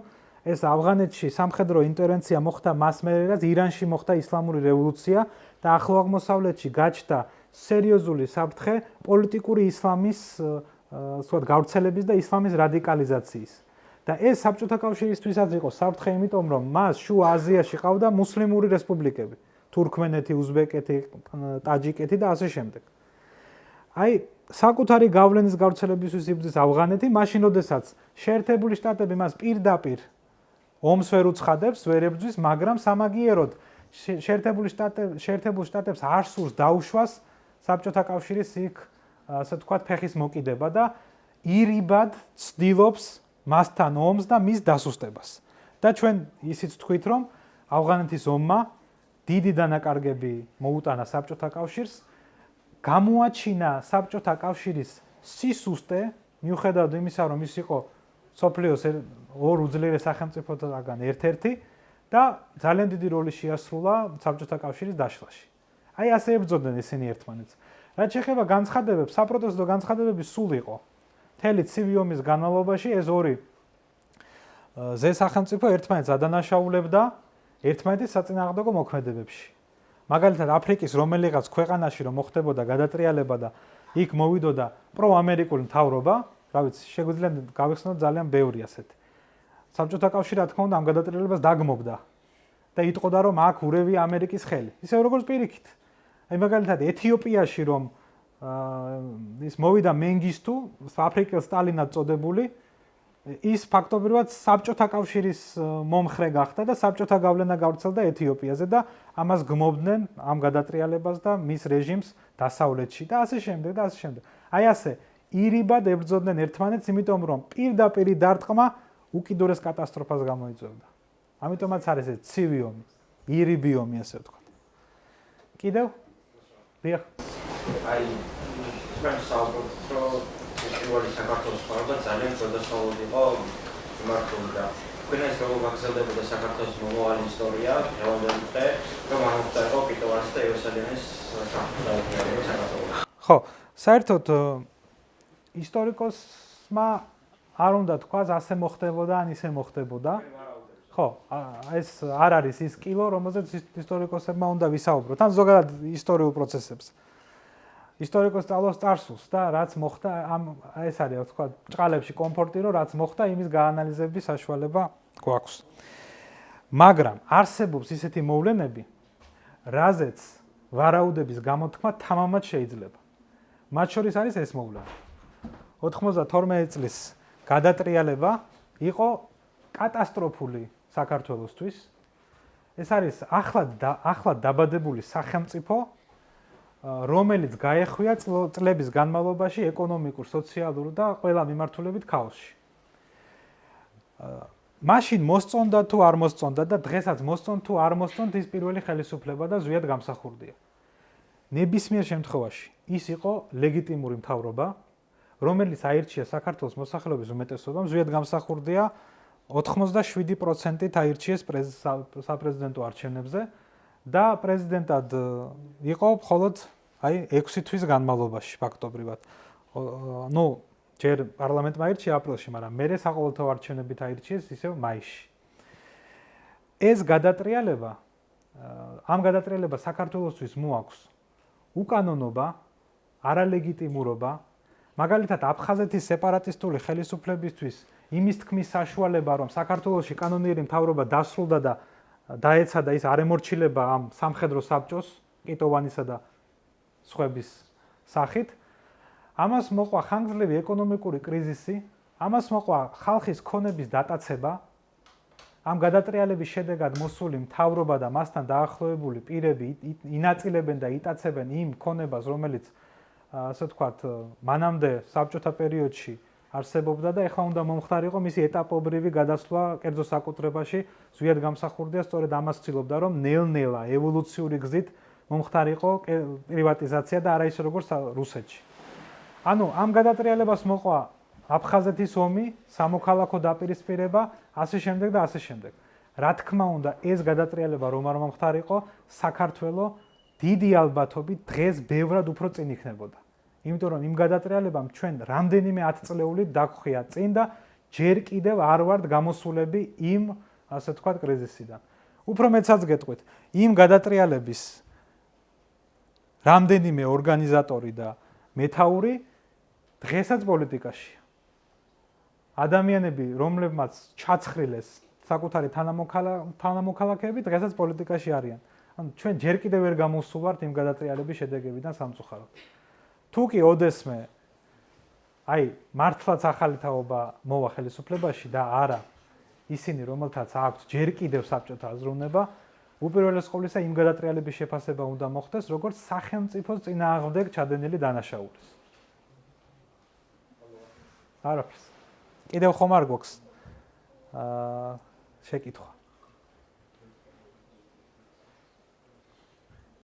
ეს ავღანეთში სამხედრო ინტერვენცია მოხდა მას მერე, რაც ირანში მოხდა ისლამური რევოლუცია და ახლო აღმოსავლეთში გაჩნდა სერიოზული საფრთხე პოლიტიკური ისლამის გავრცელების და ისლამის რადიკალიზაციის. და ეს საბჭოთა კავშირისთვისაც იყო საფრთხე, იმიტომ რომ მას შუა აზიაში ყავდა მუსლიმური რესპუბლიკები, თურქმენეთი, უზბეკეთი, ტაჯიკეთი და ასე შემდეგ. აი, საკუთარი გავლენის გავრცელებისთვის იბრძვის ავღანეთი, მაშინ როდესაც შეერთებული შტატები მას პირდაპირ ომს ვერ უცხადებს, ვერ ებრძვის, მაგრამ სამაგიეროდ შეერთებულ შტატებს არ სურს დაუშვას საბჭოთა კავშირის იქ, ასე ვთქვათ, ფეხის მოკიდება და ირიბად ცდილობს მასთან ომს და მის დასუსტებას. და ჩვენ ისიც თქვით, რომ ავღანეთის ომმა დიდი დანაკარგები მოუტანა საბჭოთა კავშირს, გამოაჩინა საბჭოთა კავშირის სისუსტე, მიუხედავად იმისა, რომ ის იყო მსოფლიოს ორ უძლიერეს სახელმწიფოდაგან ერთ-ერთი და ძალიან დიდი როლი შეასრულა საბჭოთა კავშირის დაშლაში. აი ასე ებრძოდნენ ისინი ერთმანეთს. რაც შეეხება განცხადებებს, საპროტესტო განცხადებები სულ იყო. მთელი ცივი ომის განმავლობაში ეს ორი ზე სახელმწიფო ერთმანეთს ადანაშაულებდა ერთმანეთის საწინააღმდეგო მოქმედებებში. მაგალითად, აფრიკის რომელიღაც ქვეყანაში რომ მოხდებოდა გადატრიალება და იქ მოვიდოდა პროამერიკული მთავრობა, რა ვიცი, შეგვიძლია გავიხსენოთ ძალიან ბევრი ასეთი. საბჭოთა კავშირი, რა თქმა უნდა, ამ გადატრიალებას დაგმობდა და იტყოდა, რომ აქ ურევია ამერიკის ხელი. ისე როგორც პირიქით. აი მაგალითად, ეთიოპიაში რომ ის მოვიდა მენგისტუ, აფრიკელ სტალინად წოდებული, ის ფაქტობრივად საბჭოთა კავშირის მომხრე გახდა და საბჭოთა გავლენა გავრცელდა ეთიოპიაზე და ამას გმობდნენ ამ გადატრიალებას და მის რეჟიმს დასავლეთში და ასე შემდეგ და ასე შემდეგ. აი ასე ირიბად ებრძოდნენ ერთმანეთს, იმიტომ რომ პირდაპირ დარტყმა უკიდურეს კატასტროფას გამოიწვევდა. ამიტომაც არის ეს ცივი ომი, ირიბი ომი, ასე ვთქვათ. კიდევ? დიახ. აი, ჩვენ საუბრობთ, რომ პირველი საქართველოს ხარობა ძალიან გადასავლად იყო მართული და თქვენ ეს როგორ გაგრძელდებოდა საქართველოს მომავალი ისტორია, დღევანდელი დღე, რომ არ მოხდა პიტოვანის და იერუსალიმის საქართველოს. ხო, საერთოდ ისტორიკოსმა არ უნდა თქვას ასე მოხდებოდა ან ისე მოხდებოდა. ხო, ეს არ არის ის კილო, რომელზეც ისტორიკოსებმა უნდა ვისაუბროთ, ან ზოგადად ისტორიულ პროცესებს. ისტორიკოს სწავლობს წარსულს და რაც მოხდა, ეს არის, თქვა, ჭყალებში კომფორტი, რომ რაც მოხდა, იმის გაანალიზების საშუალება გვაქვს. მაგრამ არსებობს ისეთი მოვლენები, რაზეც ვარაუდების გამოთქმა თამამად შეიძლება. მათ შორის არის ეს მოვლენა. 92 წლის გადატრიალება იყო კატასტროფული საქართველოსთვის. ეს არის ახლად დაბადებული სახელმწიფო, რომელიც გაეხვია წლების განმავლობაში ეკონომიკურ, სოციალურ და ყველა მიმართულებით ქაოსში. მაშინ მოსწონდა თუ არ მოსწონდა და დღესაც მოსწონთ თუ არ მოსწონთ ის პირველი ხელისუფლება და ზვიად გამსახურდია. ნებისმიერ შემთხვევაში ის იყო ლეგიტიმური მთავრობა, რომელიც აირჩია საქართველოს მოსახლეობის უმეტესობამ, ზვიად გამსახურდია 87%-ით აირჩიეს საპრეზიდენტო არჩევნებზე და პრეზიდენტად იყო მხოლოდ 6 თვის განმავლობაში ფაქტობრივად. ნუ ჯერ პარლამენტმა აირჩია აპრილში, მაგრამ მერე საყოველთაო არჩევნებით აირჩიეს ისევ მაისში. ეს გადატრიალება, ამ გადატრიალებას საქართველოსთვის მოაქვს უკანონობა, არალეგიტიმურობა, მაგალითად აფხაზეთის სეპარატისტული ხელისუფლებისთვის იმის თქმის საშუალება, რომ საქართველოში კანონიერი მთავრობა დასრულდა და დაეცადა ის არ ემორჩილება ამ სამხედრო საბჭოს, კიტოვანისა და სხვების სახით. ამას მოყვა ხანგრძლივი ეკონომიკური კრიზისი, ამას მოყვა ხალხის ქონების დატაცება. ამ გადატრიალების შედეგად მოსული მთავრობა და მასთან დაახლოებული პირები ინაწილებენ და იტაცებენ იმ ქონებას, რომელიც ასე ვთქვათ, მანამდე საბჭოთა პერიოდში არსებობდა და ეხლა უნდა მომხდარიყო მისი ეტაპობრივი გადასვლა კერძო საკუთრებაში. ზვიად გამსახურდია სწორედ ამას ცდილობდა, რომ ნელ-ნელა ევოლუციური გზით მომხდარიყო პრივატიზაცია და არა ისე როგორც რუსეთში. ანუ ამ გადატრიალებას მოყვა აფხაზეთის ომი, სამოქალაქო დაპირისპირება, ასე შემდეგ და ასე შემდეგ. რა თქმა უნდა, ეს გადატრიალება რომ არ მომხდარიყო, საქართველოს დიდი ალბათობით დღეს ბევრად უფრო წინ იქნებოდა. იმიტომ რომ იმ გადატრიალებამ ჩვენ რამდენიმე 10 წლეულით დაგხვია წინ და ჯერ კიდევ არ ვართ გამოსულები იმ, ასე ვთქვათ, კრიზისიდან. უფრო მეცაც გეტყვით, იმ გადატრიალების რამდენიმე ორგანიზატორი და მეთაური დღესაც პოლიტიკაშია. ადამიანები, რომლებმაც ჩაცხრილეს საკუთარი თანამოქალაქეები, დღესაც პოლიტიკაში არიან. ანუ ჩვენ ჯერ კიდევ ვერ გამოსულვართ იმ გადატრიალების შედეგებიდან სამწუხაროდ. თუ კი ოდესმე აი მართლაც ახალი თაობა მოვა ხელისუფლებაში და არა ისინი, რომელთაც აქვთ ჯერ კიდევ საბჭოთა აზროვნება, უპირველეს ყოვლისა იმ გადატრიალების შეფასება უნდა მოხდეს, როგორც სახელმწიფოს წინააღმდეგ ჩადენილი დანაშაულის. არაფერს. კიდევ ხომ არ გვაქვს შეკითხვა.